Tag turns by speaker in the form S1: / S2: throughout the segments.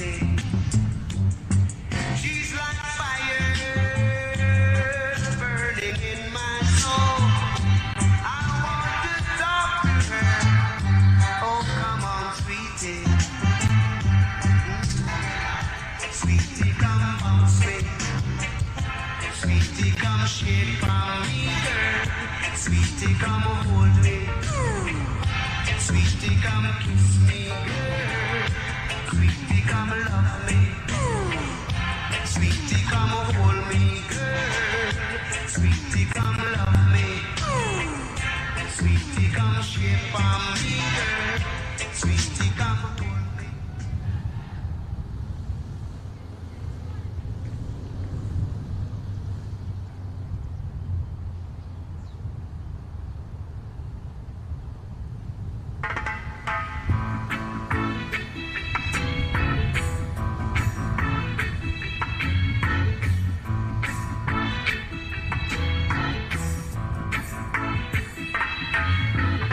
S1: sweetie. She's like fire burning in my soul. I want to talk to her. Oh, come on, sweetie. Sweetie, come bounce me. Sweetie, come shake for me, girl. Sweetie, come hold me. Sweetie, come kiss me, girl. Sweetie, come love me. Sweetie, come hold me, girl. Sweetie, come love me. Sweetie, come shake for me, girl. Sweetie, come hold me.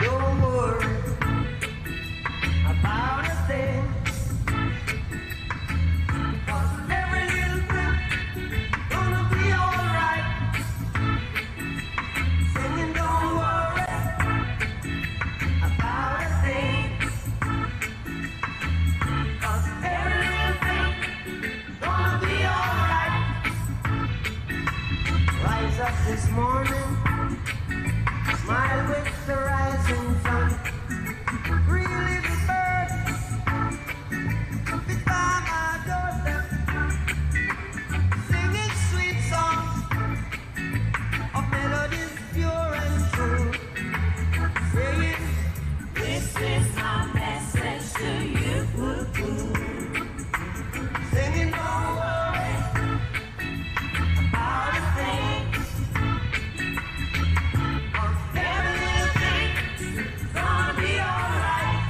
S1: Don't worry about a thing, 'cause every little thing gonna be alright. Singing, don't worry about a thing, 'cause every little thing gonna be alright. Rise up this morning, smile with the rising sun. Three little birds sit by my doorstep, singing sweet songs of melodies pure and true, saying, "This is my message to you." Singing, don't worry about a thing, 'cause every little thing gonna be alright.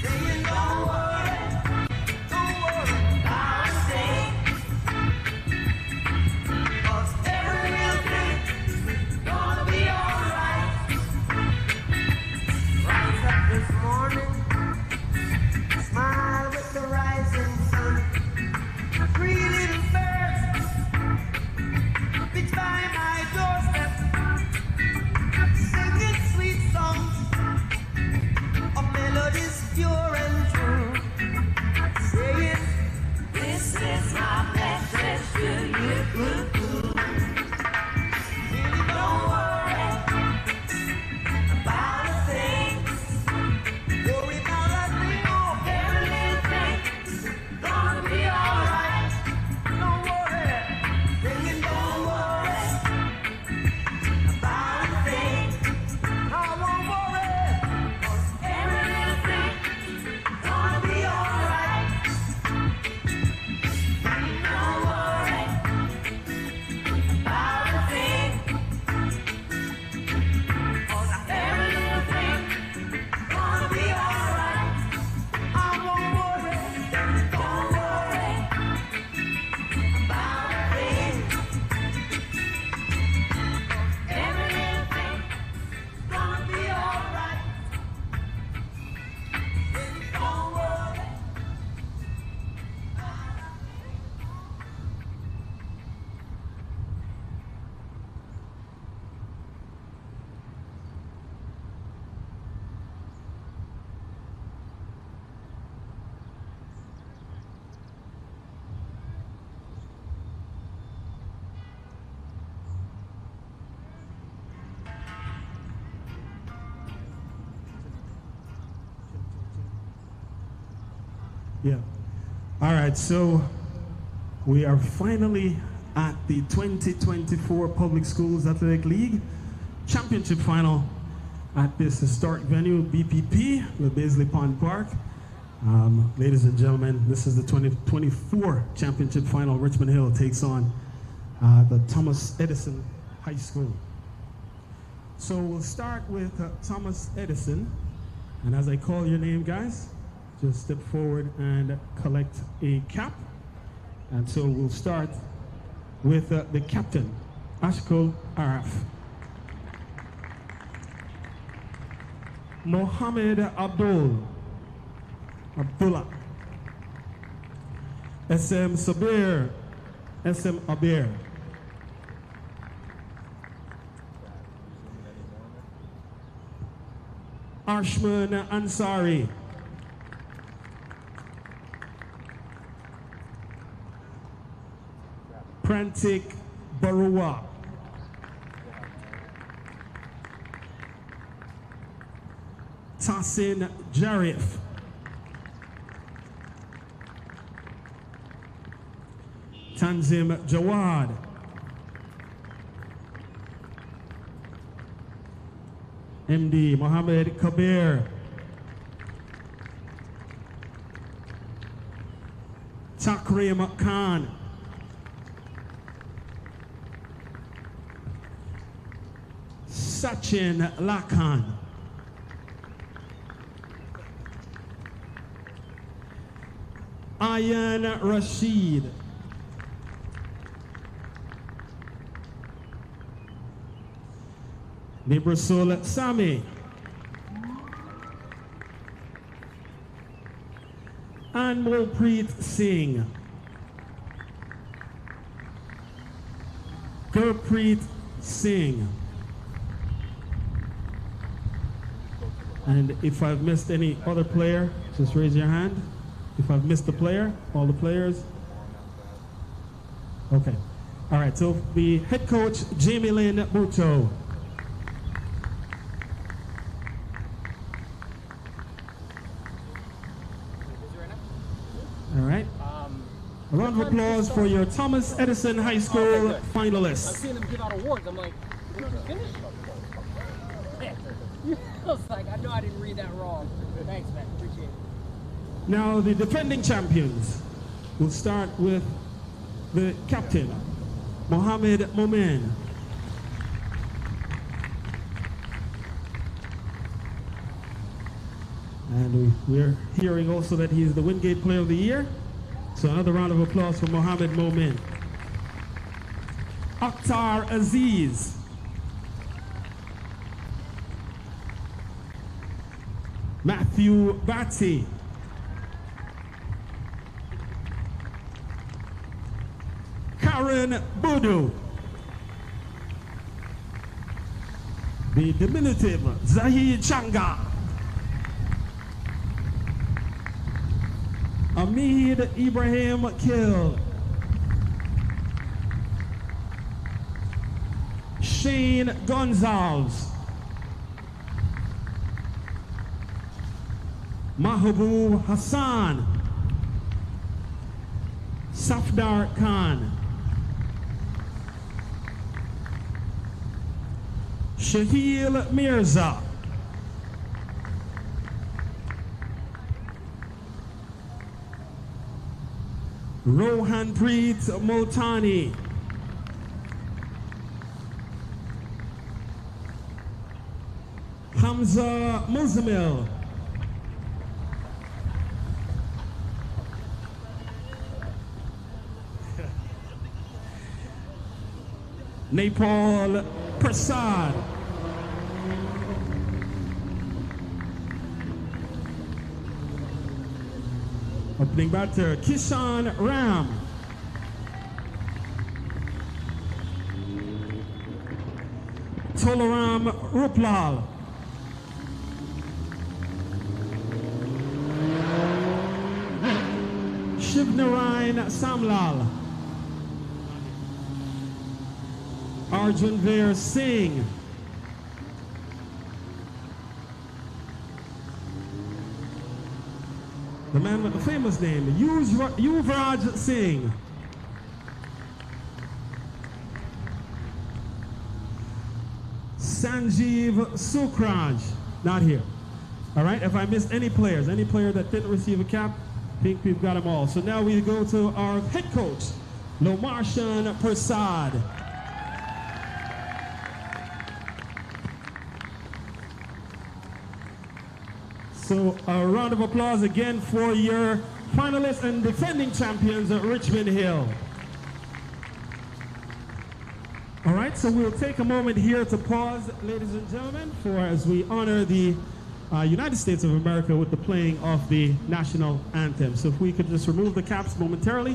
S1: Singing, don't worry about a thing, 'cause every little thing gonna be alright. Rise up this morning, smile with the rising sun. Three little birds pitch by my doorstep, singing sweet songs of melodies pure and true, saying, "This is my message to you." Really don't worry about a thing. Worry about a thing, oh, every little thing gonna be alright. Don't worry, singing, don't worry about a thing. I won't worry, 'cause every little thing gonna be alright. Don't worry about a thing, 'cause every little thing gonna be alright. I won't worry, don't worry about a thing, 'cause every little thing gonna be alright. Don't worry.
S2: Yeah. All right, so we are finally at the 2024 Public Schools Athletic League Championship Final at this historic venue, BPP, the Baisley Pond Park. Ladies and gentlemen, this is the 2024 Championship Final. Richmond Hill takes on the Thomas Edison High School. So we'll start with Thomas Edison, and as I call your name, guys, just step forward and collect a cap. And so we'll start with the captain, Ashkol Araf. Mohammed Abdullah. SM Sabir. SM Abir. Arshman Ansari. Prantik Barua. Tassin Jarif. Tanzim Jawad. MD Mohammed Kabir. Takrim Khan. Sachin Lakan. Ayan Rashid. Nibrasul Sami. Anmolpreet Singh. Gurpreet Singh. And if I've missed any other player, just raise your hand. If I've missed a player, all the players. Okay. All right, so the head coach, Jamie Lynn Buto. All right. A round of applause for your Thomas Edison High School finalists.
S3: I've seen them give out awards. I'm like, we don't finish? I was like, I know I didn't read that wrong. Thanks, man. Appreciate it.
S2: Now, the defending champions. We'll start with the captain, Mohammed Momen. And we're hearing also that he is the Wingate Player of the Year. So another round of applause for Mohammed Momen. Akhtar Aziz. Matthew Batty. Karen Budu. The diminutive Zahid Changa. Amid Ibrahim Kill. Shane Gonzalez. Mahabub Hassan. Safdar Khan. Shahil Mirza. Rohanpreet Multani. Hamza Muzamil. Nepal Prasad. Opening batter, Kishan Ram. Tolaram Ruplal. Shivnarayan Samlal. Arjunveer Singh. The man with the famous name, Yuvraj Singh. Sanjeev Sukraj, not here. All right, if I missed any players, any player that didn't receive a cap, I think we've got them all. So now we go to our head coach, Lomarshan Prasad. So a round of applause again for your finalists and defending champions at Richmond Hill. All right, so we'll take a moment here to pause, ladies and gentlemen, for as we honor the United States of America with the playing of the national anthem. So if we could just remove the caps momentarily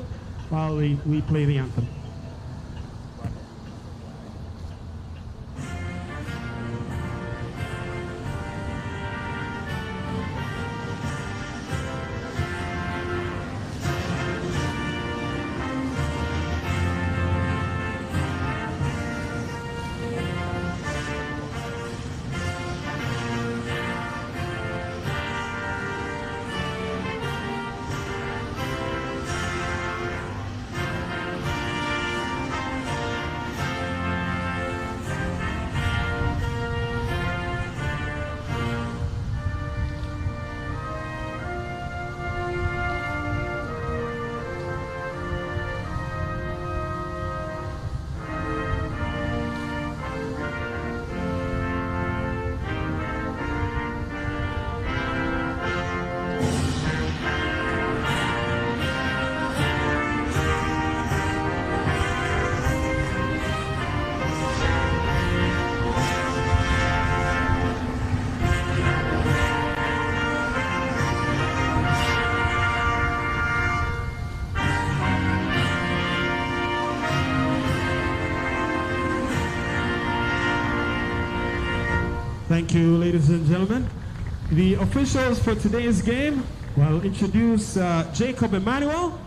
S2: while we play the anthem. Thank you, ladies and gentlemen. The officials for today's game, well, introduce Jacob Emmanuel.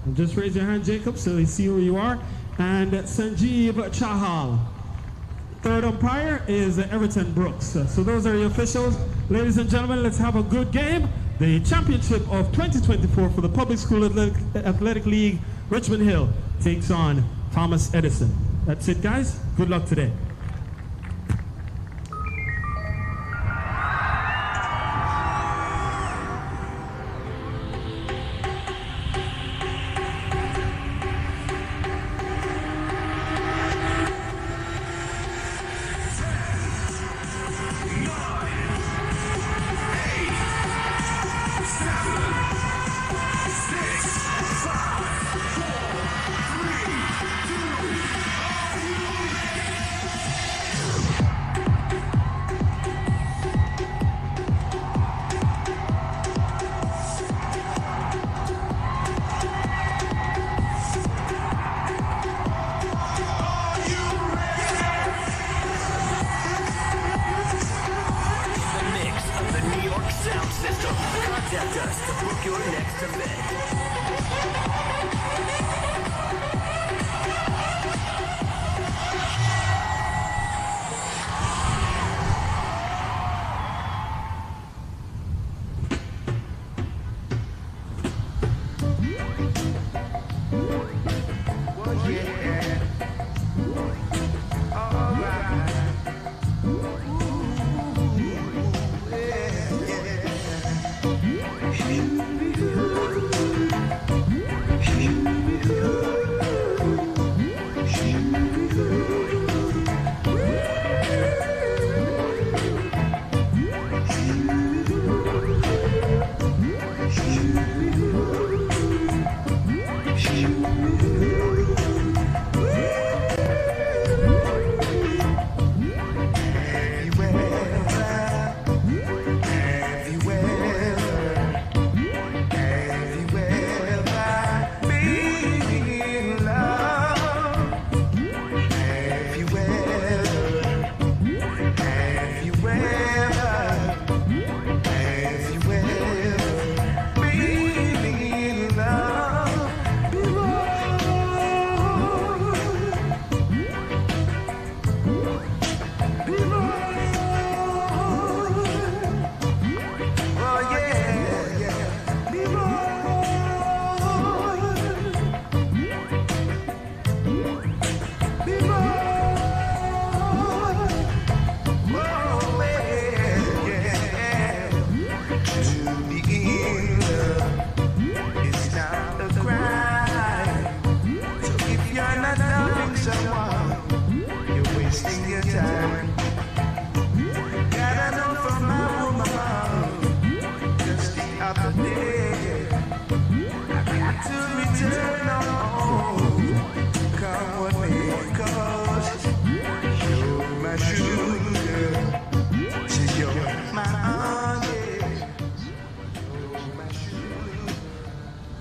S2: And just raise your hand, Jacob, so they see who you are. And Sanjeev Chahal. Third umpire is Everton Brooks. So those are your officials. Ladies and gentlemen, let's have a good game. The championship of 2024 for the Public School Athletic League, Richmond Hill, takes on Thomas Edison. That's it, guys. Good luck today.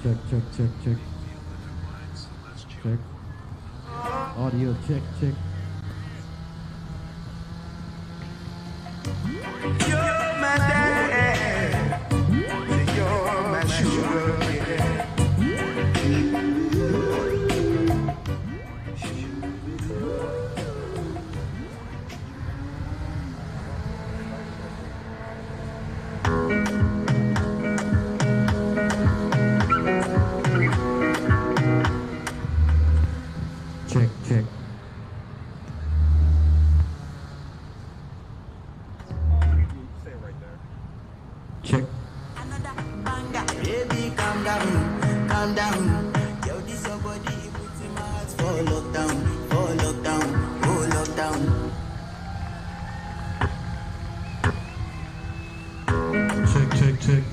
S4: Check, check, check, check. Check. Audio check, check.
S1: You're my dad. You're my sugar baby.
S4: Check, check. Check.
S1: Baby, calm down, calm down. Yo, this your body, it puts in my heart for lockdown, oh lockdown.
S2: Check, check, check.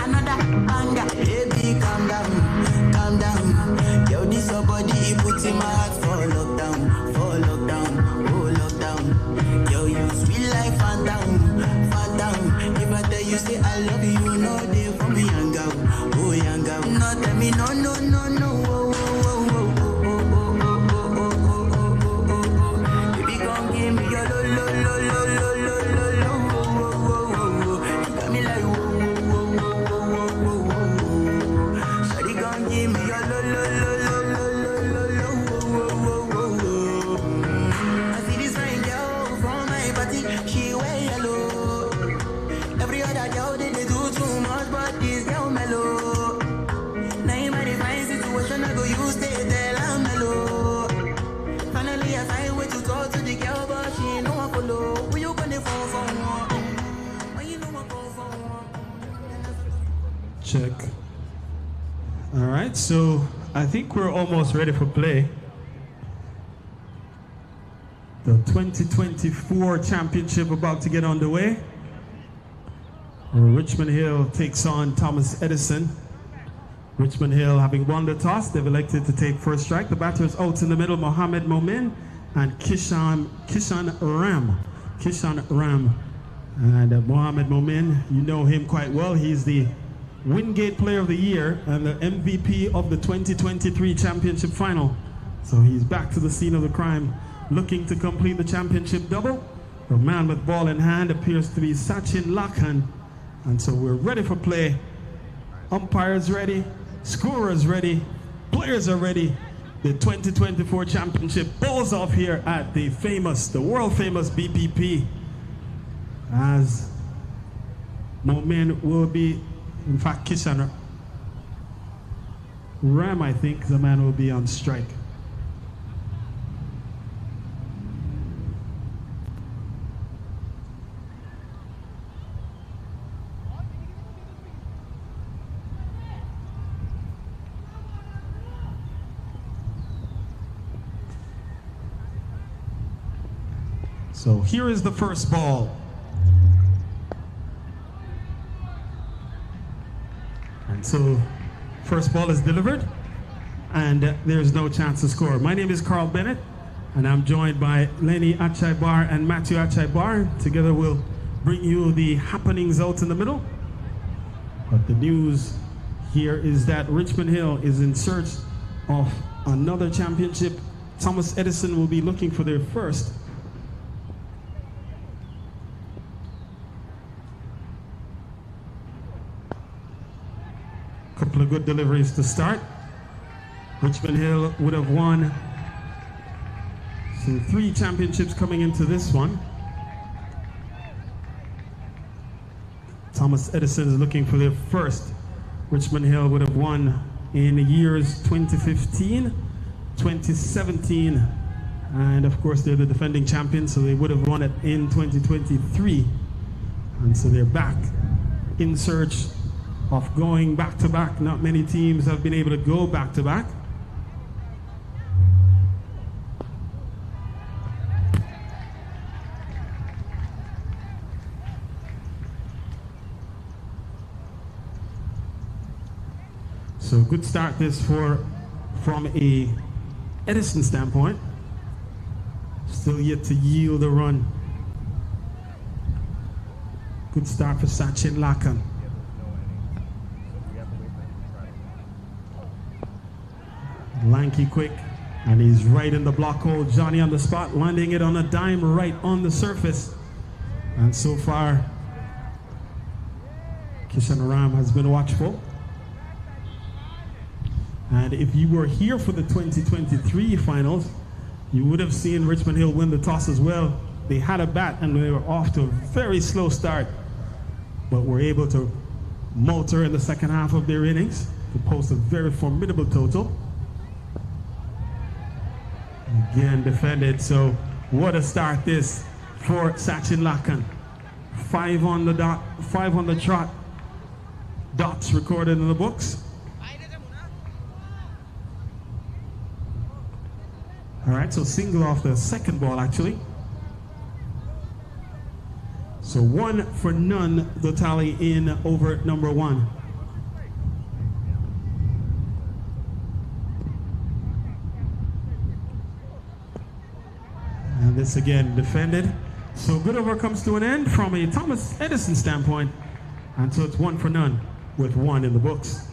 S1: Another banger. Baby, calm down, calm down. Yo, this your body, it puts in my heart for lockdown, oh lockdown. Yo, you sweet like phantom, phantom. If I tell you say I love you, you know they for me young girl, oh young girl. No tell me no, no, no, no, oh, oh, oh, oh, oh, oh, oh, oh, oh, oh, oh, oh, oh. Baby, come give me your lo, lo, lo, lo, lo, lo, lo, lo, oh, oh, oh, oh, oh. You got me like whoa, whoa, whoa, whoa, whoa, whoa, whoa. Shawty, come give me your lo, lo, lo, lo, lo, lo, lo, lo, oh, oh, oh, oh, oh. I see this fine girl from my party, she wear yellow. Every other girl they do too much, but this girl mellow. Now in my divine situation, I go use they tell I'm mellow. Finally, I find way to talk to the girl, but she ain't no one follow. Who you gonna phone for? When you know I go for
S2: Check. All right, so I think we're almost ready for play. The 2024 championship about to get underway. Richmond Hill takes on Thomas Edison. Richmond Hill, having won the toss, they've elected to take first strike. The batters out in the middle, Mohammed Momin and Kishan Ram. And Mohammed Momin, you know him quite well. He's the Wingate Player of the Year and the MVP of the 2023 championship final. So he's back to the scene of the crime, looking to complete the championship double. The man with ball in hand appears to be Sachin Lakhan. And so we're ready for play. Umpires ready, scorers ready, players are ready. The 2024 championship balls off here at the world famous BPP. As Momin will be, in fact, Kishan Ram, I think, the man will be on strike. So here is the first ball. And so first ball is delivered and there's no chance to score. My name is Carl Bennett and I'm joined by Lenny Achaibar and Matthew Achaibar. Together we'll bring you the happenings out in the middle. But the news here is that Richmond Hill is in search of another championship. Thomas Edison will be looking for their first. Couple of good deliveries to start. Richmond Hill would have won 3 championships coming into this one. Thomas Edison is looking for their first. Richmond Hill would have won in the years 2015, 2017, and of course they're the defending champions, so they would have won it in 2023. And so they're back in search of going back to back. Not many teams have been able to go back to back. So good start this from a Edison standpoint. Still yet to yield a run. Good start for Sachin Lakan. Lanky quick, and he's right in the block hole. Johnny on the spot, landing it on a dime right on the surface. And so far, Kishan Ram has been watchful. And if you were here for the 2023 finals, you would have seen Richmond Hill win the toss as well. They had a bat and they were off to a very slow start, but were able to motor in the second half of their innings to post a very formidable total. Again defended, so what a start this for Sachin Lakan. 5 on the dot, 5 on the trot. Dots recorded in the books. All right, so single off the second ball actually. So 1 for none, the tally in over number 1. And this again defended. So good over comes to an end from a Thomas Edison standpoint. And so it's 1 for none with 1 in the books.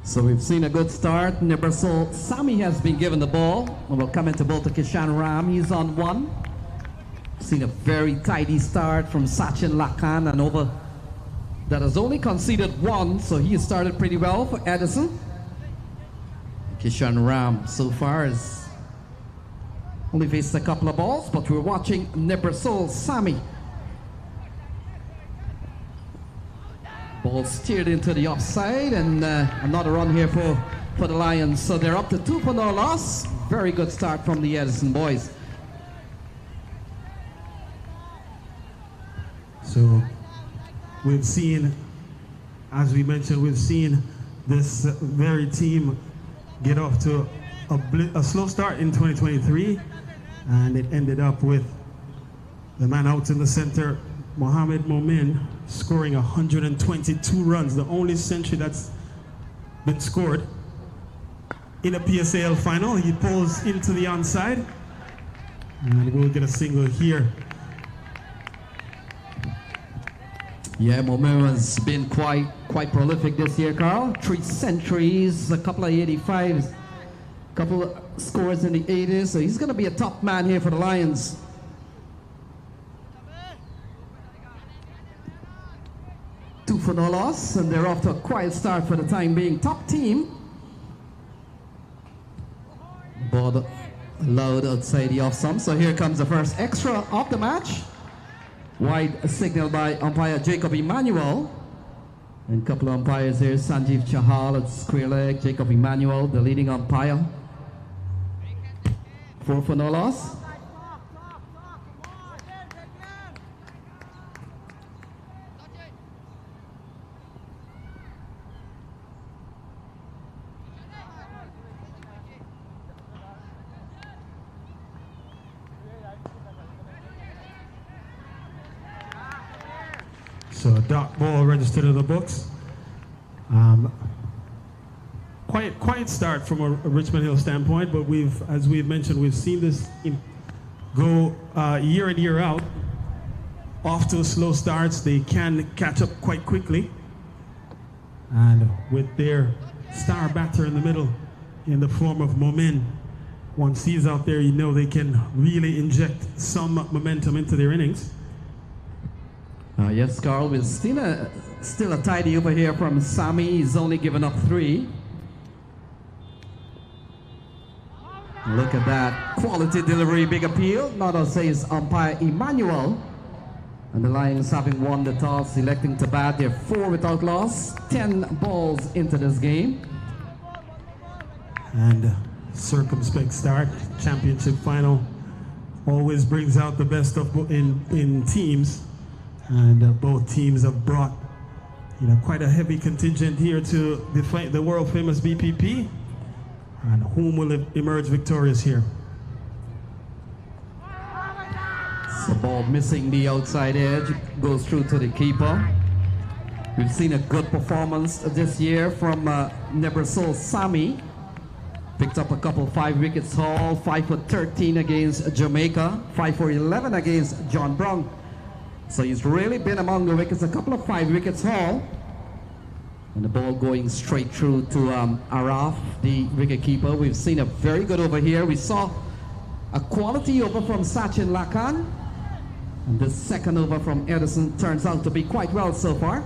S5: So we've seen a good start. Nebrasil Sami has been given the ball. And we'll come into both to Kishan Ram. He's on 1. Seen a very tidy start from Sachin Lakan, and over that has only conceded 1, so he started pretty well for Edison. Kishan Ram so far has only faced a couple of balls, but we're watching Nebrasil Sami. Ball steered into the offside, and another run here for the Lions. So they're up to 2 for no loss. Very good start from the Edison boys.
S2: So we've seen, as we mentioned, we've seen this very team get off to a slow start in 2023, and it ended up with the man out in the center, Mohamed Momin, scoring 122 runs, the only century that's been scored in a PSAL final. He pulls into the onside, and we'll get a single here.
S5: Yeah, Momin has been quite prolific this year, Carl. 3 centuries, a couple of 85s, a couple of scores in the 80s, so he's going to be a top man here for the Lions. Two for no loss, and they're off to a quiet start for the time being. Top team. Ball loud outside the off stump. So here comes the first extra of the match. Wide signal by umpire Jacob Emmanuel. And a couple of umpires here. Sanjeev Chahal at square leg. Jacob Emmanuel, the leading umpire. 4 for no loss.
S2: So a dot ball registered in the books. Quiet start from a Richmond Hill standpoint, but as we've mentioned, we've seen this go year in, year out. Off to slow starts, they can catch up quite quickly. And with their star batter in the middle, in the form of Momin, Once he's out there, you know they can really inject some momentum into their innings.
S5: Yes, Carl, we're still a tidy over here from Sammy. He's only given up 3. Look at that. Quality delivery, big appeal. Not to say it's umpire Emmanuel. And the Lions, having won the toss, electing to bat. They're 4 without loss. 10 balls into this game.
S2: And circumspect start. Championship final always brings out the best of in teams. And both teams have brought, quite a heavy contingent here to the world famous BPP. And whom will emerge victorious here?
S5: The ball missing the outside edge, goes through to the keeper. We've seen a good performance this year from Nebersol Sami. Picked up a couple 5 wickets haul, 5 for 13 against Jamaica, 5 for 11 against John Brown. So he's really been among the wickets, a couple of 5 wickets haul. And the ball going straight through to Araf, the wicketkeeper. We've seen a very good over here. We saw a quality over from Sachin Lakan. And the second over from Edison turns out to be quite well so far.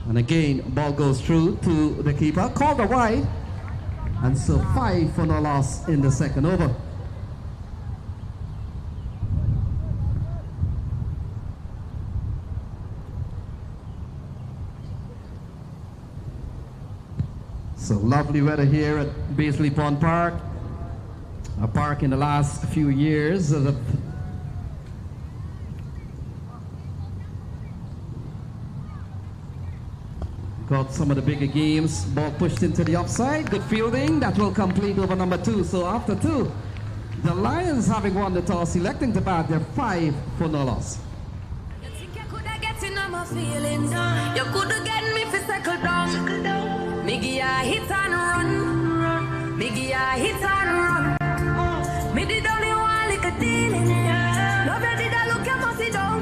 S5: And again, ball goes through to the keeper, called a wide. And so 5 for no loss in the second over. So lovely weather here at Baisley Pond Park. A park in the last few years got some of the bigger games. Ball pushed into the offside. Good fielding. That will complete over number 2. So after 2, the Lions, having won the toss, electing to bat, they're 5 for no loss.
S6: You think you could have get in on my feelings? You could have get me for settle down. Miggy, I hit and run. Miggy, I hit and run. Me did only one little dealing. Love you did I look, you must sit down.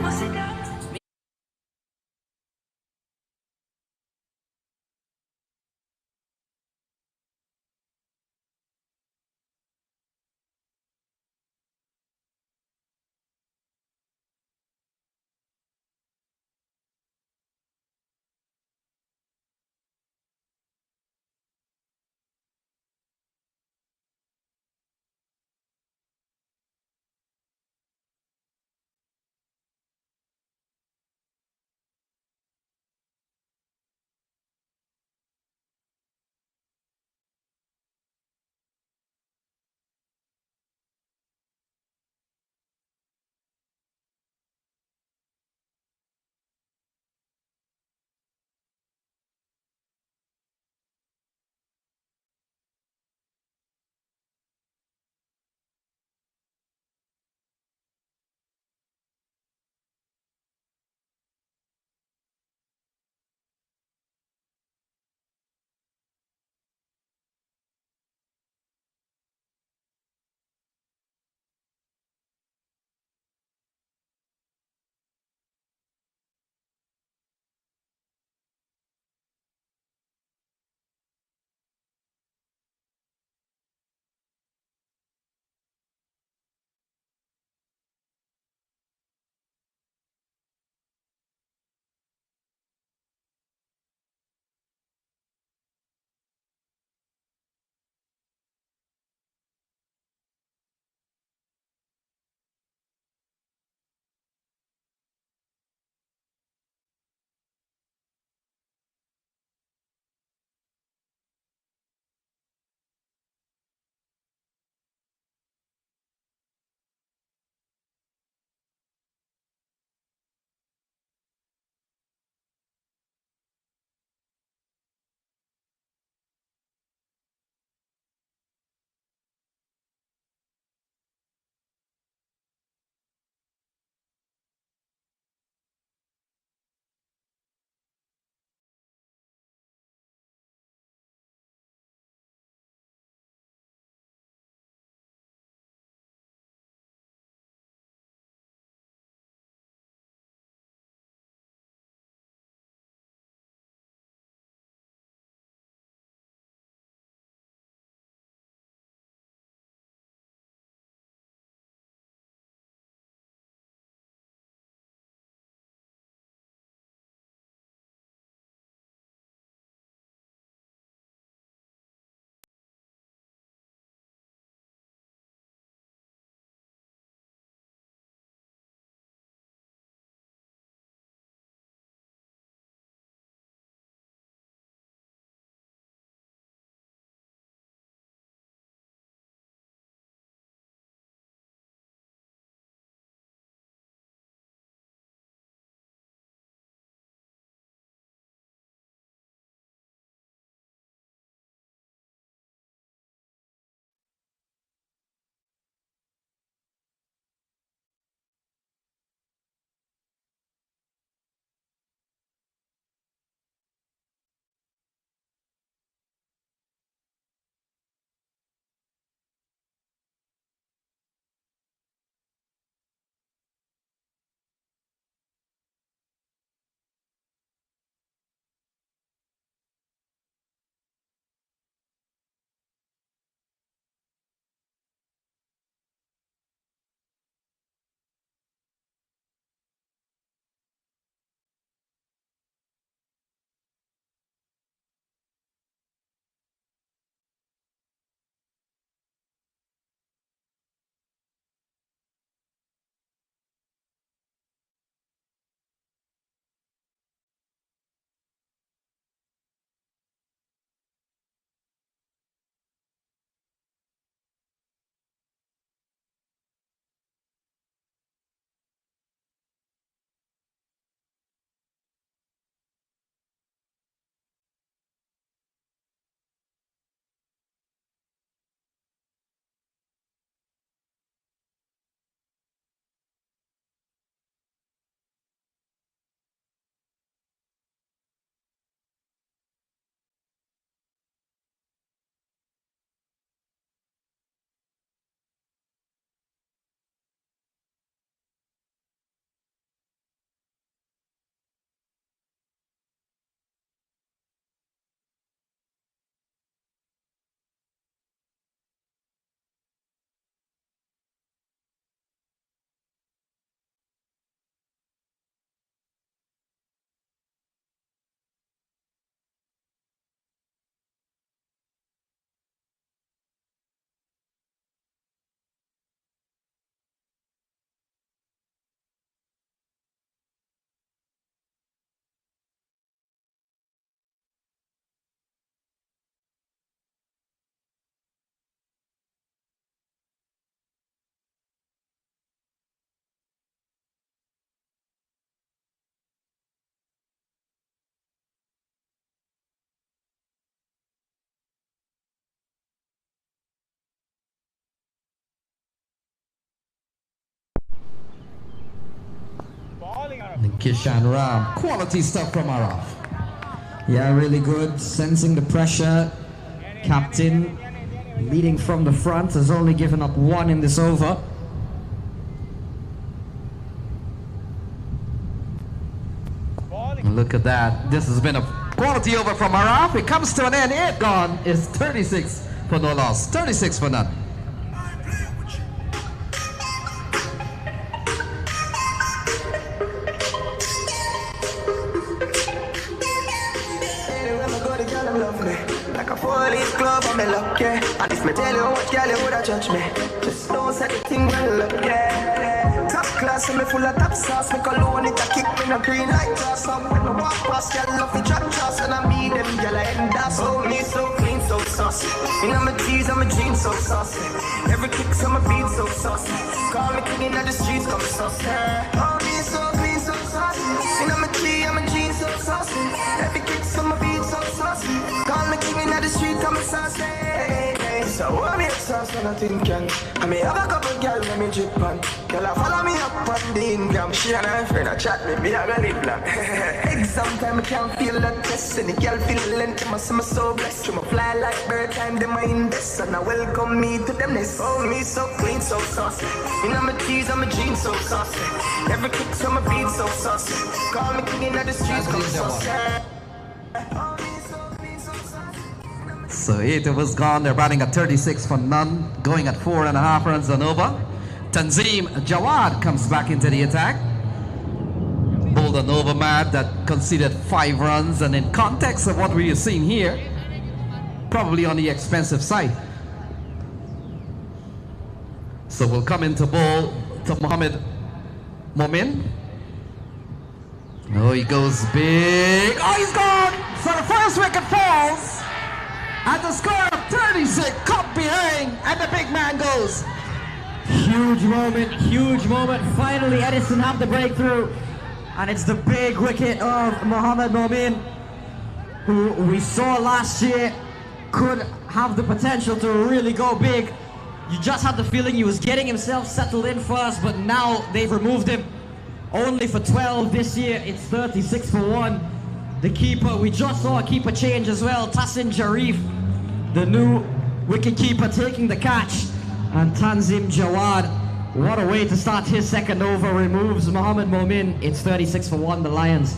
S5: And Kishan Ram, quality stuff from Araf.
S7: Yeah, really good. Sensing the pressure. Captain leading from the front, has only given up one in this over.
S5: Look at that. This has been a quality over from Araf. It comes to an end. 8 gone. It's 36 for no loss. 36 for none.
S1: Like a 4-leaf glove on me luck, yeah. And if me tell you what, girl, you woulda judge me. Just don't say the thing well up, yeah. Top class, and me full of top sauce. Me cologne it a kick me no green like glass. So when me walk past, girl, love me drop toss. And I meet them, girl, I end up. Oh, me so clean, so saucy. You know my tees and my jeans so saucy. Every kick, so my beat so saucy. Call me king in the streets, come saucy. Oh, me so clean, so saucy. You know my tee and my jeans so saucy. Every kick, so my beat so saucy. Call me king in the street, come saucy. So what me sauce when I think can. I may have a couple girl when me drip on. Girl I follow me up on the Instagram. She and her friend I chat me, me I go live long. Exam time I can't feel that test. And the girl feel length, must see me so blessed. You fly like bird time, they mind this. And I welcome me to them nest. Oh me so clean, so saucy. You know my tees and my jeans so saucy. Every kick so my beat so saucy. Call me king in the streets, come saucy.
S5: So 8 overs gone. They're batting at 36 for none, going at 4.5 runs and over. Tanzim Jawad comes back into the attack. Bowled an over mat that conceded 5 runs, and in context of what we are seeing here, probably on the expensive side. So we'll come into bowl to Mohammed Momin. Oh, he goes big. Oh, he's gone. So the first wicket falls. At the score of 36, caught behind, and the big man goes.
S7: Huge moment. Finally, Edison have the breakthrough. And it's the big wicket of Mohammed Momin, who we saw last year could have the potential to really go big. You just had the feeling he was getting himself settled in first, but now they've removed him. Only for 12 this year, it's 36 for 1. The keeper, we just saw a keeper change as well. Tassin Jarif, the new wicket keeper, taking the catch. And Tanzim Jawad, what a way to start his second over, removes Mohammed Momin. It's 36 for 1, the Lions.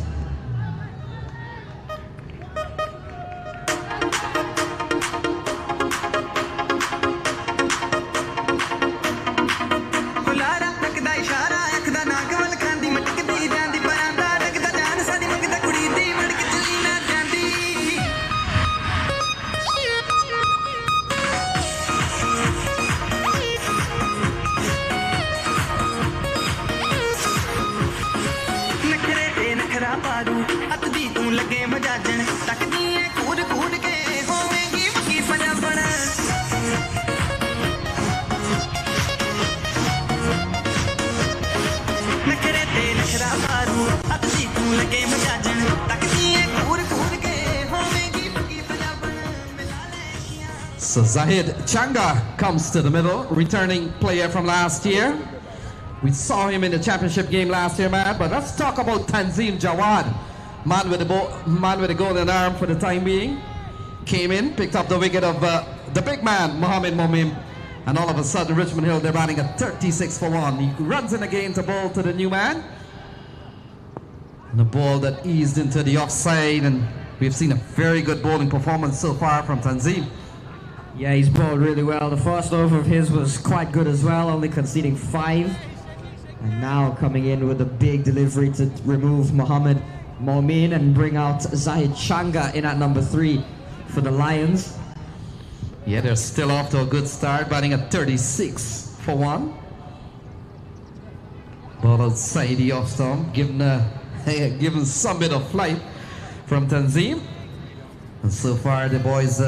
S5: So Zahid Changa comes to the middle, returning player from last year. We saw him in the championship game last year, man. But let's talk about Tanzim Jawad, man with the golden arm for the time being. Came in, picked up the wicket of the big man, Mohammed Momim. And all of a sudden, Richmond Hill, they're batting at 36 for 1. He runs in again to bowl to the new man. And a ball that eased into the offside. And we've seen a very good bowling performance so far from Tanzim.
S7: Yeah, he's bowled really well. The first over of his was quite good as well, only conceding 5. And now coming in with a big delivery to remove Mohammed Momin and bring out Zahid Changa in at number 3 for the Lions.
S5: Yeah, they're still off to a good start, batting at 36 for 1. Ball outside the off stump, given some bit of flight from Tanzim. And so far the boys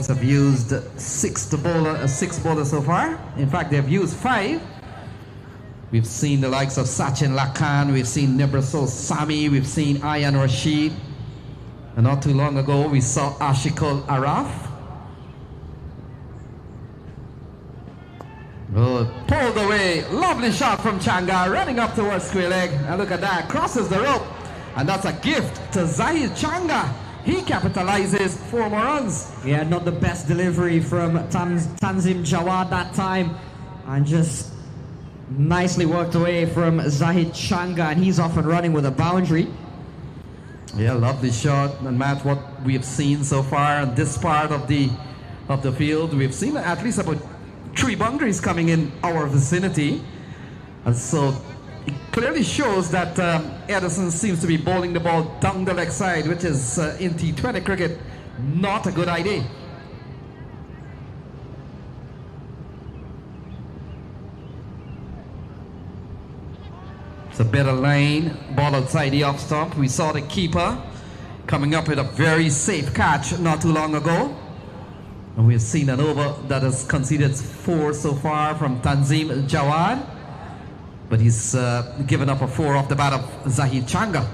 S5: have used 6 bowlers so far. In fact, they've used 5. We've seen the likes of Sachin Lakan, we've seen Nebrasul Sami, we've seen Ayan Rashid. And not too long ago, we saw Ashikul Araf. Oh, pulled away. Lovely shot from Changa, running up towards square leg. And look at that, crosses the rope. And that's a gift to Zahid Changa. He capitalizes 4 more runs.
S7: Yeah, not the best delivery from Tanzim Jawad that time. And just nicely worked away from Zahid Changa, and he's off and running with a boundary.
S5: Yeah, lovely shot. And Matt, what we have seen so far on this part of the field, we've seen at least about 3 boundaries coming in our vicinity. And so it clearly shows that Edison seems to be bowling the ball down the leg side, which is in T20 cricket not a good idea. It's a better line, ball outside the off stump. We saw the keeper coming up with a very safe catch not too long ago. And we've seen an over that has conceded 4 so far from Tanzim Jawad. But he's given up a 4 off the bat of Zahid Changa.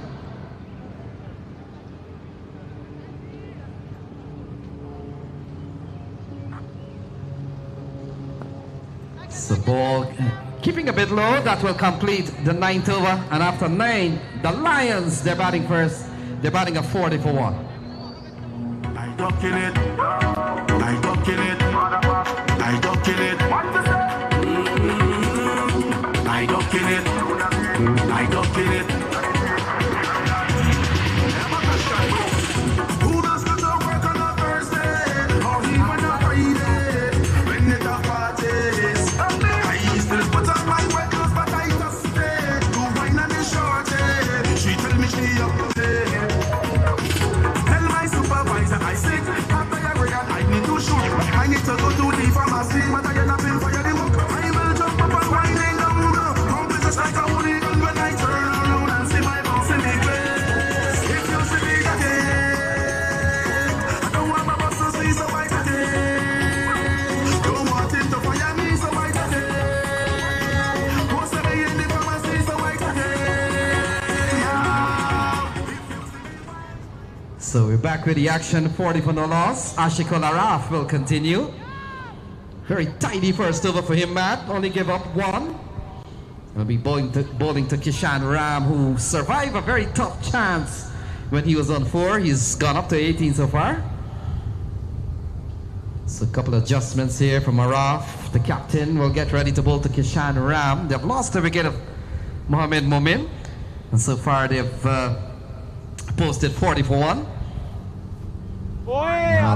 S5: So ball keeping a bit low, that will complete the 9th over. And after 9, the Lions, they're batting first. They're batting a 40 for 1.
S1: I don't kill it. I don't kill it. I don't kill it. I don't kill it. I don't kill it. Who does not work on a Thursday or even a Friday when it's a parties? I still put on my wet clothes, but I just stay to wine and the shorty. She tell me she up there. Tell my supervisor I sick. I need to shoot. I need to go to the pharmacy, but I get up in for the work. I will jump up and winding down. Complete just like a hooligan when I turn around and see my boss in the place. If you see me again, I don't want my boss to see so white again. Don't want him to fire me so white again. What's the way in the pharmacy so white again?
S5: So we're back with the action, 40 for no loss. Ashikul Araf will continue. Very tidy first over for him, Matt. Only give up 1. He'll be bowling to Kishan Ram, who survived a very tough chance when he was on 4. He's gone up to 18 so far. So a couple of adjustments here from Araf. The captain will get ready to bowl to Kishan Ram. They've lost the wicket of Mohamed Momin. And so far they've posted 40 for 1.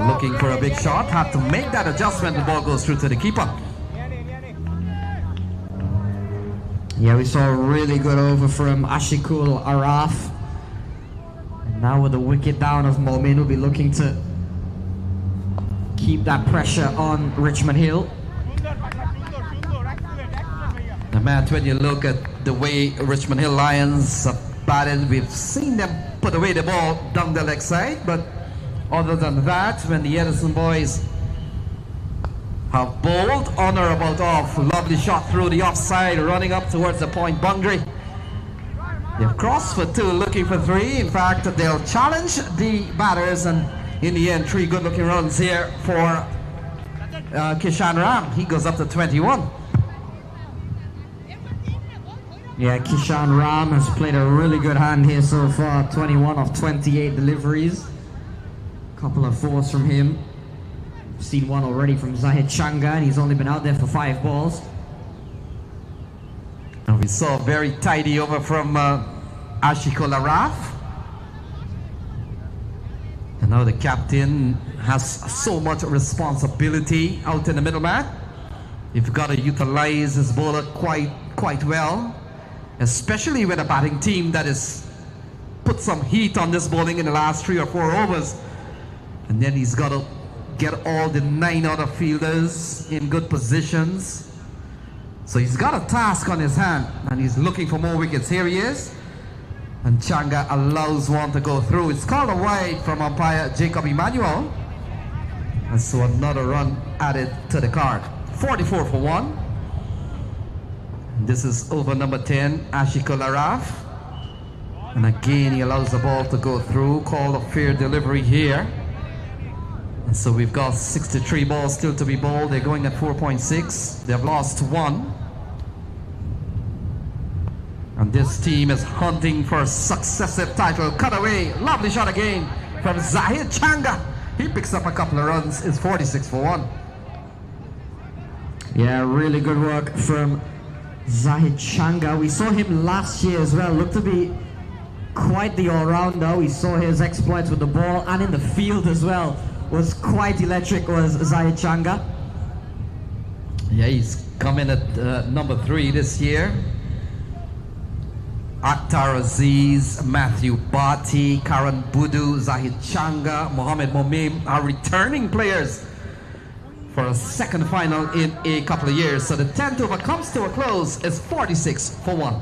S5: Looking for a big shot, had to make that adjustment. The ball goes through to the keeper.
S7: Yeah, we saw a really good over from Ashikul Araf. And now with the wicket down of Momin, we'll be looking to keep that pressure on Richmond Hill.
S5: And Matt, when you look at the way Richmond Hill Lions have batted, we've seen them put away the ball down the leg side, but other than that, when the Edison boys have bowled on or about off, lovely shot through the offside, running up towards the point boundary. They've crossed for 2, looking for 3. In fact, they'll challenge the batters, and in the end, 3 good-looking runs here for Kishan Ram. He goes up to 21.
S7: Yeah, Kishan Ram has played a really good hand here so far. 21 of 28 deliveries. Couple of 4s from him. We've seen 1 already from Zahid Changa, and he's only been out there for 5 balls.
S5: And we saw a very tidy over from Ashikul Araf. And now the captain has so much responsibility out in the middle, man. You've got to utilize his bowler quite well, especially with a batting team that has put some heat on this bowling in the last 3 or 4 overs. And then he's got to get all the 9 other fielders in good positions. So he's got a task on his hand, and he's looking for more wickets. Here he is. And Changa allows 1 to go through. It's called a wide from umpire Jacob Emmanuel. And so another run added to the card. 44 for 1. And this is over number 10, Ashikul Araf. And again, he allows the ball to go through. Call a fair delivery here. So we've got 63 balls still to be bowled. They're going at 4.6. They've lost 1. And this team is hunting for a successive title. Cut away. Lovely shot again from Zahid Changa. He picks up a couple of runs. It's 46 for 1.
S7: Yeah, really good work from Zahid Changa. We saw him last year as well. Looked to be quite the all-rounder. We saw his exploits with the ball and in the field as well. Was quite electric, was Zahid Changa.
S5: Yeah, he's coming at number 3 this year. Akhtar Aziz, Matthew Bhatti, Karan Budu, Zahid Changa, Mohammed Momim are returning players for a second final in a couple of years. So the 10th over comes to a close. It's 46 for 1.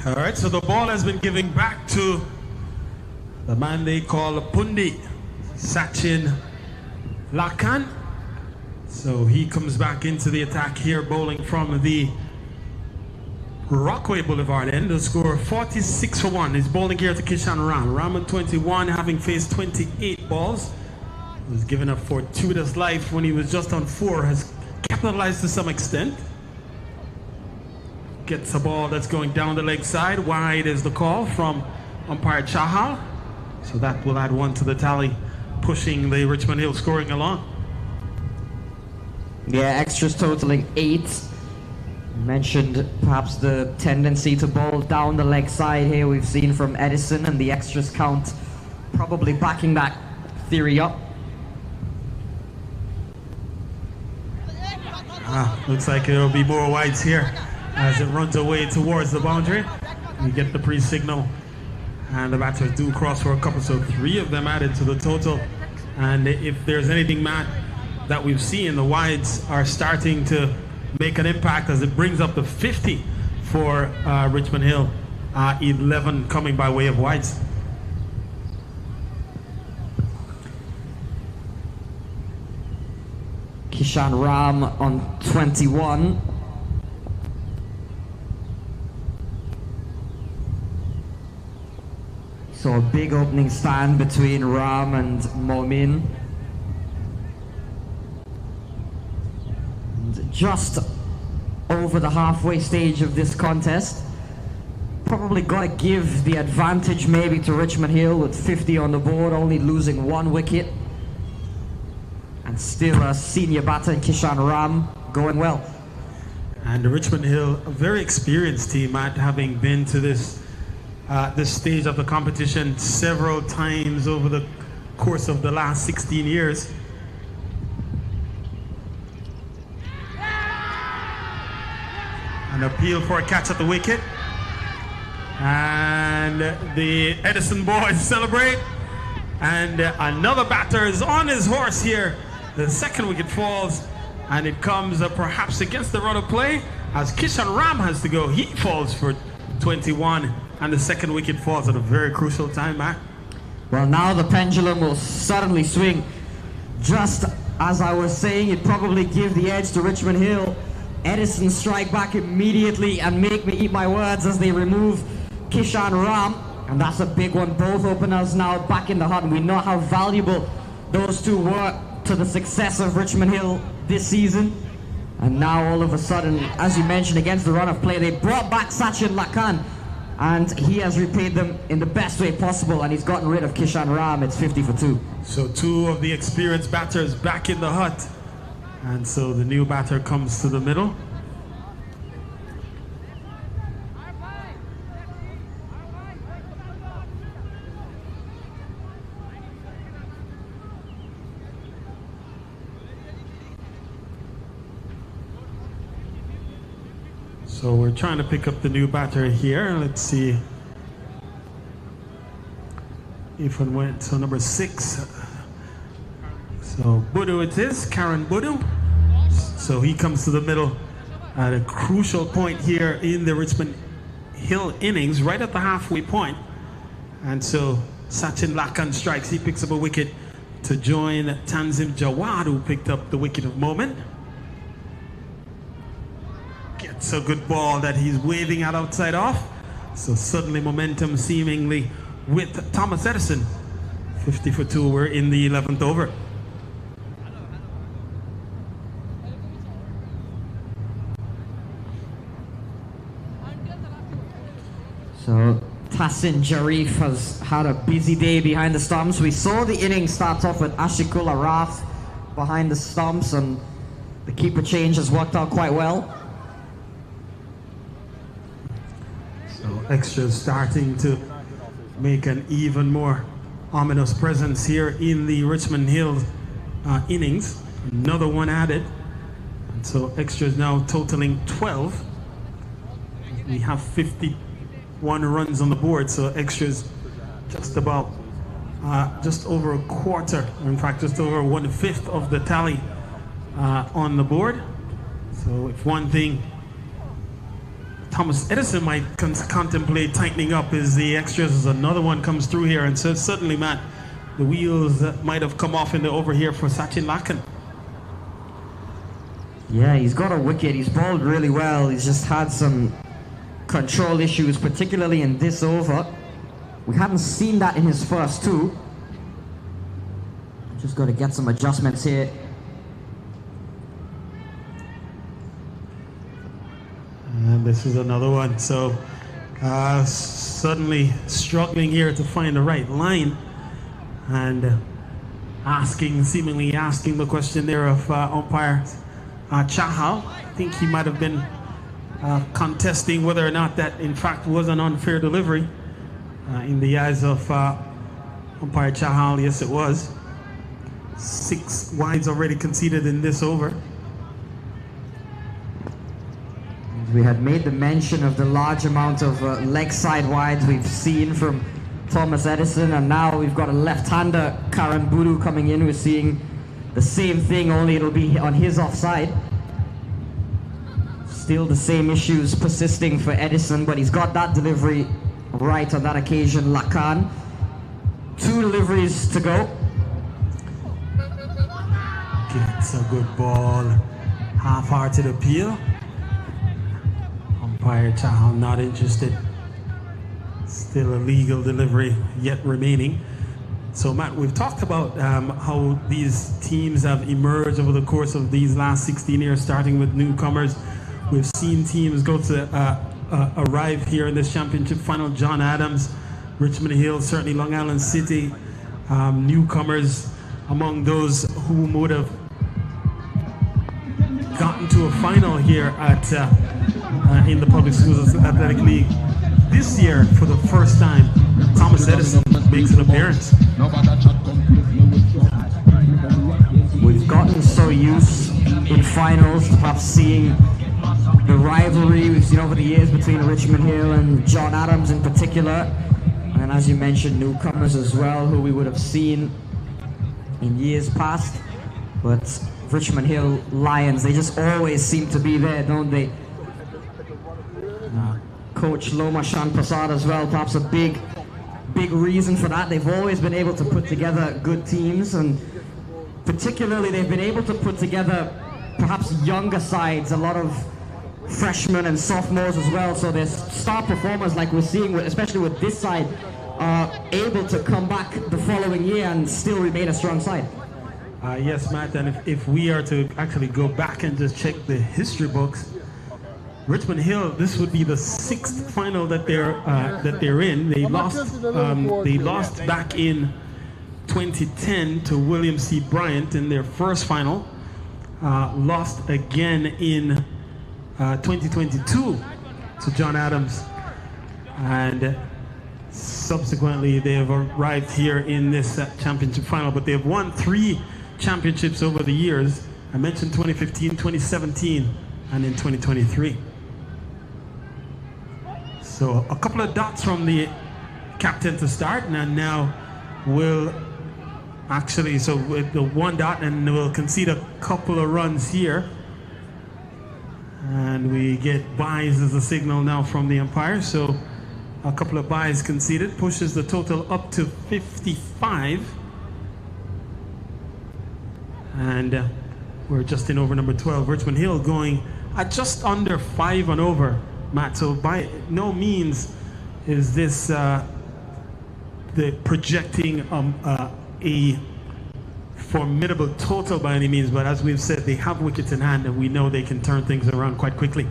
S2: All right, so the ball has been given back to the man they call Pundi, Sachin Lakan. So he comes back into the attack here, bowling from the Rockaway Boulevard end. The score 46 for 1. He's bowling here to Kishan Ram. Ram on 21, having faced 28 balls. He was given a fortuitous life when he was just on 4, has capitalized to some extent. Gets a ball that's going down the leg side. Wide is the call from umpire Chahal. So that will add 1 to the tally, pushing the Richmond Hill scoring along.
S7: Yeah, extras totaling 8. Mentioned perhaps the tendency to bowl down the leg side here we've seen from Edison, and the extras count probably backing that theory up.
S2: Looks like there will be more wides here as it runs away towards the boundary. You get the pre-signal, and the batters do cross for a couple, so 3 of them added to the total. And if there's anything, Matt, that we've seen, the wides are starting to make an impact as it brings up the 50 for Richmond Hill. 11 coming by way of wides.
S7: Kishan Ram on 21. So a big opening stand between Ram and Momin. And just over the halfway stage of this contest. Probably got to give the advantage maybe to Richmond Hill with 50 on the board, only losing 1 wicket. And still a senior batter in Kishan Ram going well.
S2: And Richmond Hill, a very experienced team at having been to this stage of the competition several times over the course of the last 16 years. An appeal for a catch at the wicket. And the Edison boys celebrate. And another batter is on his horse here. The second wicket falls, and it comes perhaps against the run of play as Kishan Ram has to go. He falls for 21, and the second wicket falls at a very crucial time, Matt.
S7: Well, now the pendulum will suddenly swing. Just as I was saying, it probably give the edge to Richmond Hill. Edison strike back immediately and make me eat my words as they remove Kishan Ram. And that's a big one. Both openers now back in the hunt. We know how valuable those two were to the success of Richmond Hill this season. And now all of a sudden, as you mentioned, against the run of play, they brought back Sachin Lakan. And he has repaid them in the best way possible, and he's gotten rid of Kishan Ram. It's 50 for 2.
S2: So 2 of the experienced batters back in the hut. And so the new batter comes to the middle. So we're trying to pick up the new batter here. Let's see if and when. So number 6. So Budu it is, Karen Budu. So he comes to the middle at a crucial point here in the Richmond Hill innings, right at the halfway point. And so Sachin Lakan strikes. He picks up a wicket to join Tanzim Jawad, who picked up the wicket of moment. Gets a good ball that he's waving at outside off. So suddenly momentum seemingly with Thomas Edison. 50 for 2, we're in the 11th over.
S7: So Tassin Jarif has had a busy day behind the stumps. We saw the inning start off with Ashikul Araf behind the stumps, and the keeper change has worked out quite well.
S2: So extras starting to make an even more ominous presence here in the Richmond Hill innings. Another one added. And so extras now totaling 12. We have 51 runs on the board, so extras just about, just over a quarter, or in fact just over 1/5 of the tally on the board. So if one thing Thomas Edison might contemplate tightening up is the extras as another one comes through here, and so suddenly, Matt, the wheels might have come off in the over here for Sachin Lakan.
S7: Yeah, he's got a wicket. He's bowled really well. He's just had some control issues, particularly in this over. We haven't seen that in his first 2. Just got to get some adjustments here.
S2: And this is another one. So suddenly struggling here to find the right line, and seemingly asking the question there of umpire Chahal. I think he might have been contesting whether or not that in fact was an unfair delivery in the eyes of umpire Chahal. Yes, it was. 6 wides already conceded in this over.
S7: We had made the mention of the large amount of leg side wides we've seen from Thomas Edison, and now we've got a left-hander, Karan Budu, coming in. We're seeing the same thing, only it'll be on his offside. Still the same issues persisting for Edison, but he's got that delivery right on that occasion. Lakan, 2 deliveries to go.
S2: Gets a good ball, half-hearted appeal. Umpire Chahal not interested. Still a legal delivery yet remaining. So Matt, we've talked about how these teams have emerged over the course of these last 16 years, starting with newcomers. We've seen teams go to arrive here in this championship final. John Adams, Richmond Hill, certainly Long Island City, newcomers among those who would have gotten to a final here at in the Public Schools Athletic League. This year, for the first time, Thomas Edison makes an appearance.
S7: We've gotten so used in finals to perhaps seeing the rivalry we've seen over the years between Richmond Hill and John Adams in particular. And as you mentioned, newcomers as well, who we would have seen in years past. But Richmond Hill Lions, they just always seem to be there, don't they? Coach Loma Shan Prasad as well, perhaps a big reason for that. They've always been able to put together good teams, and particularly they've been able to put together perhaps younger sides, a lot of freshmen and sophomores as well. So their star performers, like we're seeing, especially with this side, are able to come back the following year and still remain a strong side.
S2: Yes, Matt, and if we are to actually go back and just check the history books, Richmond Hill, this would be the 6th final that they're in. They lost back in 2010 to William C. Bryant in their first final. Lost again in 2022 to John Adams, and subsequently they have arrived here in this championship final. But they have won 3 championships over the years. I mentioned 2015, 2017, and in 2023. So a couple of dots from the captain to start, and now we'll actually, so with the 1 dot, and we'll concede a couple of runs here. And we get byes as a signal now from the umpire. So a couple of byes conceded pushes the total up to 55. And we're just in over number 12. Richmond Hill going at just under 5 and over, Matt. So by no means is this the projecting a formidable total by any means, but as we've said, they have wickets in hand, and we know they can turn things around quite quickly.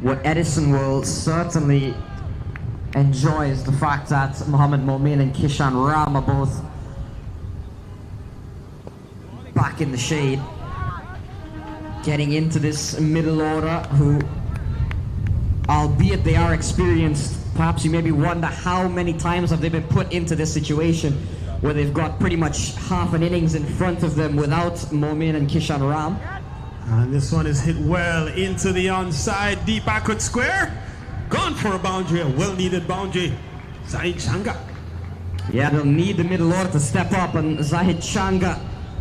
S7: What Edison will certainly enjoy is the fact that Mohammed Momin and Kishan Ram are both back in the shade, getting into this middle order, who, albeit they are experienced, perhaps you maybe wonder how many times have they been put into this situation where they've got pretty much half an innings in front of them without Momin and Kishan Ram.
S2: And this one is hit well into the onside, deep backward square. Gone for a boundary, a well-needed boundary. Zahid Changa.
S7: Yeah, they'll need the middle order to step up, and Zahid Changa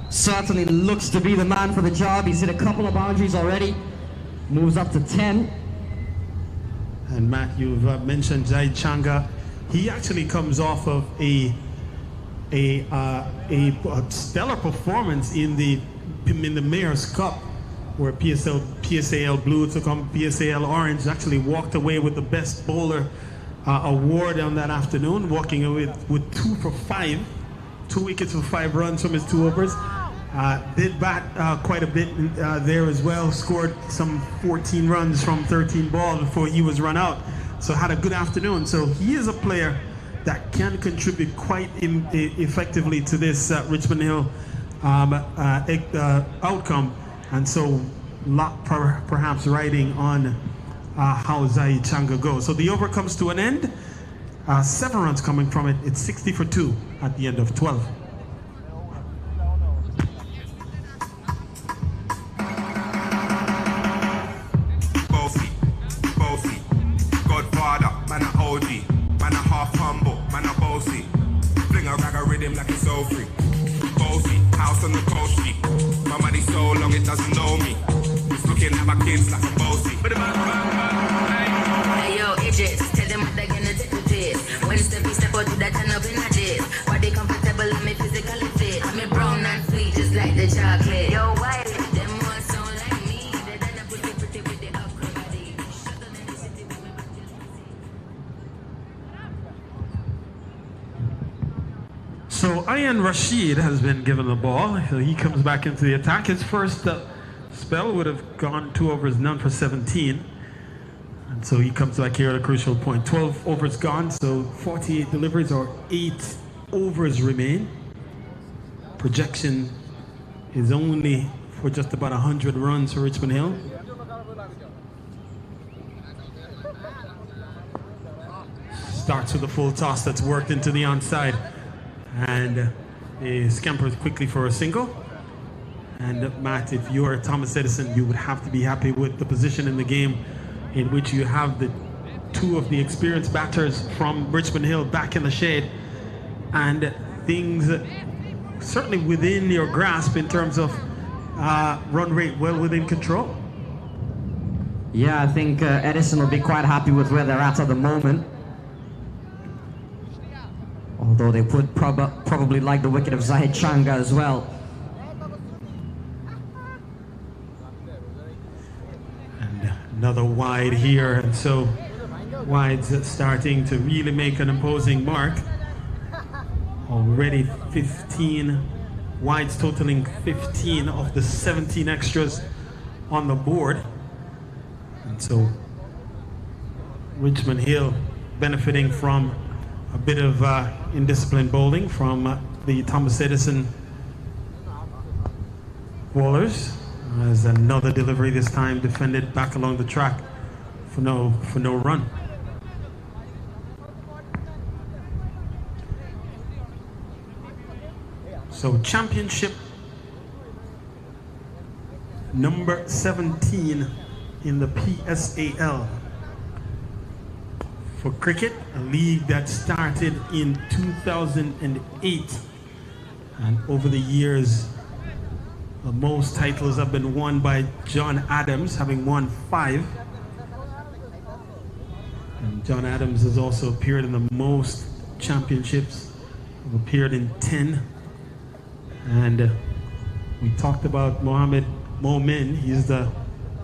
S7: certainly looks to be the man for the job. He's hit a couple of boundaries already, moves up to 10.
S2: And Matt, you've mentioned Zahid Changa. He actually comes off of a stellar performance in the Mayor's Cup, where PSAL Blue took on PSAL Orange. Actually walked away with the best bowler award on that afternoon, walking away with 2 for 5, 2 wickets for 5 runs from his 2 overs. Did bat quite a bit there as well, scored some 14 runs from 13 balls before he was run out. So had a good afternoon. So he is a player that can contribute quite effectively to this Richmond Hill outcome. And so lot perhaps riding on how Zahid Changa goes. So the over comes to an end. 7 runs coming from it. It's 60 for 2 at the end of 12.
S8: Godfather, man a OG, man a half humble, man a bossy. Fling a rag a rhythm like it's all free. Bossy, house on the coast street. My money so long it doesn't know me. It's looking at my kids like a bossy.
S6: Hey yo, Idris, tell them what they're gonna take the piss. When step out to that turn up in a jizz. Body comfortable, I'm physically fit. I'm a brown and sweet, just like the chocolate. Yo, white, them ones don't like me.
S2: So Ian Rashid has been given the ball. So he comes back into the attack. His first spell would have gone 2 overs, none for 17. And so he comes back here at a crucial point. 12 overs gone, so 48 deliveries or 8 overs remain. Projection is only for just about 100 runs for Richmond Hill. Starts with a full toss that's worked into the onside. And he scampers quickly for a single. And Matt, if you're Thomas Edison, you would have to be happy with the position in the game in which you have the 2 of the experienced batters from Richmond Hill back in the shade. And things certainly within your grasp in terms of run rate well within control.
S7: Yeah, I think Edison will be quite happy with where they're at the moment. Although they would probably like the wicket of Zahid Changa as well.
S2: And another wide here, and so wide's starting to really make an imposing mark. Already 15 wides, totaling 15 of the 17 extras on the board. And so Richmond Hill benefiting from a bit of indisciplined bowling from the Thomas Edison bowlers. As another delivery, this time defended back along the track for no run. So championship number 17 in the PSAL. For cricket, a league that started in 2008, and over the years the most titles have been won by John Adams, having won 5, and John Adams has also appeared in the most championships, appeared in 10. And we talked about Mohammed Momin. He's the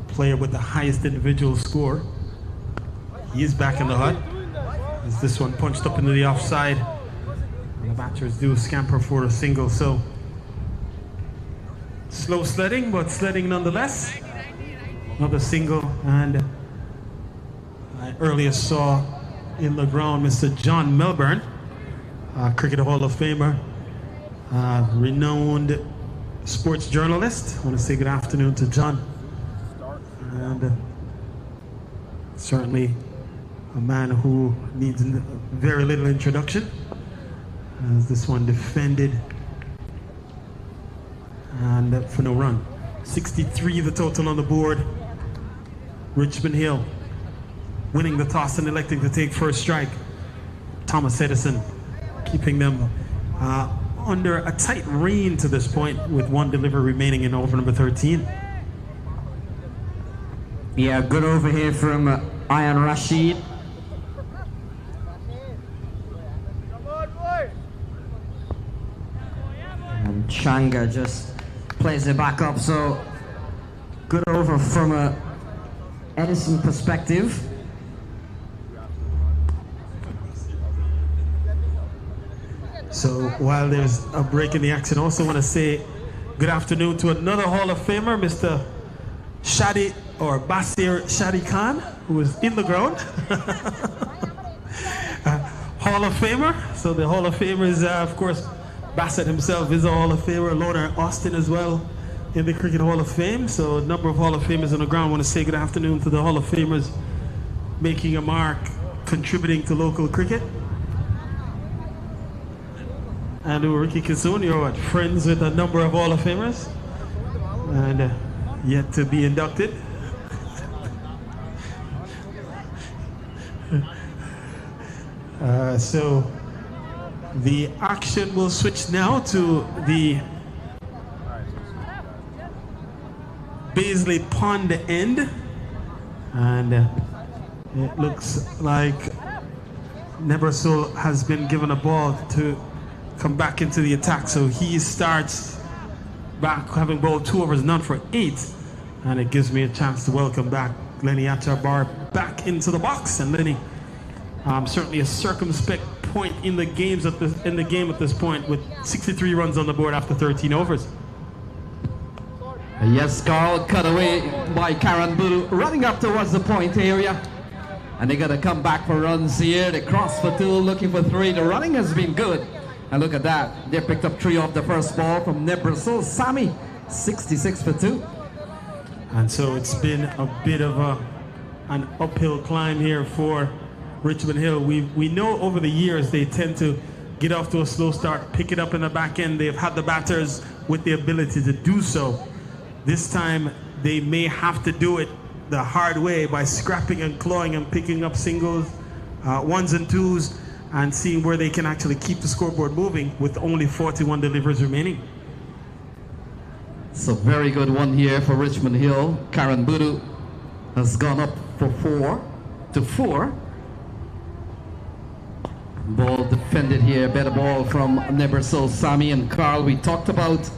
S2: player with the highest individual score. He is back in the hut. As this one punched up into the offside. And the batters do scamper for a single. So slow sledding, but sledding nonetheless. Another single. And I earlier saw in the ground Mr. John Melbourne, Cricket Hall of Famer, renowned sports journalist. I want to say good afternoon to John. And certainly a man who needs very little introduction, as this one defended and for no run. 63 the total on the board. Richmond Hill winning the toss and electing to take first strike. Thomas Edison keeping them under a tight rein to this point, with 1 delivery remaining in over number 13.
S7: Yeah, good over here from Ian Rashid. And Changa just plays it back up, so good over from a Edison perspective.
S2: So while there's a break in the action, I also want to say good afternoon to another Hall of Famer, Mr. Shadi or Basir Shadi Khan, who is in the ground. Hall of Famer. So the Hall of Famer is, of course, Bassett himself is a Hall of Famer. Lorna Austin as well in the Cricket Hall of Fame. So a number of Hall of Famers on the ground. I want to say good afternoon to the Hall of Famers making a mark, contributing to local cricket. And Ricky Kisoon, you're what, friends with a number of Hall of Famers, and yet to be inducted. So the action will switch now to the Baisley Pond end, and it looks like Nebersul has been given a ball to come back into the attack, so he starts back having bowled 2 overs, none for 8, and it gives me a chance to welcome back Lenny Acharbar back into the box. And Lenny, certainly a circumspect point in the game at this point, with 63 runs on the board after 13 overs.
S5: Yes, Carl, cut away by Karen Boo, running up towards the point area. And they got to come back for runs here. They cross for 2, looking for 3. The running has been good. And look at that. They picked up 3 off the first ball from Nebrasil. Sammy, 66 for 2.
S2: And so it's been a bit of an uphill climb here for Richmond Hill. We know over the years they tend to get off to a slow start, pick it up in the back end. They've had the batters with the ability to do so. This time they may have to do it the hard way by scrapping and clawing and picking up singles, ones and twos, and seeing where they can actually keep the scoreboard moving with only 41 deliveries remaining.
S5: So very good one here for Richmond Hill. Karen Budu has gone up for 4. Ball defended here. Better ball from Nebrasil, Sami and Carl. We talked about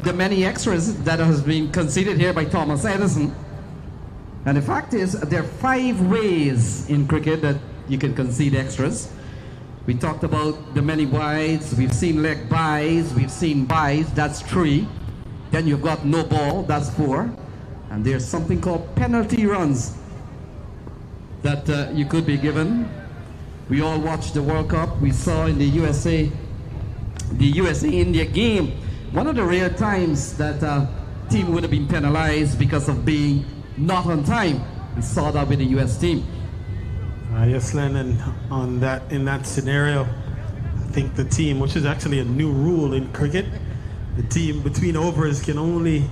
S5: the many extras that has been conceded here by Thomas Edison. And the fact is, there are 5 ways in cricket that you can concede extras. We talked about the many wides. We've seen leg byes. We've seen byes. That's 3. Then you've got no ball. That's 4. And there's something called penalty runs that you could be given. We all watched the World Cup. We saw in the USA-India game, one of the rare times that team would have been penalized because of being not on time. We saw that with the US team.
S2: Yes, Len, and in that scenario, I think the team, which is actually a new rule in cricket, the team between overs can only,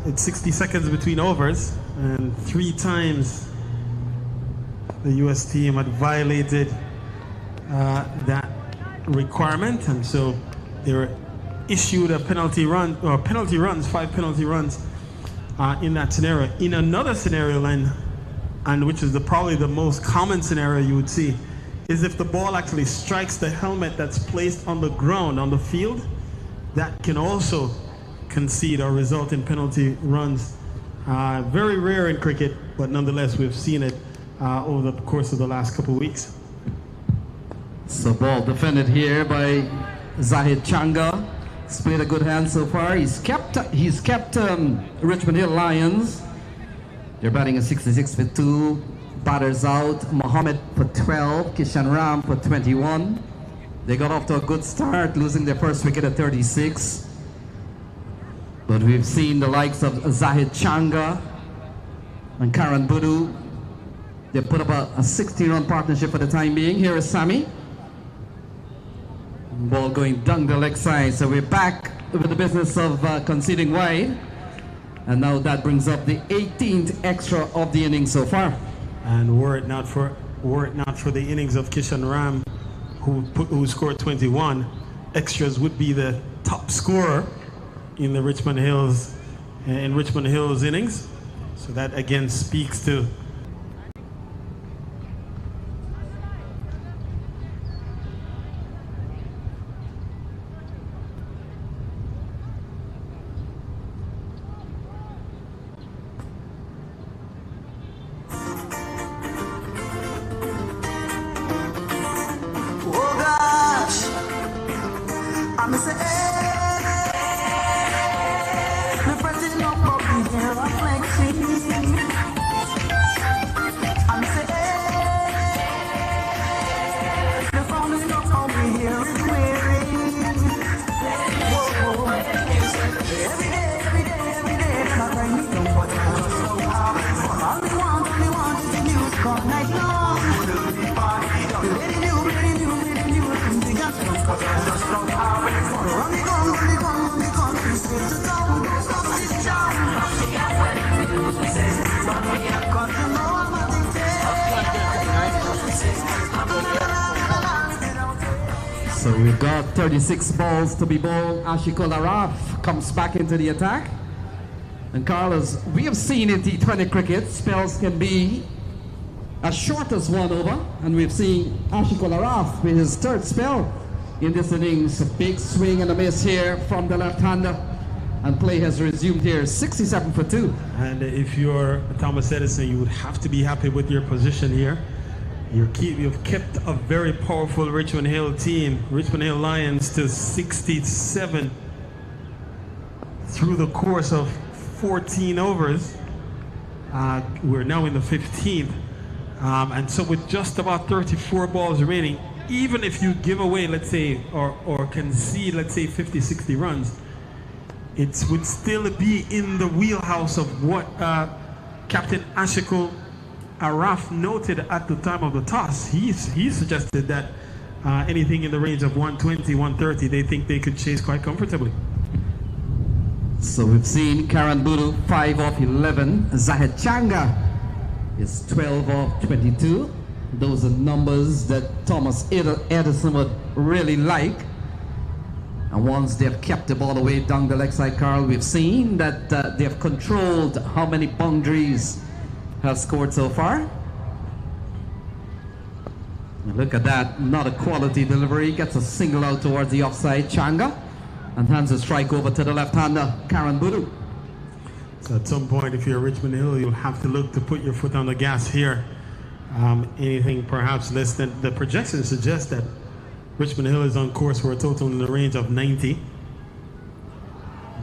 S2: it's 60 seconds between overs, and 3 times the US team had violated that requirement, and so they were issued a penalty run, or penalty runs, 5 penalty runs in that scenario. In another scenario, Len, and which is probably the most common scenario you would see, is if the ball actually strikes the helmet that's placed on the ground, on the field, that can also concede or result in penalty runs. Very rare in cricket, but nonetheless we've seen it over the course of the last couple of weeks.
S5: So ball defended here by Zahid Changa. He's played a good hand so far. He's kept Richmond Hill Lions. They're batting a 66 for 2. Batters out. Mohammed for 12. Kishan Ram for 21. They got off to a good start, losing their first wicket at 36. But we've seen the likes of Zahid Changa and Karen Budu. They put up a 60-run partnership for the time being. Here is Sami. Ball going down the leg side. So we're back with the business of conceding wide. And now that brings up the 18th extra of the innings so far.
S2: And were it not for the innings of Kishan Ram, who scored 21, extras would be the top scorer in the Richmond Hills innings. So that again speaks to
S5: So we've got 36 balls to be bowled. Ashiko Laraf comes back into the attack. And Carlos, we have seen in T20 cricket, spells can be as short as 1 over. And we've seen Ashiko Laraf with his 3rd spell in this innings. A big swing and a miss here from the left-hander. And play has resumed here, 67 for 2.
S2: And if you're Thomas Edison, you would have to be happy with your position here. You've kept a very powerful Richmond Hill team, Richmond Hill Lions, to 67 through the course of 14 overs. We're now in the 15th. And so with just about 34 balls remaining, even if you give away, let's say, or concede, let's say, 50, 60 runs, it would still be in the wheelhouse of what Captain Ashiko Araf noted at the time of the toss. He suggested that anything in the range of 120, 130, they think they could chase quite comfortably.
S5: So we've seen Karen Buru 5 of 11. Zahid Changa is 12 of 22. Those are numbers that Thomas Edison would really like. And once they've kept the ball away down the leg side, Carl, we've seen that they've controlled how many boundaries have scored so far. And look at that, not a quality delivery. Gets a single out towards the offside, Changa, and hands a strike over to the left-hander, Karen Buru.
S2: So at some point, if you're Richmond Hill, you'll have to look to put your foot on the gas here. Anything perhaps less than the projections suggest that Richmond Hill is on course for a total in the range of 90.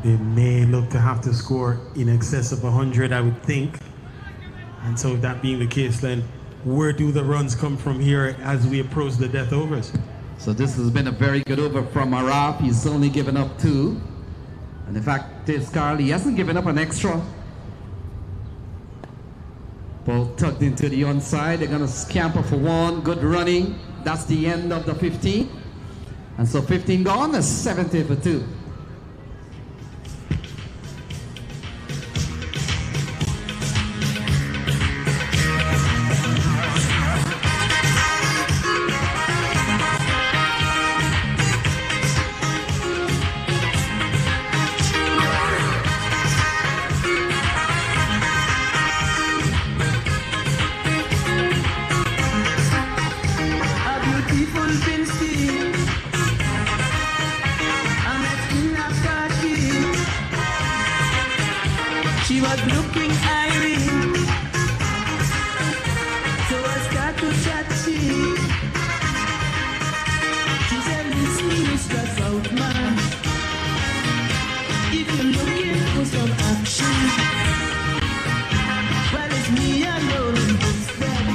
S2: They may look to have to score in excess of 100, I would think. And so that being the case, then where do the runs come from here as we approach the death overs?
S5: So this has been a very good over from Araf. He's only given up 2. And in fact, this Carl, he hasn't given up an extra. Ball tucked into the onside. They're going to scamper for 1. Good running. That's the end of the 15. And so 15 gone, that's 70 for 2.
S1: She was looking irie, so I start to chat she said, listen, Mr. Southman, if you're looking for some action, well, it's me alone in this bed.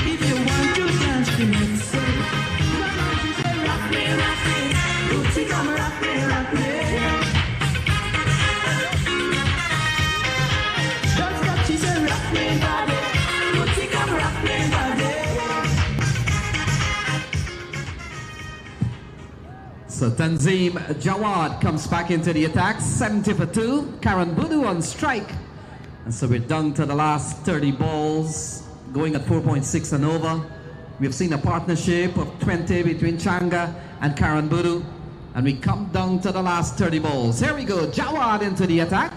S1: If you want to dance the next set, come on, she said, rock me, Lucy, come rock me.
S5: So Tanzim Jawad comes back into the attack, 70 for 2. Karen Budu on strike. And so we're down to the last 30 balls, going at 4.6 and over. We've seen a partnership of 20 between Changa and Karen Budu. And we come down to the last 30 balls. Here we go, Jawad into the attack.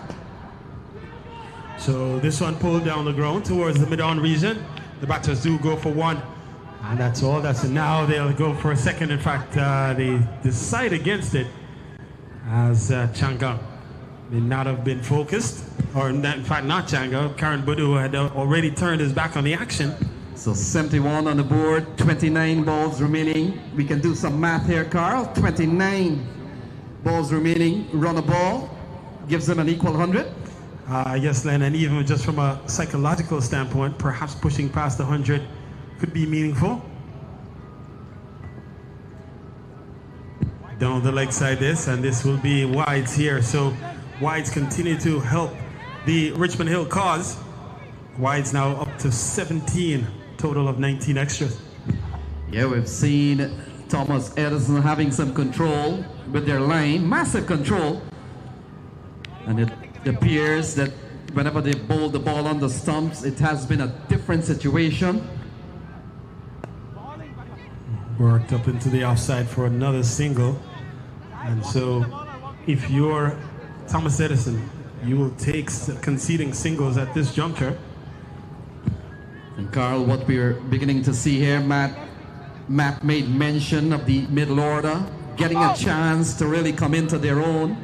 S2: So this one pulled down the ground towards the mid-on region. The batters do go for 1. And that's all. Now they'll go for a second. In fact, they decide against it as Changa may not have been focused. Or in fact, not Changa. Karen Budu had already turned his back on the action.
S5: So 71 on the board, 29 balls remaining. We can do some math here, Carl. 29 balls remaining. Run a ball. Gives them an equal 100.
S2: Yes, Len. And even just from a psychological standpoint, perhaps pushing past 100 could be meaningful. Down the leg side and this will be wides here. So wides continue to help the Richmond Hill cause. Wides now up to 17, total of 19 extras.
S5: Yeah, we've seen Thomas Edison having some control with their line, massive control. And it appears that whenever they bowl the ball on the stumps, it has been a different situation.
S2: Worked up into the offside for another single. And so if you're Thomas Edison, you will take conceding singles at this juncture.
S5: And Carl, what we're beginning to see here, Matt made mention of the middle order getting a chance to really come into their own.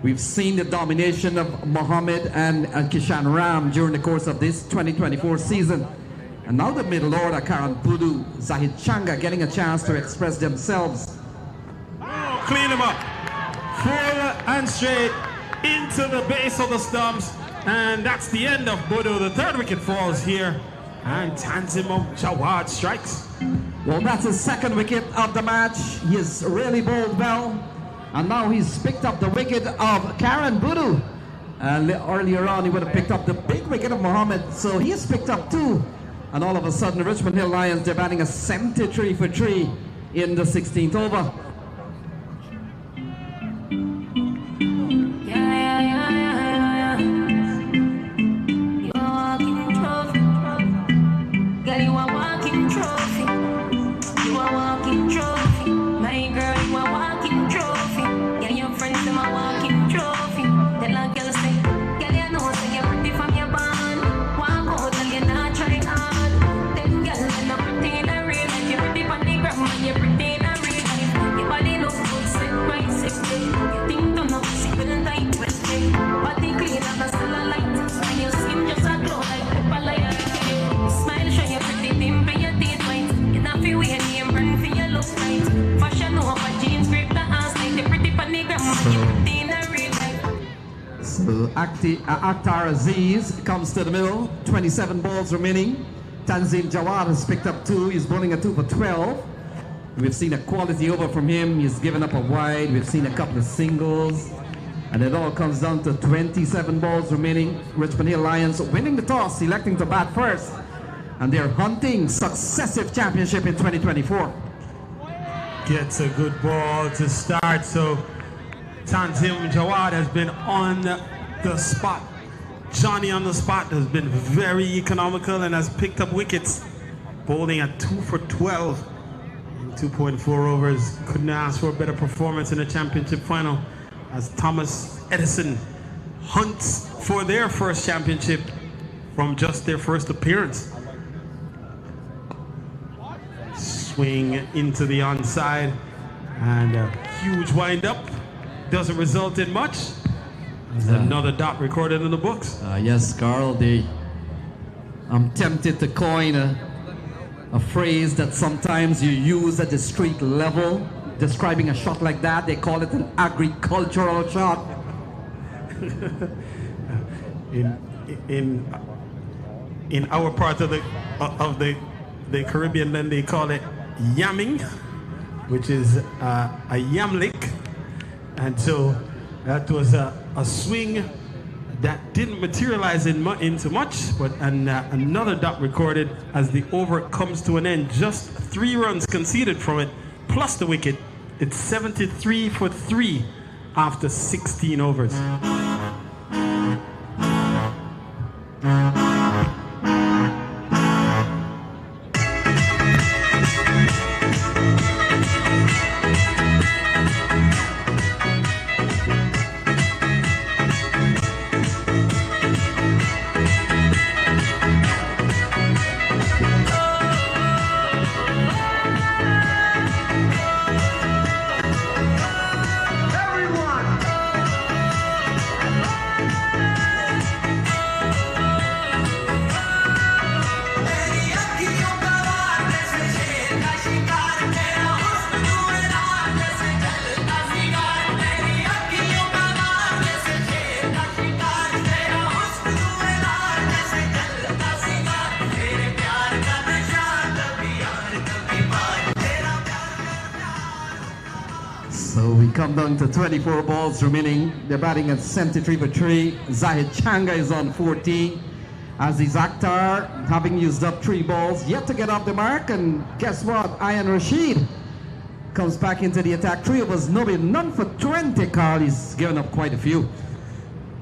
S5: We've seen the domination of Mohammed and Kishan Ram during the course of this 2024 season. And now the middle order, Karen Budu, Zahid Changa getting a chance to express themselves.
S2: Oh, clean him up. Full and straight into the base of the stumps. And that's the end of Budu. The third wicket falls here. And Tanzim Jawad strikes.
S5: Well, that's his second wicket of the match. He's really bowled well. And now he's picked up the wicket of Karen Budu. Earlier on, he would have picked up the big wicket of Mohammed. So he has picked up 2. And all of a sudden, Richmond Hill Lions, they're batting a 73 for 3 in the 16th over. So Akhtar Aziz comes to the middle, 27 balls remaining. Tanzim Jawad has picked up 2. He's bowling a 2 for 12. We've seen a quality over from him. He's given up a wide. We've seen a couple of singles. And it all comes down to 27 balls remaining. Richmond Hill Lions winning the toss, electing to bat first. And they're hunting successive championship in 2024.
S2: Gets a good ball to start. So Tanzim Jawad has been on the spot. Johnny on the spot has been very economical and has picked up wickets. Bowling at 2 for 12. 2.4 overs. Couldn't ask for a better performance in the championship final as Thomas Edison hunts for their first championship from just their first appearance. Swing into the onside and a huge wind-up. Doesn't result in much. There's another dot recorded in the books.
S5: Yes, Carl, I'm tempted to coin a phrase that sometimes you use at the street level, describing a shot like that. They call it an agricultural shot.
S2: In our part of the Caribbean, then they call it yamming, which is a yam lick. And so that was a swing that didn't materialize into much, but another dot recorded as the over comes to an end. Just 3 runs conceded from it, plus the wicket. It's 73 for 3 after 16 overs.
S5: So we come down to 24 balls remaining. They're batting at 73 for 3. Zahid Changa is on 14. Aziz Akhtar, having used up 3 balls, yet to get off the mark. And guess what? Ayan Rashid comes back into the attack. 3 of us, none for 20, Carl. He's given up quite a few.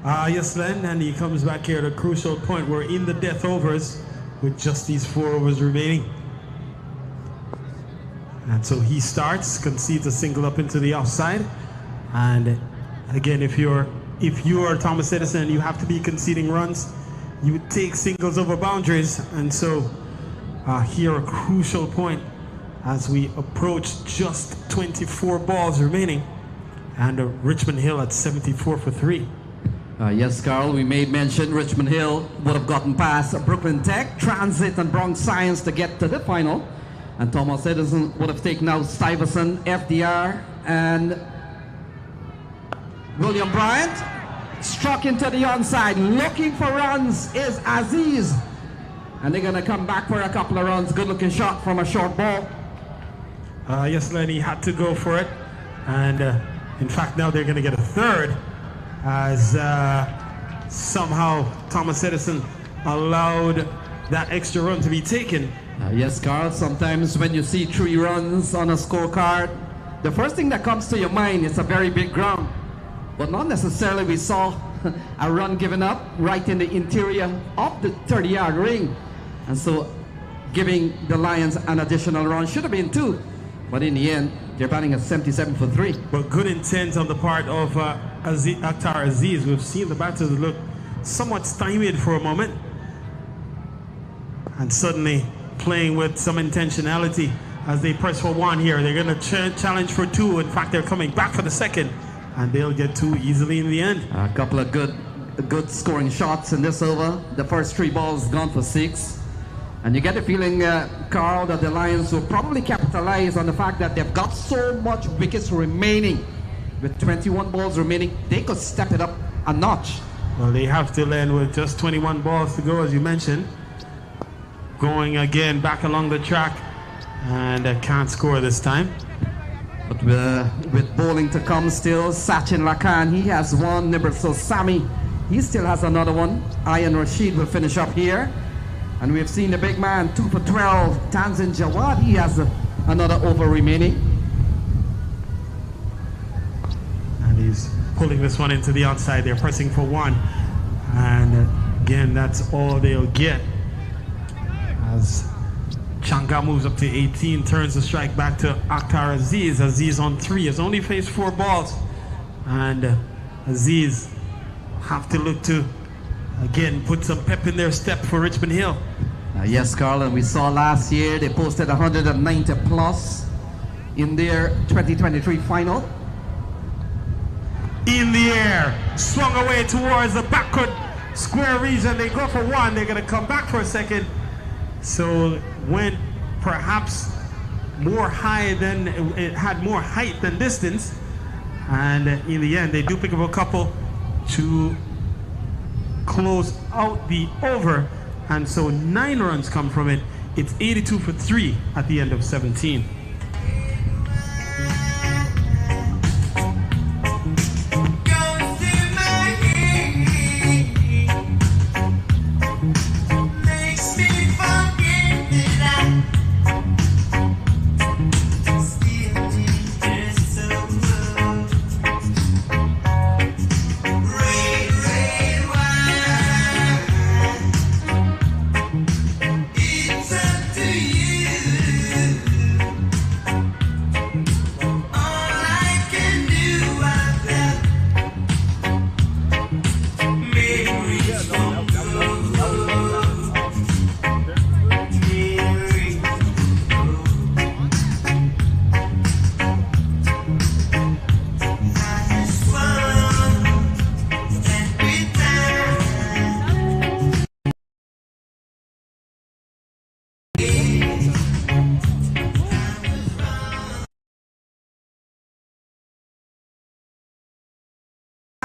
S2: Yes, Len, and he comes back here at a crucial point. We're in the death overs with just these 4 overs remaining. And so he starts, concedes a single up into the offside. And again, if you are Thomas Edison and you have to be conceding runs, you would take singles over boundaries. And so here a crucial point as we approach just 24 balls remaining. And Richmond Hill at 74 for 3.
S5: Yes, Carl, we made mention Richmond Hill would have gotten past Brooklyn Tech, Transit, and Bronx Science to get to the final. And Thomas Edison would have taken out Stuyvesant, FDR, and William Bryant. Struck into the onside. Looking for runs is Aziz. And they're going to come back for a couple of runs. Good looking shot from a short ball.
S2: Yes, Lenny had to go for it. And in fact, now they're going to get a third as somehow Thomas Edison allowed that extra run to be taken.
S5: Yes, Carl, sometimes when you see 3 runs on a scorecard, the first thing that comes to your mind is a very big ground. But not necessarily we saw a run given up right in the interior of the 30-yard ring. And so giving the Lions an additional run should have been 2. But in the end, they're batting at 77 for 3.
S2: But good intent on the part of Akhtar Aziz. We've seen the batters look somewhat stymied for a moment. And suddenly playing with some intentionality as they press for 1 here. They're going to challenge for 2. In fact, they're coming back for the second. And they'll get 2 easily in the end.
S5: A couple of good scoring shots in this over. The first 3 balls gone for 6. And you get the feeling, Carl, that the Lions will probably capitalize on the fact that they've got so much wickets remaining. With 21 balls remaining, they could step it up a notch.
S2: Well, they have to land with just 21 balls to go, as you mentioned. Going again back along the track. And can't score this time.
S5: But with bowling to come still, Sachin Lakan, he has 1. Niberso Sami, he still has another 1. Ayan Rashid will finish up here. And we've seen the big man, 2 for 12. Tanzin Jawad, he has another over remaining.
S2: And he's pulling this one into the outside. They're pressing for 1. And again, that's all they'll get. As Changa moves up to 18, turns the strike back to Akhtar Aziz. Aziz on 3, has only faced 4 balls. And Aziz have to look to, again, put some pep in their step for Richmond Hill.
S5: Yes, Carl, and we saw last year they posted 190 plus in their 2023 final.
S2: In the air, swung away towards the backward square region. They go for 1, they're going to come back for a second. So went perhaps more high than, it had more height than distance. And in the end, they do pick up a couple to close out the over. And so 9 runs come from it. It's 82 for 3 at the end of 17.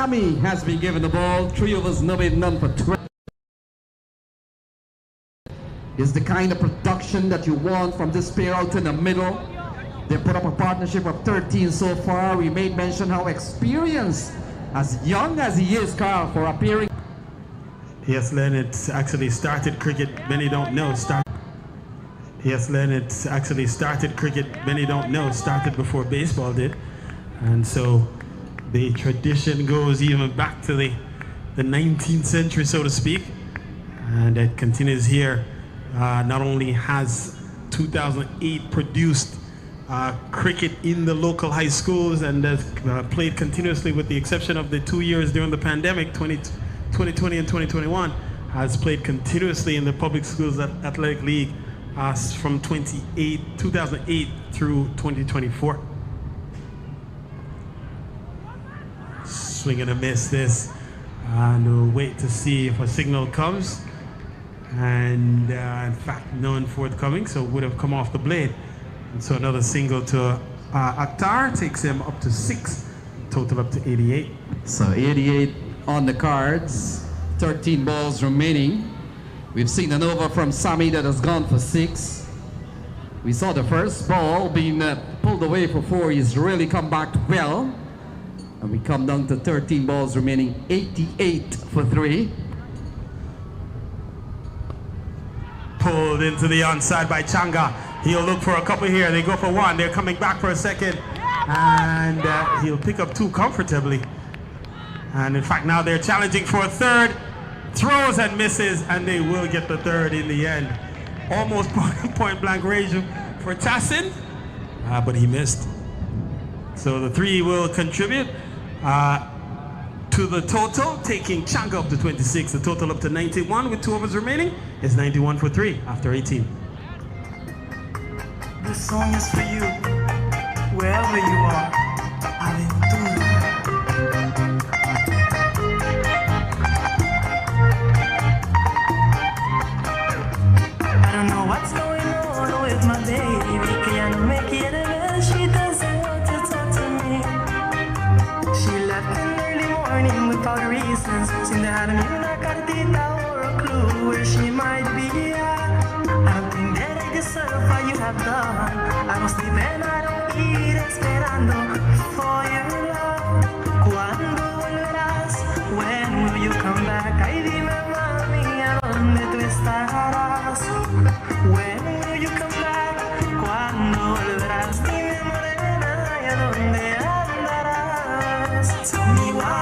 S5: Sami has been given the ball. 3 overs, no made, none for 12. Is the kind of production that you want from this pair out in the middle. They put up a partnership of 13 so far. We made mention how experienced, as young as he is, Carl, for appearing.
S2: Yes, Len, it's actually started cricket. Many don't know. Yes, Len, it's actually started cricket. Many don't know. Started before baseball did. And so the tradition goes even back to the 19th century, so to speak. And it continues here. Not only has 2008 produced cricket in the local high schools and has played continuously, with the exception of the 2 years during the pandemic, 2020 and 2021, has played continuously in the public schools athletic league from 2008 through 2024. Swing and a miss this. And we'll wait to see if a signal comes. And in fact, none forthcoming, so it would have come off the blade. And so another single to Akhtar takes him up to 6, total up to 88.
S5: So 88 on the cards, 13 balls remaining. We've seen an over from Sami that has gone for 6. We saw the first ball being pulled away for 4. He's really come back well. And we come down to 13 balls remaining, 88 for 3.
S2: Pulled into the onside by Changa. He'll look for a couple here. They go for 1. They're coming back for a second. And he'll pick up 2 comfortably. And in fact, now they're challenging for a 3rd. Throws and misses, and they will get the 3rd in the end. Almost point blank range for Tassin, but he missed. So the 3 will contribute to the total, taking Changa up to 26. The total up to 91 with 2 overs remaining is 91 for 3 after 18.
S1: This song is for you, wherever you are. Aventura. I don't know what's going on with my baby. Can't make it and she doesn't want to talk to me. She left in early morning without reasons. Seemed to have una cartita or a clue where she might be at. I don't think that I deserve what you have done. I don't sleep and I don't eat, esperando for your love. ¿Cuándo volverás? When will you come back? Ay, dime, mami, ¿a dónde tú estarás? When will you come back? ¿Cuándo volverás? Dime, morena, ¿y a dónde andarás? Tell me why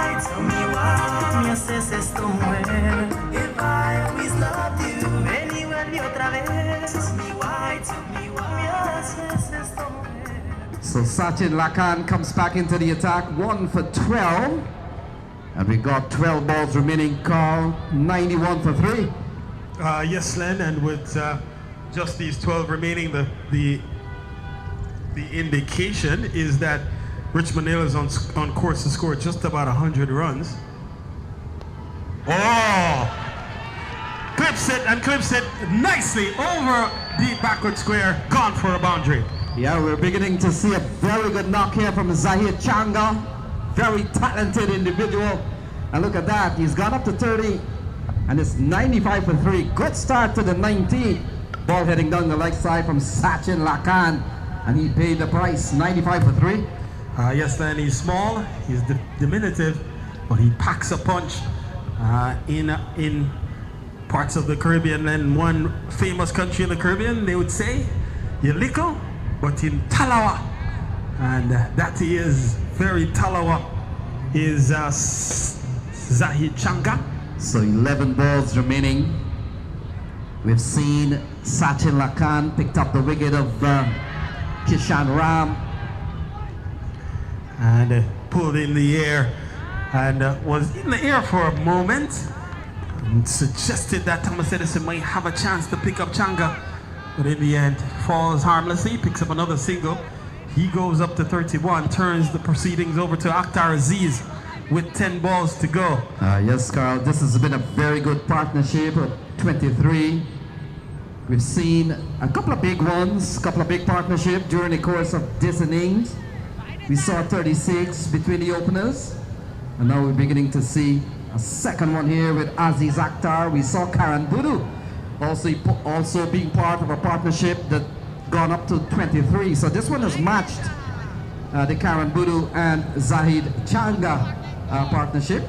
S1: me haces esto, mujer. If I always loved you, ven y vuelve otra vez. Tell me why me haces esto, mujer.
S5: So Sachin Lakan comes back into the attack, 1 for 12. And we got 12 balls remaining, Carl, 91 for 3.
S2: Yes, Len, and with just these 12 remaining, the indication is that Richmond Hill is on course to score just about 100 runs. Oh! Clips it nicely over the backward square, gone for a boundary.
S5: Yeah, we're beginning to see a very good knock here from Zahid Changa. Very talented individual. And look at that, he's gone up to 30 and it's 95 for 3. Good start to the 19th. Ball heading down the leg side from Sachin Lakan, and he paid the price, 95 for 3.
S2: Yes, then he's small, he's diminutive, but he packs a punch in parts of the Caribbean. And one famous country in the Caribbean, they would say, you're little, but in Talawa. And that he is very Talawa, is Zahid Changa.
S5: So 11 balls remaining. We've seen Sachin Lakan picked up the wicket of Kishan Ram.
S2: And pulled in the air, and was in the air for a moment, and suggested that Thomas Edison might have a chance to pick up Changa, but in the end falls harmlessly, picks up another single. He goes up to 31, turns the proceedings over to Akhtar Aziz with 10 balls to go.
S5: Yes, Carl, this has been a very good partnership at 23. We've seen a couple of big ones, a couple of big partnerships during the course of this innings. We saw 36 between the openers, and now we're beginning to see a second one here with Aziz Akhtar. We saw Karan Budu also being part of a partnership that gone up to 23. So this one has matched the Karan Budu and Zahid Changa partnership.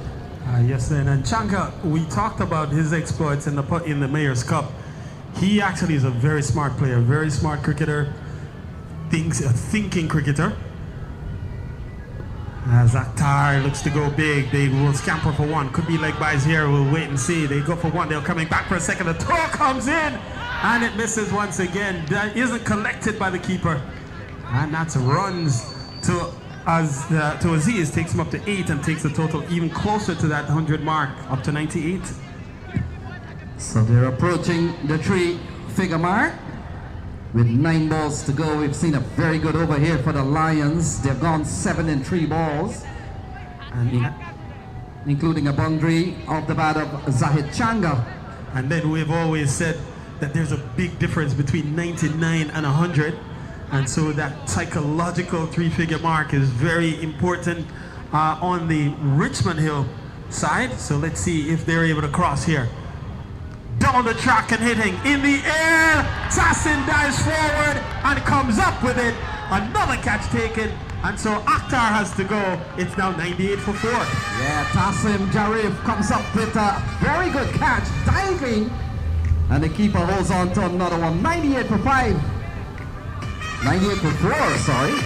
S2: Yes, and Changa, we talked about his exploits in the Mayor's Cup. He actually is a very smart player, very smart cricketer, a thinking cricketer. As Akhtar looks to go big, they will scamper for 1. Could be like Baisley here, we'll wait and see. They go for 1, they're coming back for a second. The throw comes in, and it misses once again. That isn't collected by the keeper. And that's runs to Aziz, takes him up to 8 and takes the total even closer to that 100 mark, up to 98.
S5: So they're approaching the 3-figure mark. With 9 balls to go, we've seen a very good over here for the Lions. They've gone 7 in 3 balls. including a boundary off the bat of Zahid Changa.
S2: And then we've always said that there's a big difference between 99 and 100. And so that psychological three-figure mark is very important on the Richmond Hill side. So let's see if they're able to cross here. Down the track and hitting in the air. Tassim dives forward and comes up with it. Another catch taken. And so Akhtar has to go. It's now 98 for 4.
S5: Yeah, Tassim Jarif comes up with a very good catch, diving. And the keeper holds on to another one. 98 for 5. 98 for 4, sorry.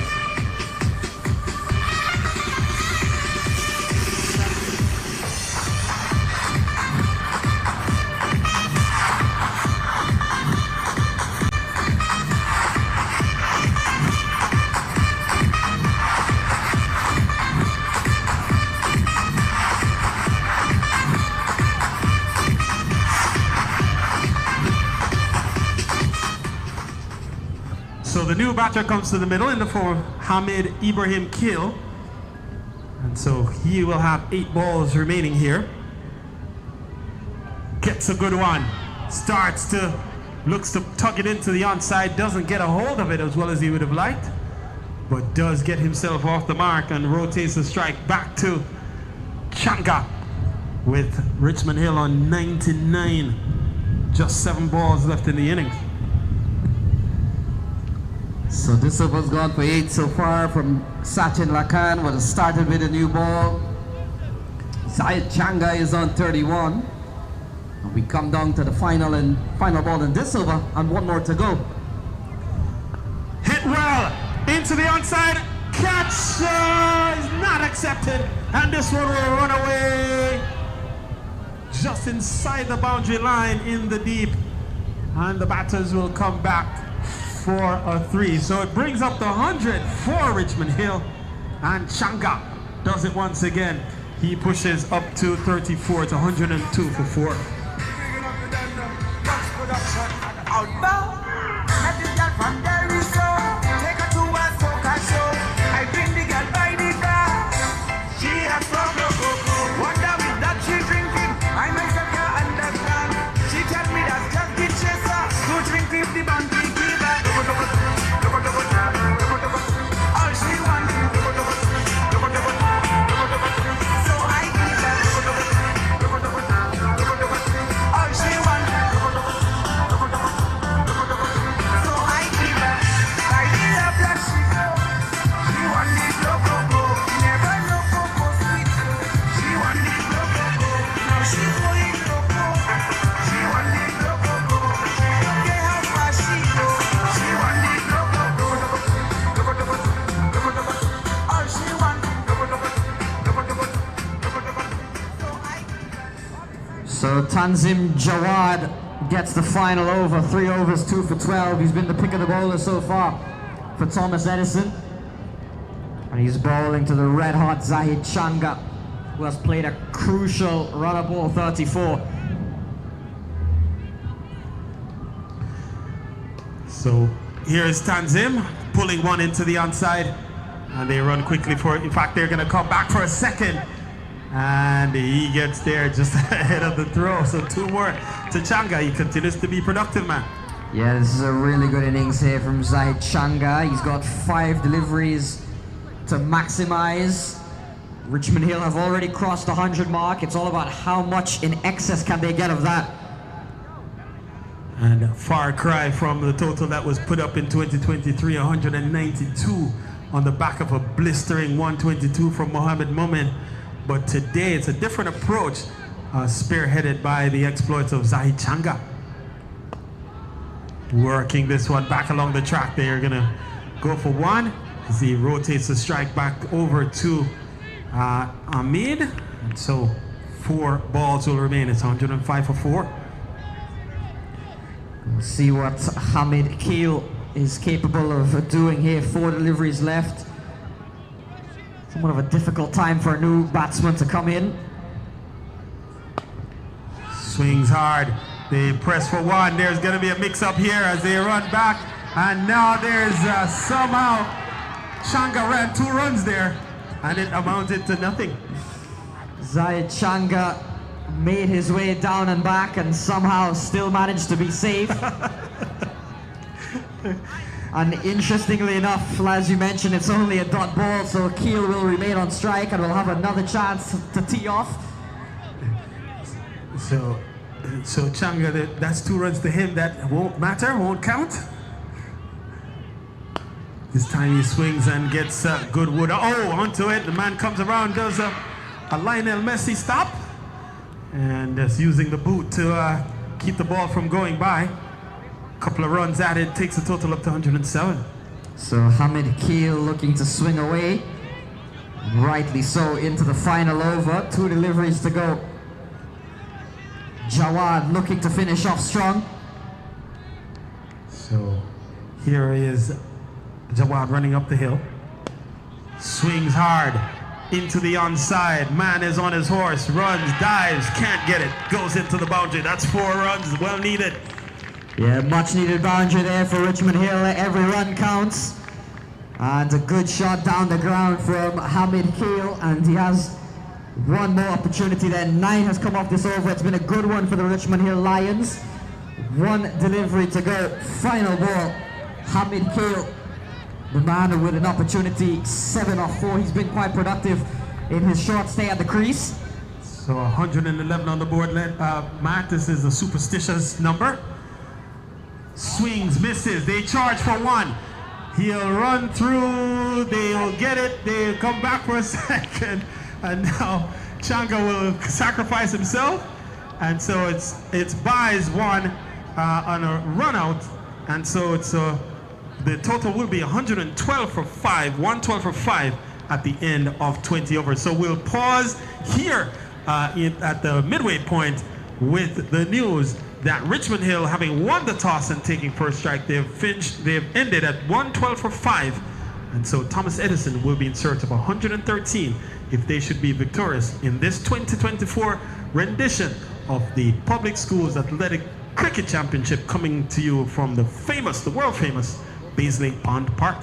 S2: So the new batter comes to the middle in the form of Hamid Ibrahim Kil. And so he will have 8 balls remaining here. Gets a good one. Looks to tug it into the onside. Doesn't get a hold of it as well as he would have liked. But does get himself off the mark and rotates the strike back to Changa with Richmond Hill on 99. Just 7 balls left in the innings.
S5: So this over's gone for 8 so far from Sachin Lakan, what has started with a new ball. Zahid Changa is on 31. And we come down to the final ball in this over and 1 more to go.
S2: Hit well into the onside. Catch is not accepted. And this one will run away just inside the boundary line in the deep. And the batters will come back for a 3. So it brings up the 100 for Richmond Hill. And Changa does it once again. He pushes up to 34 to 102 for 4.
S7: So Tanzim Jawad gets the final over, 3 overs, 2 for 12. He's been the pick of the bowler so far for Thomas Edison. And he's bowling to the red-hot Zahid Changa, who has played a crucial run of ball 34.
S2: So here is Tanzim pulling one into the onside. And they run quickly for it. In fact, they're going to come back for a second. And he gets there just ahead of the throw. So 2 more to Changa. He continues to be productive, man.
S7: Yeah, this is a really good innings here from Zahid Changa. He's got 5 deliveries to maximize. Richmond Hill have already crossed the 100 mark. It's all about how much in excess can they get of that.
S2: And a far cry from the total that was put up in 2023, 192 on the back of a blistering 122 from Mohammed Momin. But today it's a different approach, spearheaded by the exploits of Zahid Changa. Working this one back along the track. They are gonna go for 1 as he rotates the strike back over to Ahmed. And so 4 balls will remain. It's 105 for 4.
S7: We'll see what Hamid Keel is capable of doing here. 4 deliveries left. Somewhat of a difficult time for a new batsman to come in.
S2: Swings hard. They press for 1. There's going to be a mix-up here as they run back. And now there's somehow Changa ran 2 runs there. And it amounted to nothing.
S7: Zayed Changa made his way down and back and somehow still managed to be safe. And interestingly enough, as you mentioned, it's only a dot ball, so Keel will remain on strike and will have another chance to tee off.
S2: So Changa, that's 2 runs to him. That won't matter, won't count. This time he swings and gets good wood. Oh, onto it. The man comes around, does a Lionel Messi stop. And just using the boot to keep the ball from going by. Couple of runs added, takes a total up to 107.
S7: So Hamid Keel looking to swing away. Rightly so, into the final over. 2 deliveries to go. Jawad looking to finish off strong.
S2: So here is Jawad running up the hill. Swings hard into the onside. Man is on his horse, runs, dives, can't get it. Goes into the boundary. That's 4 runs, well needed.
S7: Yeah, much needed boundary there for Richmond Hill. Every run counts. And a good shot down the ground from Hamid Keel. And he has one more opportunity there. 9 has come off this over. It's been a good one for the Richmond Hill Lions. 1 delivery to go. Final ball. Hamid Keel, the man with an opportunity, 7 off 4. He's been quite productive in his short stay at the crease.
S2: So 111 on the board. Matt, this is a superstitious number. Swings, misses. They charge for 1. He'll run through. They'll get it. They'll come back for a second. And now Changa will sacrifice himself. And so it's buys 1 on a run out. And so it's the total will be 112 for 5, 112 for 5 at the end of 20 overs. So we'll pause here at the midway point with the news that Richmond Hill, having won the toss and taking first strike, they've ended at 112 for 5. And so Thomas Edison will be in search of 113 if they should be victorious in this 2024 rendition of the Public Schools Athletic Cricket Championship, coming to you from the world famous Baisley Pond Park.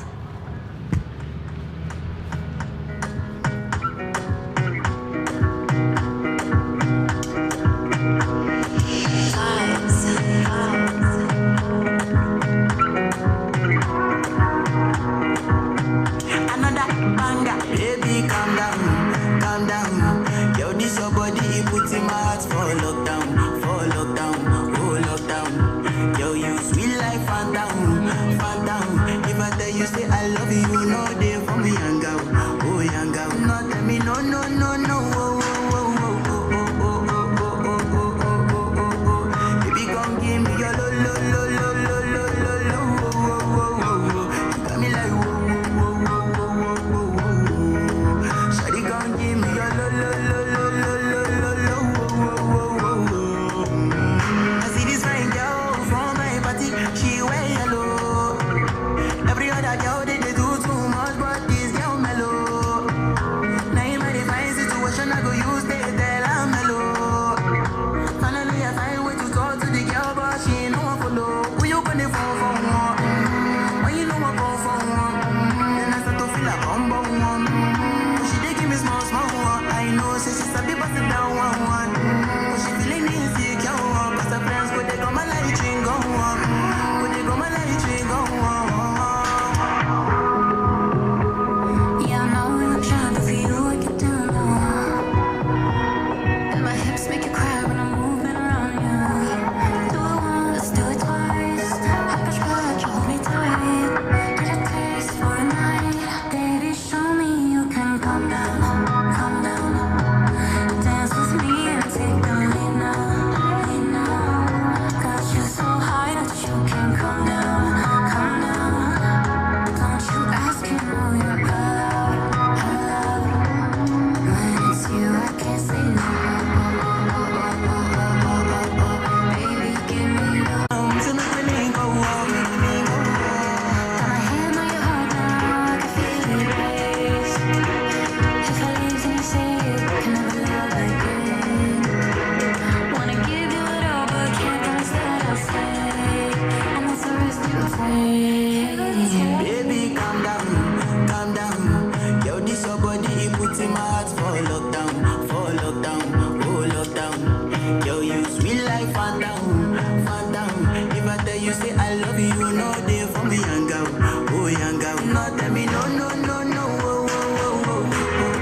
S1: me no, no, no, no. Oh, oh, oh,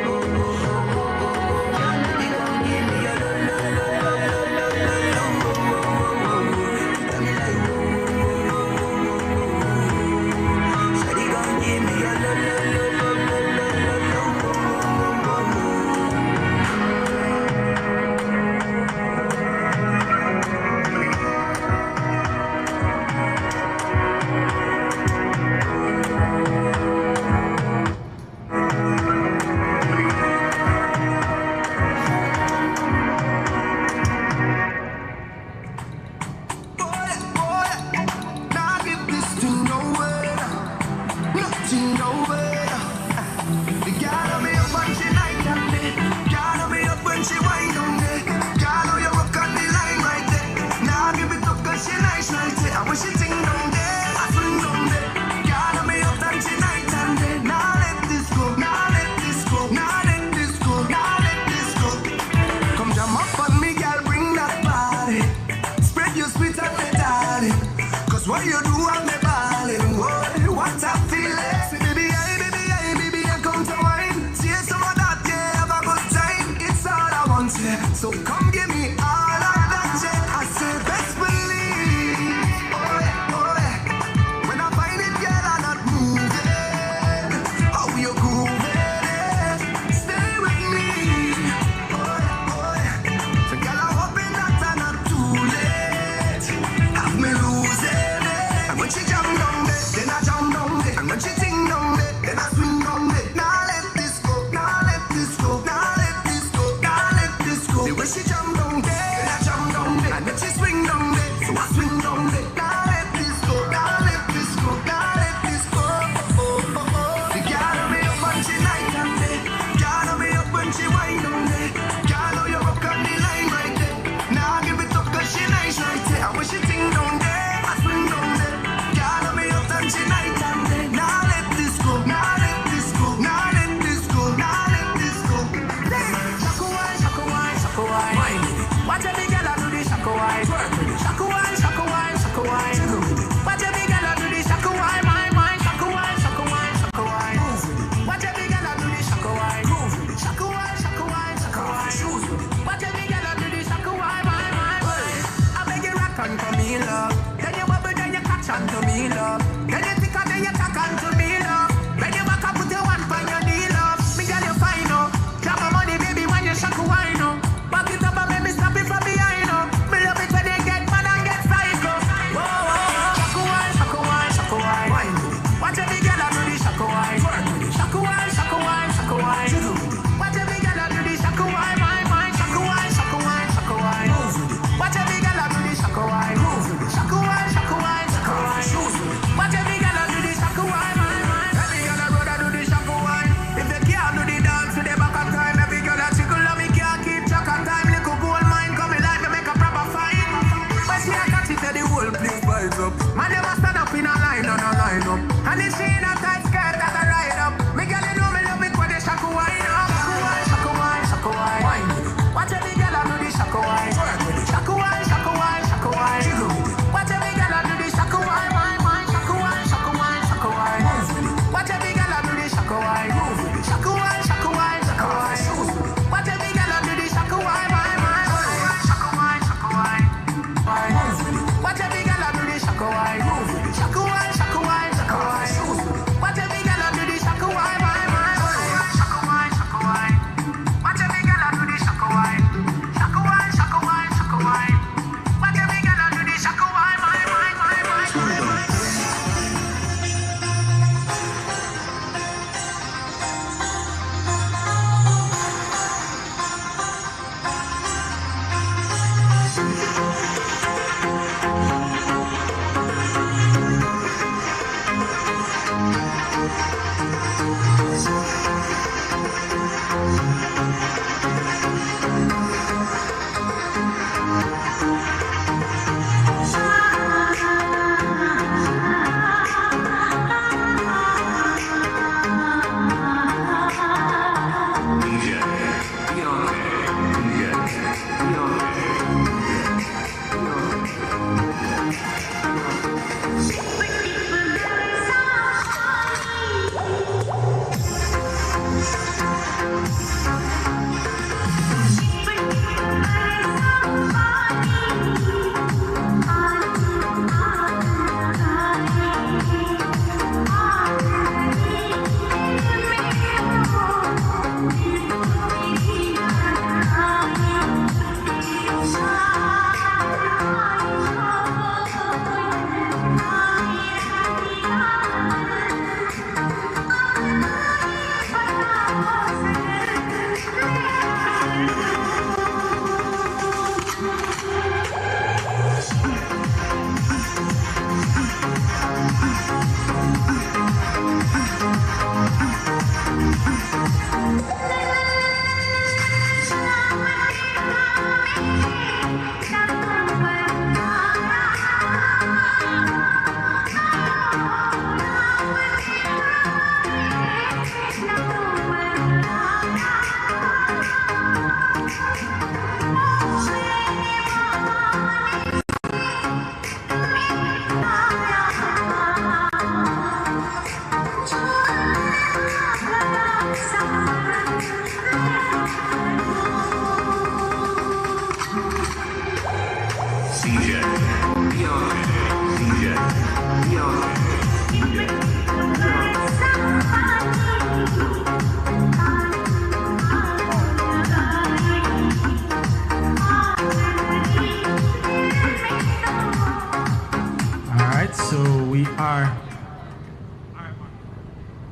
S1: oh, Baby, come give me your lo, lo, lo, lo, lo, lo, lo, lo. Tell me like Shawty, come give me your lo, lo, lo, lo, lo, lo, lo.
S8: What you do on me balling, boy, what a feeling. See, baby, I come to wine. See some of that, yeah, have a good time. It's all I want, yeah. So come give me all of that, yeah. I say best believe, oh yeah. When I find it, girl, I'm not moving. How you grooving, yeah. Stay with me, oh yeah. So girl, I'm hoping that I'm not too late. Have me losing. When she jump down there, then I jump down there. And when she sing down there, then I swing down there. Now let this go, now let this go, now let this go, now let this go. The way she jump down there, then I jump down there. And then she swing down there, so I swing down there. Now let this go, now let this go, now let this go. Oh, oh, oh. The girl on me up when she night and day. Girl on me up when she wind down there. Girl on you up on the line right there. Now give it up 'cause she nice right there. And when she sing down there, I swing down there. She night and day. Now let this go. Now let this go. Now let this go. Now let this go. Shaka wine, shaka wine, shaka wine. Watch a big girl do the shaka wine. Shaka wine, shaka wine, shaka wine. Watch a big girl do the shaka wine, my. Shaka wine, shaka wine, shaka wine. Watch a big girl do the shaka wine. Shaka wine, shaka wine, shaka wine. Watch a big girl do the shaka wine, my. I beg you rock on for me, love. Then you bubble, then you catch on to me, love. Then you think of you talk on to me, love. When you back up, put your one on your knee, love. Me girl, you fine, oh. Drop my money, baby, when you shake a wine, oh. Back it up and make me stop it from behind, oh. Me love it when they get mad and get psycho. Whoa, whoa, shaka wine, shaka wine, shaka wine. Watch every girl do the shaka wine. Shaka wine, shaka wine, shaka wine. Watch every girl do the shaka wine, my. Shaka wine, shaka wine, shaka wine. Watch every girl do the shaka wine. Shaka wine, shaka wine, shaka wine. Watch every girl do the shaka wine, every girl a brother do the shaka wine. If they can't do the dance to the back of time, every girl a tickle and me can't keep track of time. Little gold mine coming like me make a proper fight. But she a catch it to the whole place vibes up. Man, they must stand up in a line up. And if she in a tight skirt that a ride up, me girl you know me love it when they shaka wine up. Shaka wine, shaka wine. Watch every girl do the shaka wine. Shaka wine, shaka wine, shaka wine. Watch every girl do the shaka wine, my. Shaka wine, shaka wine, shaka wine. Watch every girl do the shaka wine. Shaka wine, shaka wine, shaka wine. Watch every girl do the shaka wine, my. Shaka wine, shaka wine. Watch every girl do the shaka wine. Shaka wine, shaka wine, shaka wine. Watch every girl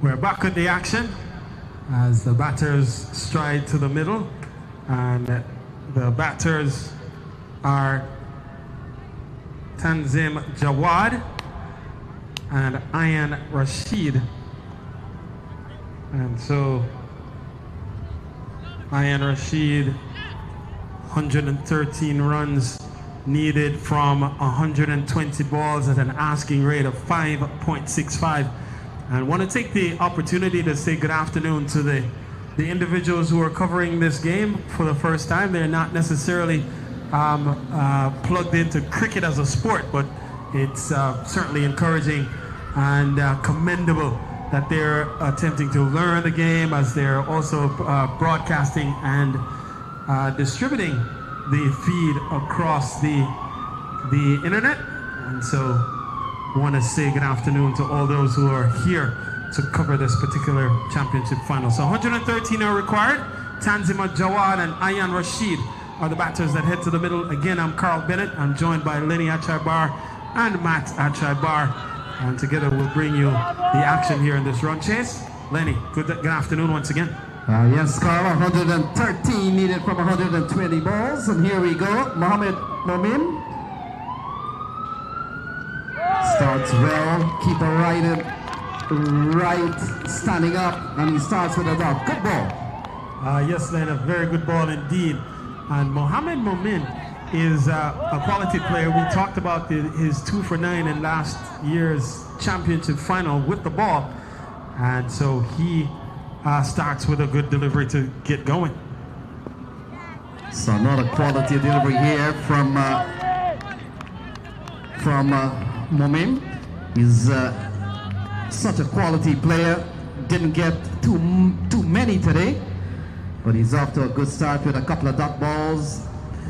S2: We're back at the action as the batters stride to the middle, and the batters are Tanzim Jawad and Ayan Rashid. And so Ayan Rashid, 113 runs needed from 120 balls at an asking rate of 5.65. And I want to take the opportunity to say good afternoon to the individuals who are covering this game for the first time. They're not necessarily plugged into cricket as a sport, but it's certainly encouraging and commendable that they're attempting to learn the game as they're also broadcasting and distributing the feed across the internet. And so I want to say good afternoon to all those who are here to cover this particular championship final. So 113 are required. Tanzima Jawad and Ayan Rashid are the batters that head to the middle. Again, I'm Carl Bennett. I'm joined by Lenny Achaibar and Matt Achaibar. And together we'll bring you the action here in this run chase. Lenny, good afternoon once again.
S5: Yes, Carl, 113 needed from 120 balls. And here we go. Mohammed Momin starts well. Keeper right, standing up, and he starts with a dot. Good ball.
S2: Yes, Len, a very good ball indeed. And Mohammed Momin is a quality player. We talked about his 2 for 9 in last year's championship final with the ball. And so he starts with a good delivery to get going.
S5: So another quality delivery here from Momin. He's such a quality player. Didn't get too many today, but he's off to a good start with a couple of dot balls.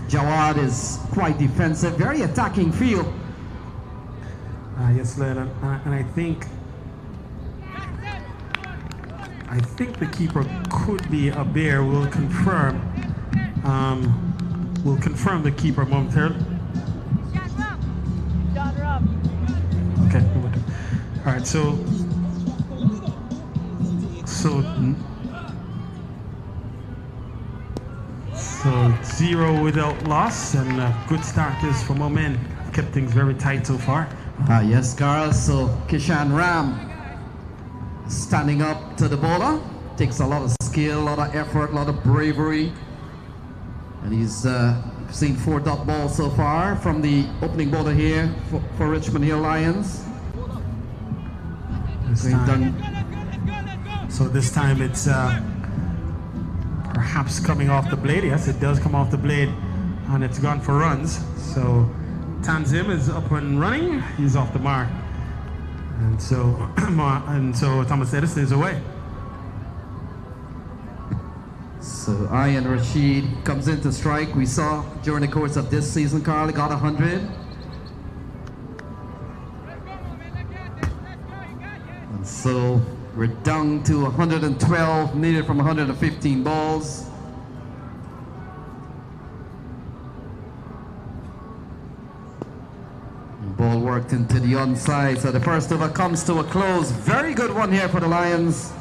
S5: Jawad is quite defensive, very attacking field.
S2: Yes, Len, and I think the keeper could be a bear. We'll confirm. We'll confirm the keeper momentarily. Okay. All right. So 0 without loss, and a good start is for Momin. Kept things very tight so far.
S5: Yes, Carl. So Kishan Ram standing up to the bowler. Takes a lot of skill, a lot of effort, a lot of bravery. And he's seen 4 dot balls so far from the opening bowler here for Richmond Hill Lions.
S2: So this time it's perhaps coming off the blade. Yes, it does come off the blade, and it's gone for runs. So Tanzim is up and running. He's off the mark, and so Thomas Edison is away.
S5: So Ayan Rashid comes in to strike. We saw during the course of this season, Carl got 100. And so we're down to 112 needed from 115 balls. Ball worked into the onside, so the first over comes to a close. Very good one here for the Lions.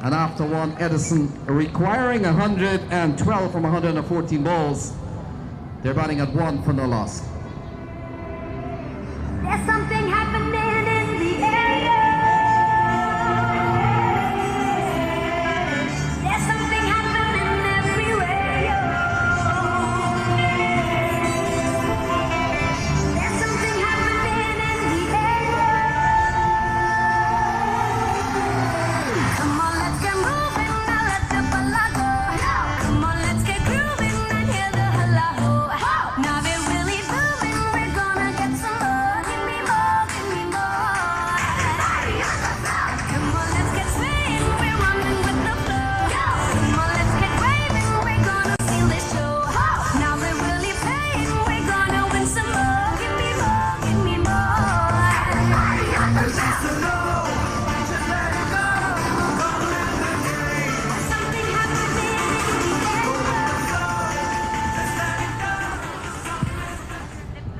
S5: And after one, Edison requiring 112 from 114 balls. They're batting at 1 for no loss.
S6: There's something happening in the area. There's something happening everywhere. There's something happening in the area. Come on, let's get moving, now let the ball go. Come on, let's get grooving and hear the hula-ho. Now they're really booming, we're gonna get some more. Give me more, give me more. Come on, let's get swaying, we're running with the flow. Come on, let's get raving, we're gonna steal this show. Now we're really playing, we're gonna win some more. Give me more, give me more. Something happening in the air.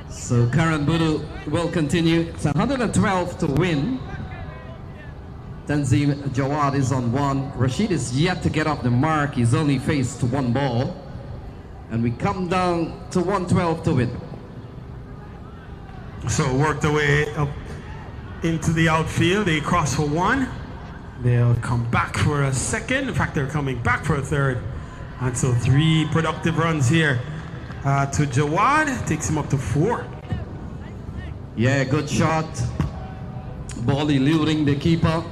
S5: So Karan Budu will continue. It's 112 to win. Tanzim Jawad is on 1. Rashid is yet to get off the mark. He's only faced 1 ball. And we come down to 112 to win.
S2: So work their way up into the outfield. They cross for 1. They'll come back for a 2nd. In fact, they're coming back for a 3rd. And so 3 productive runs here to Jawad. Takes him up to 4.
S5: Yeah, good shot. Ball eluding the keeper.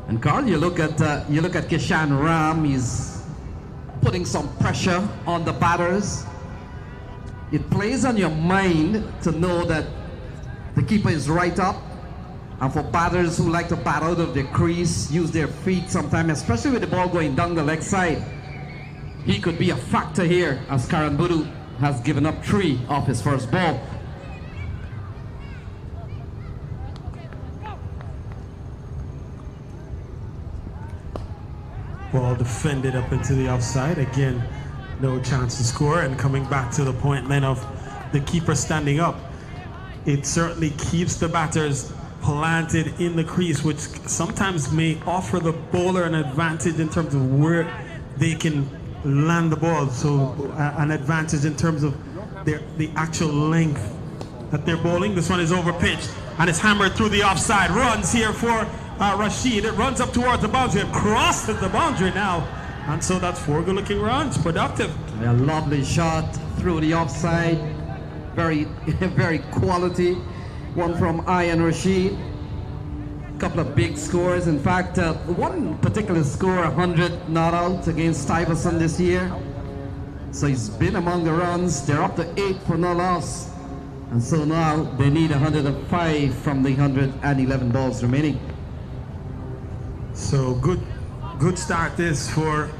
S5: And Carl, you look at Kishan Ram. He's putting some pressure on the batters. It plays on your mind to know that the keeper is right up. And for batters who like to bat out of the crease, use their feet sometimes, especially with the ball going down the leg side, he could be a factor here, as Karan Budu has given up 3 off his first ball.
S2: Ball defended up into the offside. Again, no chance to score. And coming back to the point then of the keeper standing up, it certainly keeps the batters planted in the crease, which sometimes may offer the bowler an advantage in terms of where they can land the ball. So an advantage in terms of the actual length that they're bowling. This one is over pitched and it's hammered through the offside. Runs here for Rashid. It runs up towards the boundary and crosses the boundary now. And so that's 4 good looking runs, productive.
S5: A lovely shot through the offside. Very, very quality. One from Ian Rashid. Couple of big scores. In fact, one particular score, 100 not out against Iverson this year. So he's been among the runs. They're up to 8 for no loss. And so now they need 105 from the 111 balls remaining.
S2: So good start this for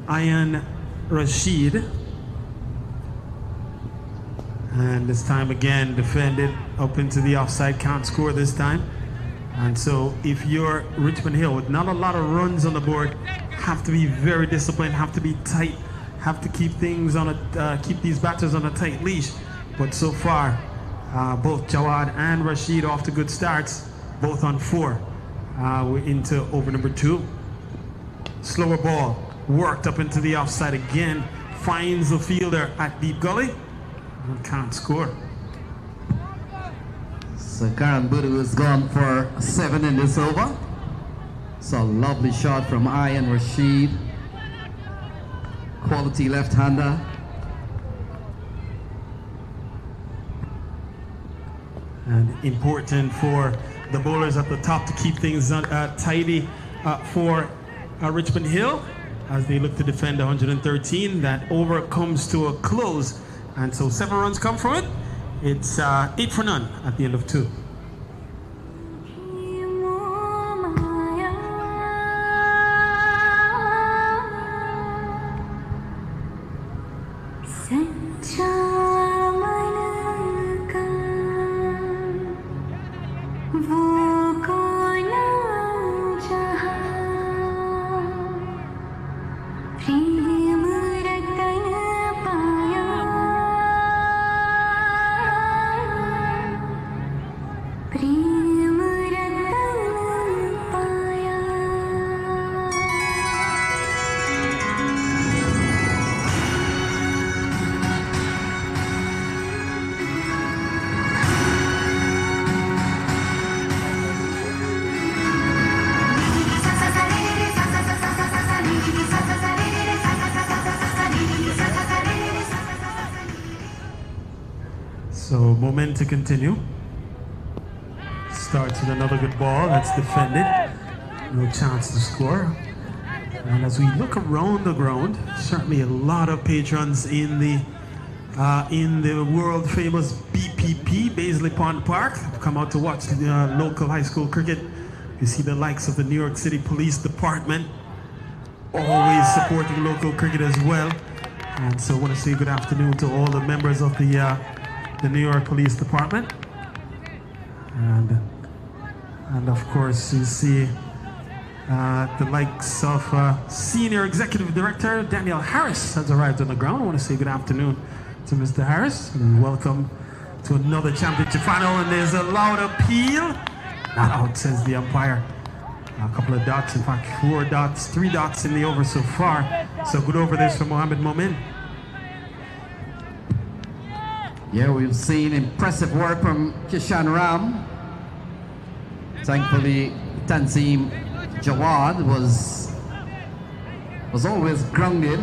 S2: Ian Rashid. And this time again defended up into the offside, can't score this time. And so if you're Richmond Hill with not a lot of runs on the board, have to be very disciplined, have to be tight, have to keep things on keep these batters on a tight leash. But so far, both Jawad and Rashid off to good starts, both on 4. We're into over number 2. Slower ball, worked up into the offside again, finds the fielder at deep gully, and can't score.
S5: So Karan Budu has gone for 7 in this over. So a lovely shot from Ian Rashid. Quality left-hander.
S2: And important for the bowlers at the top to keep things tidy for Richmond Hill as they look to defend 113. That over comes to a close, and so 7 runs come from it. It's 8 for none at the end of 2. So momentum to continue. Starts with another good ball that's defended. No chance to score. And as we look around the ground, certainly a lot of patrons in the world famous BPP, Baisley Pond Park, have come out to watch the local high school cricket. You see the likes of the New York City Police Department always supporting local cricket as well. And so I want to say good afternoon to all the members of the New York Police Department. And of course you see the likes of Senior Executive Director Daniel Harris has arrived on the ground. I want to say good afternoon to Mr. Harris and welcome to another championship final. And there's a loud appeal Not out, says the umpire. A couple of dots, in fact 4 dots, 3 dots in the over so far. So good over this for Mohammed Momin.
S5: Yeah, we've seen impressive work from Kishan Ram. Thankfully, Tanzim Jawad was always grounded.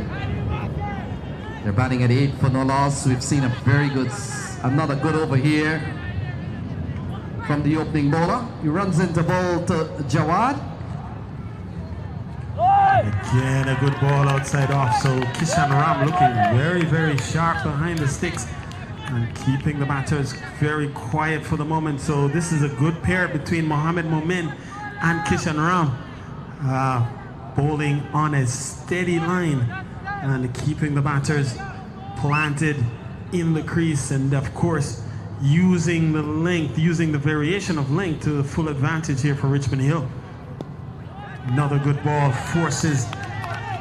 S5: They're batting at 8 for no loss. We've seen a very good, another good over here from the opening bowler. He runs into ball to Jawad.
S2: Again, a good ball outside off. So Kishan Ram looking very, very sharp behind the sticks and keeping the batters very quiet for the moment. So this is a good pair between Mohammed Momin and Kishan Ram. Bowling on a steady line and keeping the batters planted in the crease, and of course using the length, using the variation of length to the full advantage here for Richmond Hill. Another good ball forces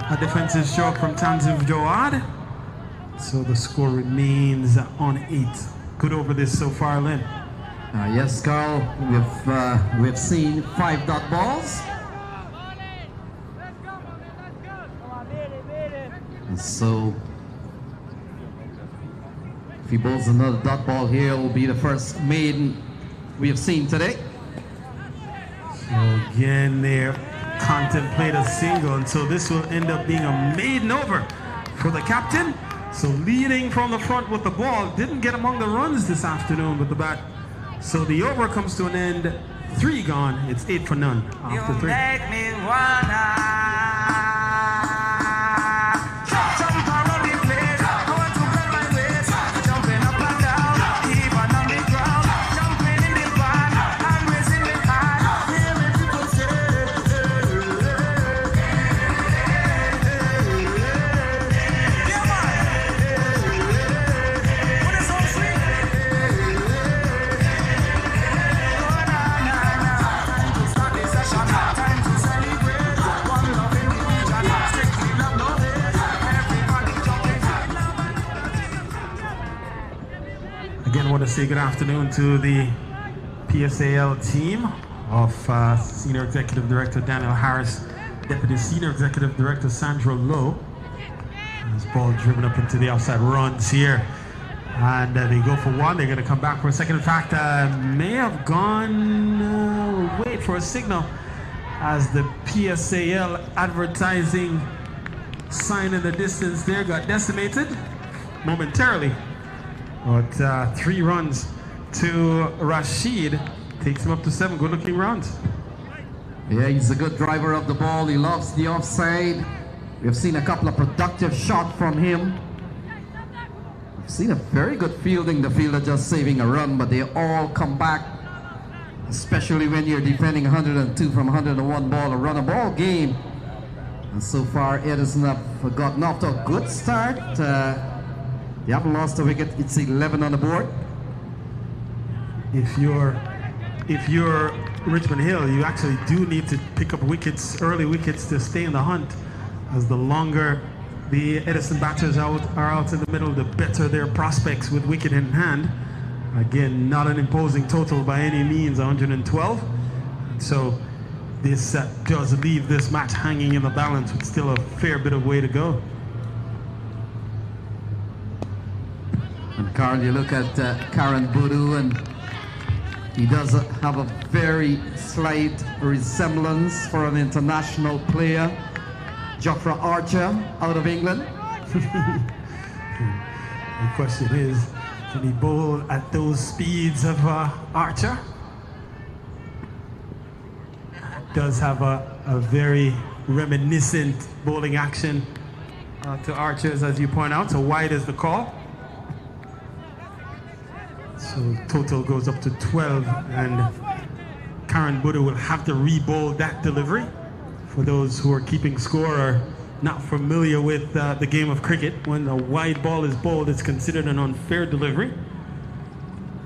S2: a defensive stroke from Tanzim Jawad. So the score remains on 8. Good over this so far, Lynn.
S5: Yes, Carl, we've seen 5 dot balls. And so if he bowls another dot ball here, it will be the first maiden we have seen today.
S2: So again, they contemplate a single, and so this will end up being a maiden over for the captain. So leading from the front with the ball, didn't get among the runs this afternoon with the bat. So the over comes to an end, 3 gone. It's 8 for none after 3.
S1: Make me wanna jump around the place. I want to grab my waist, jumping up and down, even on the ground, jumping in the van and raising the hand. Hearing people say, yeah man, what is so sweet? Oh na na na, time to start the session, time to celebrate. One love in the region, strictly love no hate. Everybody jumping.
S2: Again, I want to say good afternoon to the PSAL team of Senior Executive Director Daniel Harris, Deputy Senior Executive Director Sandra Lowe. This ball driven up into the outside runs here. And they go for 1. They're going to come back for a second. In fact, may have gone, wait for a signal as the PSAL advertising sign in the distance there got decimated momentarily. But 3 runs to Rashid takes him up to 7 good looking rounds.
S5: Yeah, he's a good driver of the ball. He loves the offside. We've seen a couple of productive shots from him. We've seen a very good fielding. The fielder just saving a run, but they all come back, especially when you're defending 102 from 101 ball, a run a ball game. And so far, Edison have gotten off to a good start. They haven't lost a wicket. It's 11 on the board.
S2: If you're Richmond Hill, you actually do need to pick up wickets, early wickets, to stay in the hunt. As the longer the Edison batters are out in the middle, the better their prospects with wicket in hand. Again, not an imposing total by any means, 112. So this does leave this match hanging in the balance with still a fair bit of way to go.
S5: And Carl, you look at Karen Boodoo, and he does have a very slight resemblance for an international player, Jofra Archer out of England.
S2: The question is, can he bowl at those speeds of Archer? Does have a very reminiscent bowling action to Archer's, as you point out. So wide is the call. So total goes up to 12, and Karen Buddha will have to re-bowl that delivery. For those who are keeping score or not familiar with the game of cricket, when a wide ball is bowled, it's considered an unfair delivery.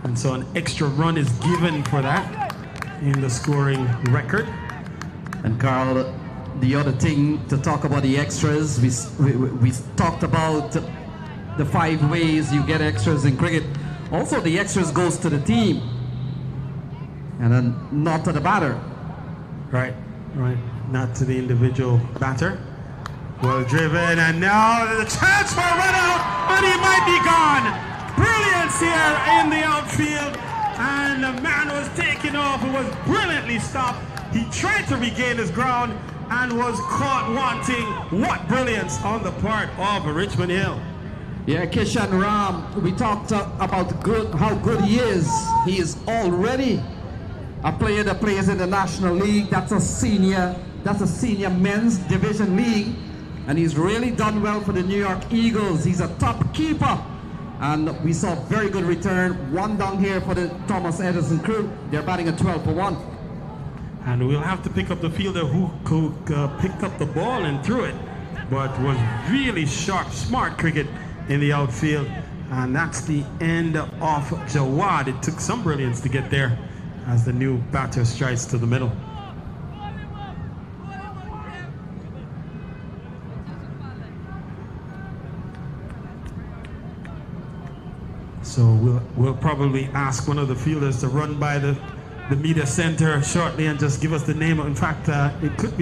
S2: And so an extra run is given for that in the scoring record.
S5: And Carl, the other thing to talk about the extras, we talked about the 5 ways you get extras in cricket. Also, the extras goes to the team. And then not to the batter.
S2: Right, not to the individual batter. Well driven, and now the chance for a run out, and he might be gone. Brilliance here in the outfield, and the man was taken off. It was brilliantly stopped. He tried to regain his ground and was caught wanting. What brilliance on the part of Richmond Hill.
S5: Yeah, Kishan Ram, we talked about how good he is. He is already a player that plays in the National League. That's a senior men's division league. And he's really done well for the New York Eagles. He's a top keeper. And we saw very good return. One down here for the Thomas Edison crew. They're batting at 12 for 1.
S2: And we'll have to pick up the fielder who picked up the ball and threw it. But was really sharp, smart cricket in the outfield. And that's the end of Jawad. It took some brilliance to get there as the new batter strikes to the middle. So we'll probably ask one of the fielders to run by the media center shortly and just give us the name. In fact, it could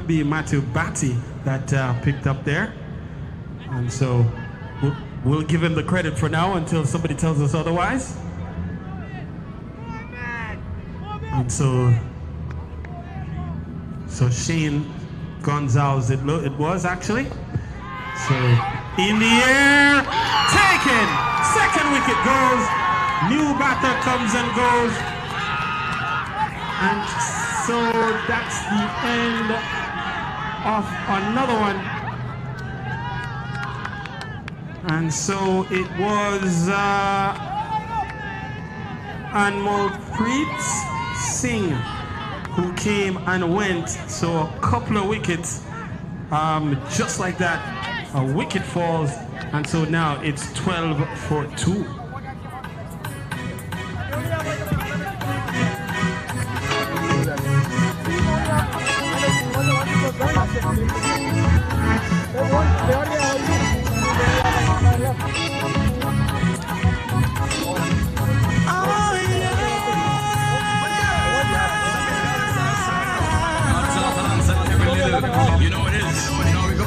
S2: be Matthew Batty that picked up there, and so we'll give him the credit for now until somebody tells us otherwise. And so Shane Gonzalez it was actually. So in the air, taken. Second wicket goes. New batter comes and goes. And so that's the end of another one. And so it was Anmolpreet Singh who came and went. So a couple of wickets, just like that. A wicket falls, and so now it's 12 for 2.
S8: You know it is. You know we go.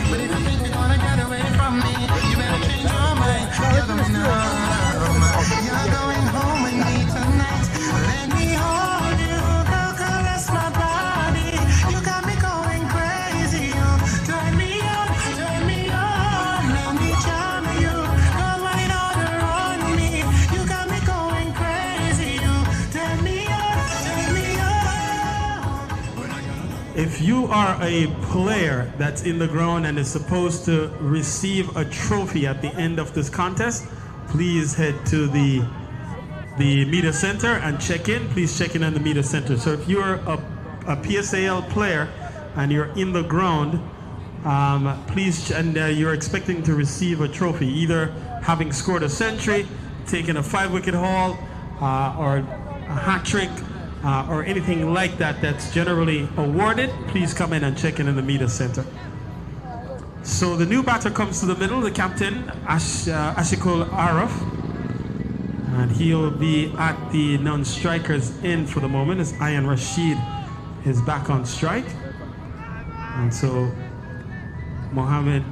S1: But if you think you're gonna get away from me, you better change your mind. You're going home with me tonight. Let me hold you, girl, caress my body. You got me going crazy. You turn me on, let me charm you. Girl, right on me. You got me going crazy. You turn me on.
S2: If you are a player that's in the ground and is supposed to receive a trophy at the end of this contest, please head to the media center and check in. Please check in at the media center. So if you're a PSAL player and you're in the ground, please, and you're expecting to receive a trophy, either having scored a century, taken a 5-wicket haul, or a hat trick, or anything like that that's generally awarded, please come in and check in the media center. So the new batter comes to the middle, the captain, Ashikul Araf. And he'll be at the non-strikers end for the moment as Ayan Rashid is back on strike. And so Mohammed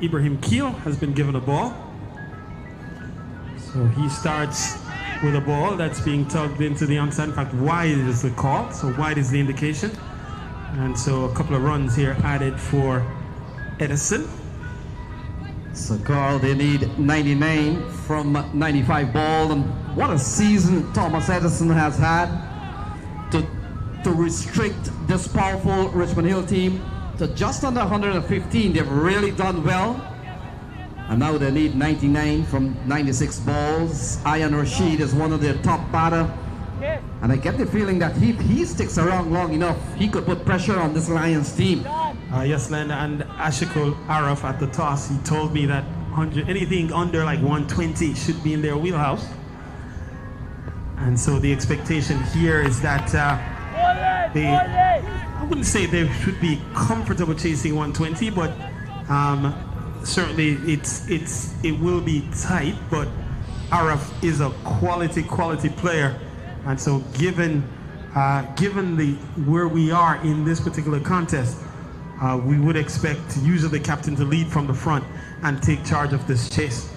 S2: Ibrahim Keel has been given a ball. So he starts with a ball that's being tugged into the onside. In fact, wide is the call, so wide is the indication. And so a couple of runs here added for Edison.
S5: So Carl, they need 99 from 95 ball, and what a season Thomas Edison has had to restrict this powerful Richmond Hill team to just under 115. They've really done well, and now they need 99 from 96 balls. Ayan Rashid is one of their top batter, and I get the feeling that if he sticks around long enough, he could put pressure on this Lions team.
S2: Yes, Len, and Ashikul Araf at the toss, he told me that anything under like 120 should be in their wheelhouse. And so the expectation here is that I wouldn't say they should be comfortable chasing 120, but certainly it will be tight. But Araf is a quality player, and so given where we are in this particular contest, we would expect usually the captain to lead from the front and take charge of this chase.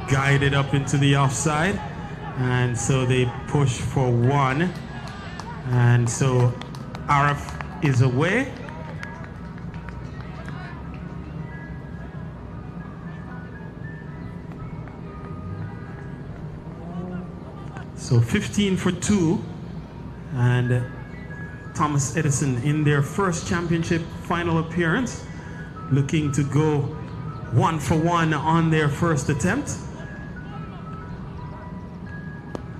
S2: Guided up into the offside, and so they push for one, and so Araf is away. So 15 for 2, and Thomas Edison in their first championship final appearance, looking to go 1 for 1 on their first attempt.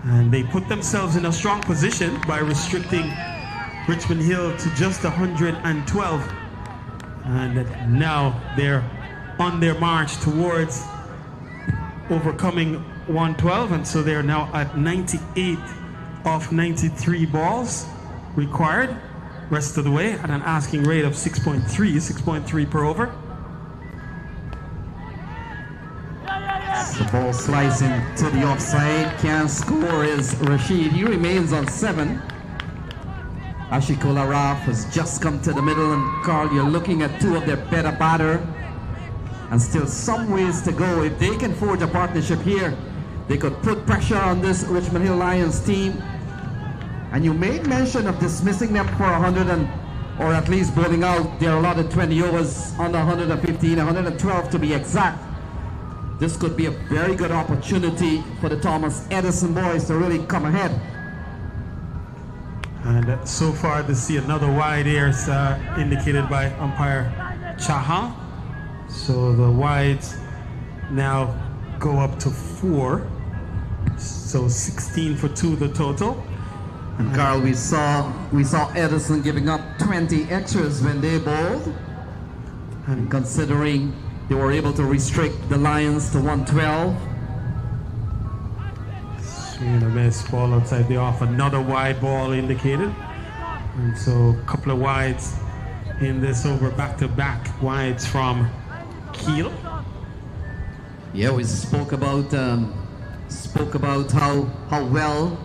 S2: And they put themselves in a strong position by restricting Richmond Hill to just 112. And now they're on their march towards overcoming 112, and so they're now at 98 of 93 balls required, rest of the way, at an asking rate of 6.3 per over.
S5: The ball slicing to the offside. Can't score is Rashid. He remains on 7. Ashikul Araf has just come to the middle, and Carl, you're looking at two of their better batter, and still some ways to go. If they can forge a partnership here, they could put pressure on this Richmond Hill Lions team. And you made mention of dismissing them for 100 or at least bowling out their allotted 20 overs under 115, 112 to be exact. This could be a very good opportunity for the Thomas Edison boys to really come ahead.
S2: And so far to see another wide here indicated by umpire Chaha. So the wides now go up to 4. So 16 for 2 the total.
S5: And Carl, we saw Edison giving up 20 extras when they bowled. And considering they were able to restrict the Lions to 112.
S2: Swing a miss, ball outside the off. Another wide ball indicated. And so a couple of wides in this over, back-to-back wides from Keel.
S5: Yeah, we spoke about how well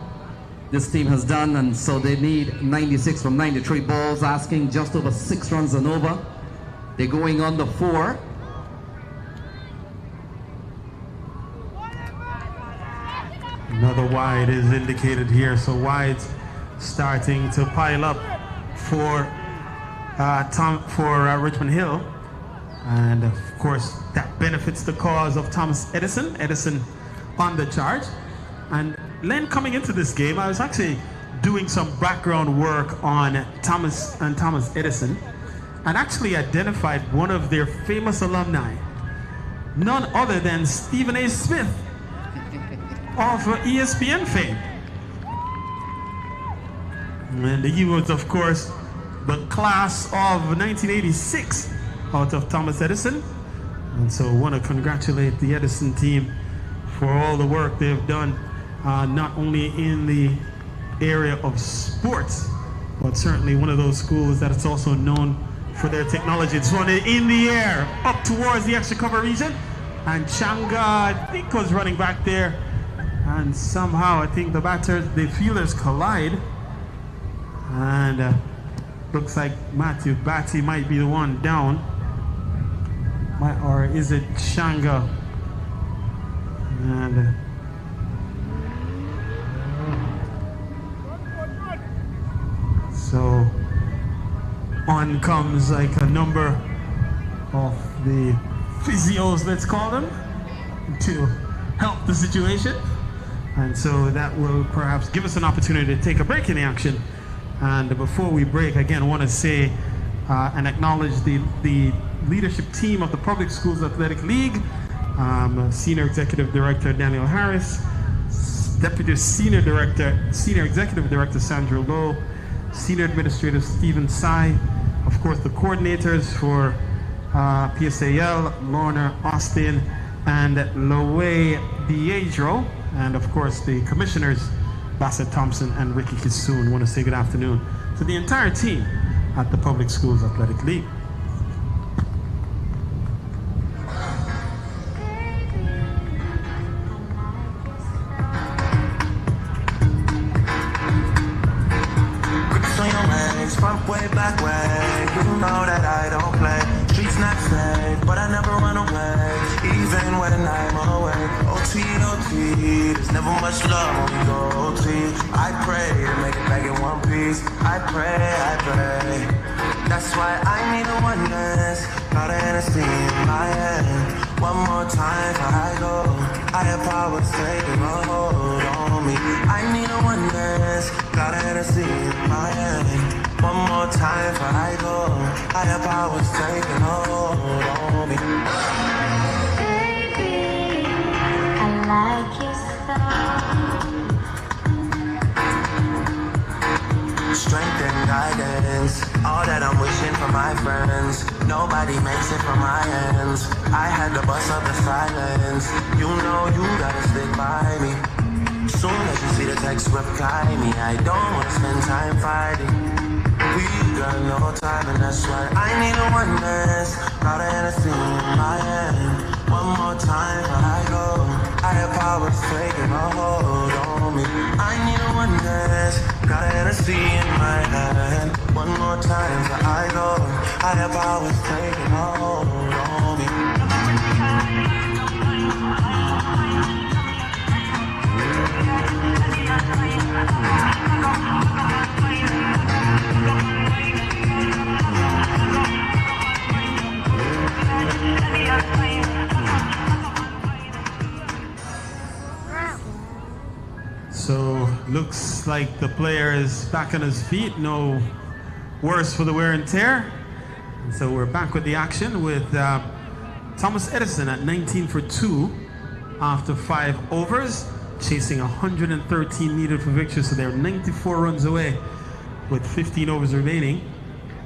S5: this team has done, and so they need 96 from 93 balls, asking just over 6 runs and over. They're going on the 4.
S2: Another wide is indicated here, so wides starting to pile up for Richmond Hill, and of course that benefits the cause of Thomas Edison. Edison on the charge. And Len, coming into this game, I was actually doing some background work on Thomas Edison, and actually identified one of their famous alumni, none other than Stephen A. Smith of ESPN fame. And he was, of course, the class of 1986 out of Thomas Edison. And so I want to congratulate the Edison team for all the work they've done, not only in the area of sports, but certainly one of those schools that it's also known for their technology. It's one in the air, up towards the extra cover region. And Changa, I think, was running back there. And somehow, I think the fielders collide. And looks like Matthew Batty might be the one down. Or is it Changa? And so on comes like a number of the physios, let's call them, to help the situation. And so that will perhaps give us an opportunity to take a break in the action. And before we break, again, I want to say and acknowledge the leadership team of the Public Schools Athletic League, Senior Executive Director Daniel Harris, Deputy Senior Executive Director Sandra Lowe, Senior Administrator Stephen Tsai, of course the coordinators for PSAL, Lorna Austin and Lowe the age row, and of course the commissioners, Bassett Thompson and Ricky Kissoon, want to say good afternoon to the entire team at the Public Schools Athletic League.
S1: Front way, back way, you know that I don't play. Streets not safe, but I never run away, even when I'm away. OT, OT, there's never much love when we go OT. I pray to make it back in one piece. I pray. That's why I need a oneness, got an Hennessy in my hand. One more time before I go, higher powers taking a hold on me. I need a oneness, got an Hennessy in my hand. One more time before I go, higher powers taking hold on me.
S9: Baby, I like you so.
S1: Strength and guidance, all that I'm wishing for my friends. Nobody makes it from my ends. I had to bust up the silence. You know you gotta stick by me. Soon as you see the text, reply me. I don't wanna spend time fighting. We got no time, and that's why I need a oneness. Got an Edison in my hand. One more time before I go, higher powers taking a hold on me. I need a oneness. Got an Edison in my hand. One more time before I go, higher powers taking a hold on me.
S2: So looks like the player is back on his feet, no worse for the wear and tear. And so we're back with the action with Thomas Edison at 19 for 2 after 5 overs, chasing 113 needed for victory. So they're 94 runs away with 15 overs remaining,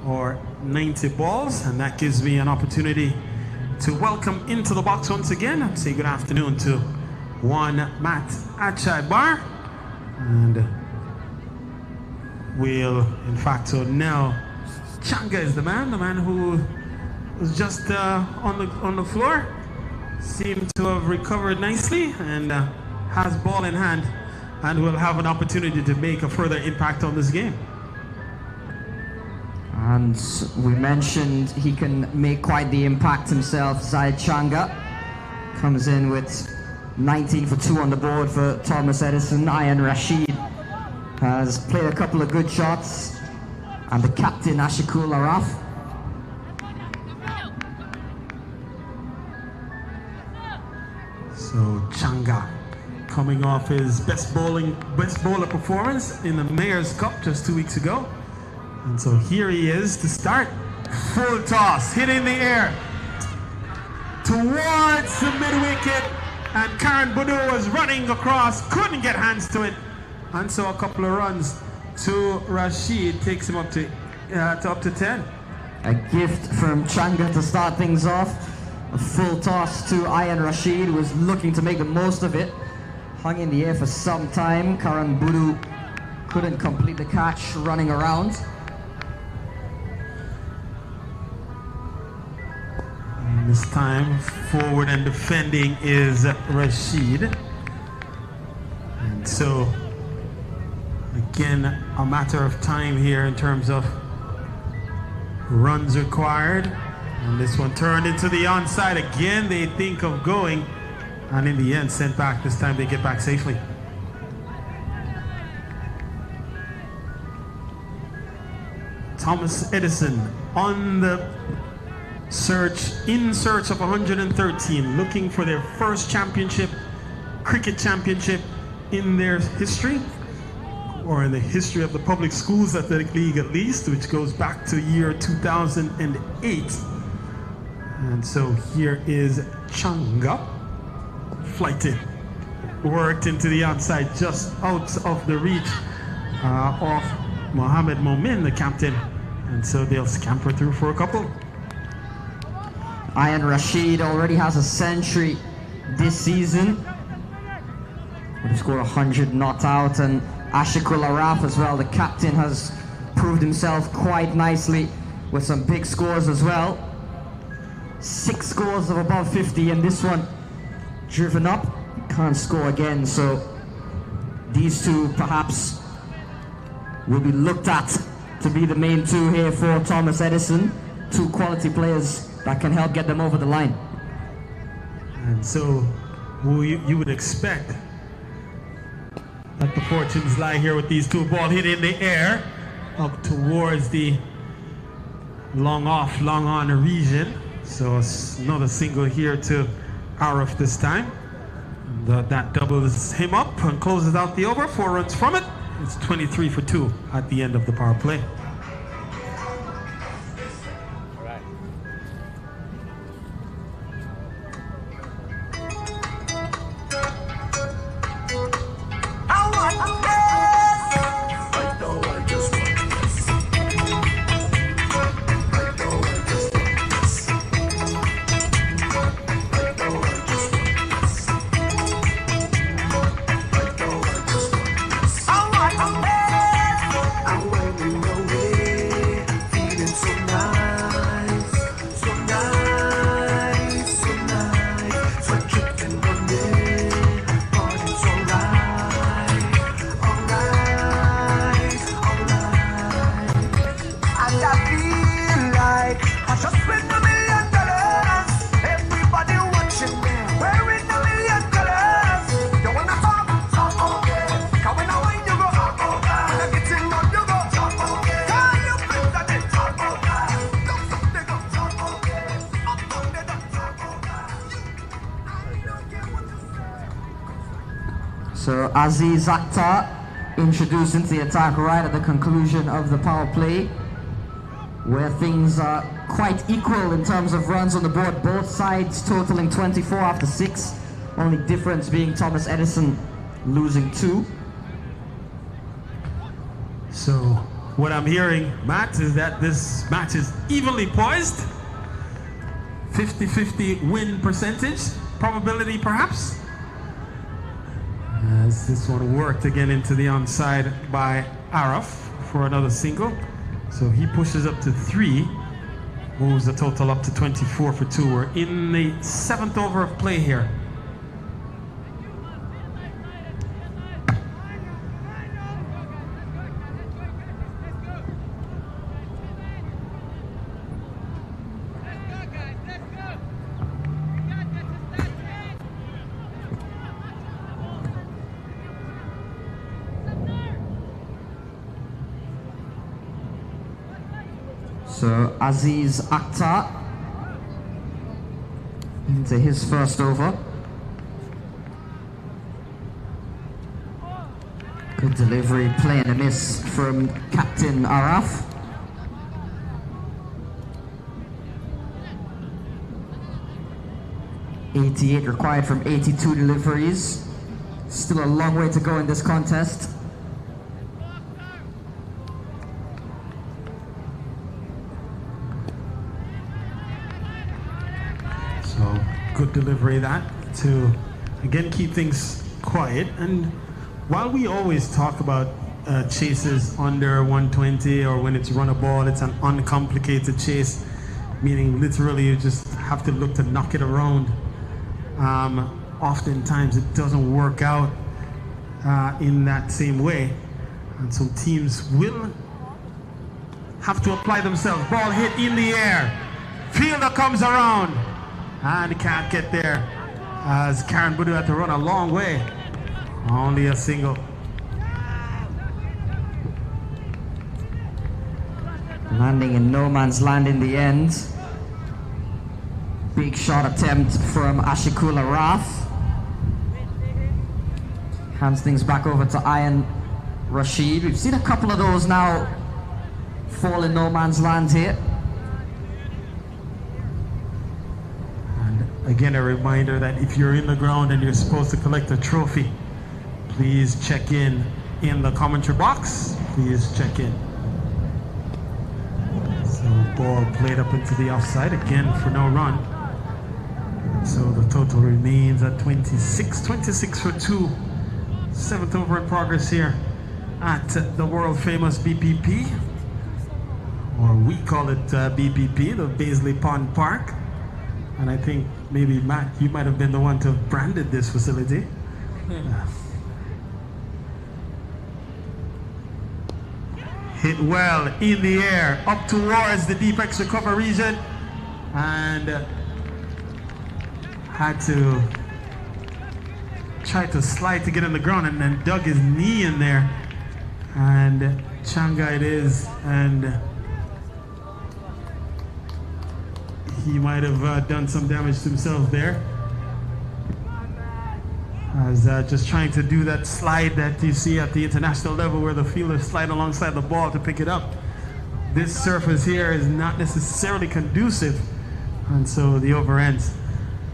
S2: or 90 balls. And that gives me an opportunity to welcome into the box once again and say good afternoon to one Matt Achaibar. And we'll, in fact, so now Changa is the man who was just on the floor, seemed to have recovered nicely and has ball in hand and will have an opportunity to make a further impact on this game.
S7: And we mentioned he can make quite the impact himself. Zaid Changa comes in with 19 for 2 on the board for Thomas Edison. Ian Rashid has played a couple of good shots, and the captain Ashikul Araf.
S2: So Changa coming off his best bowler performance in the Mayor's Cup just 2 weeks ago. And so here he is to start. Full toss, hit in the air towards the mid-wicket, and Karen Boudou was running across, couldn't get hands to it, and so a couple of runs to Rashid takes him up to 10.
S7: A gift from Changa to start things off. A full toss to Ian Rashid, who was looking to make the most of it. Hung in the air for some time. Karen Boudou couldn't complete the catch, running around.
S2: This time, forward and defending is Rashid. And so, again, a matter of time here in terms of runs required. And this one turned into the onside. Again, they think of going, and in the end, sent back. This time they get back safely. Thomas Edison on the in search of 113, looking for their first championship, cricket championship in their history, or in the history of the Public Schools Athletic League at least, which goes back to year 2008. And so here is Changa, flighted, worked into the outside, just out of the reach of Mohammed Momin, the captain. And so they'll scamper through for a couple.
S7: Ian Rashid already has a century this season. Would have scored 100 not out, and Ashikul Araf as well, the captain, has proved himself quite nicely with some big scores as well. 6 scores of above 50, and this one driven up, can't score again. So these two perhaps will be looked at to be the main two here for Thomas Edison. 2 quality players that can help get them over the line.
S2: And so you would expect that the fortunes lie here with these 2 ball hit in the air up towards the long off, long on region. So it's another single here to Arif this time. And, that doubles him up and closes out the over. 4 runs from it. It's 23 for 2 at the end of the power play.
S7: So Aziz Akhtar introduced into the attack right at the conclusion of the power play, where things are quite equal in terms of runs on the board, both sides totaling 24 after 6, only difference being Thomas Edison losing 2.
S2: So what I'm hearing, Matt, is that this match is evenly poised. 50-50 win percentage, probability perhaps. As this one worked again into the onside by Araf for another single. So he pushes up to 3, moves the total up to 24 for 2. We're in the 7th over of play here.
S7: So Aziz Akhtar into his first over. Good delivery, playing a miss from Captain Araf. .88 required from 82 deliveries. Still a long way to go in this contest.
S2: Good delivery that to again keep things quiet. And while we always talk about chases under 120, or when it's run a ball, it's an uncomplicated chase, meaning literally you just have to look to knock it around. Oftentimes it doesn't work out in that same way, and so teams will have to apply themselves. Ball hit in the air, fielder comes around and can't get there, as Karen Budu had to run a long way. Only a single.
S7: Landing in no man's land in the end. Big shot attempt from Ashikul Araf. Hands things back over to Ayan Rashid. We've seen a couple of those now fall in no man's land here.
S2: Again, a reminder that if you're in the ground and you're supposed to collect a trophy, please check in the commentary box. Please check in. So ball played up into the offside again for no run. So the total remains at 26 for 2 7th over in progress here at the world famous BPP, or we call it BPP, the Baisley Pond Park. And I think maybe Matt, you might have been the one to have branded this facility. Hit well in the air, up towards the deep extra cover region, and had to try to slide to get on the ground, and then dug his knee in there, and Changa it is, and he might have done some damage to himself there. As just trying to do that slide that you see at the international level where the fielders slide alongside the ball to pick it up. This surface here is not necessarily conducive, and so the over ends.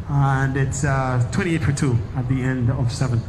S2: And it's 28 for 2 at the end of 7.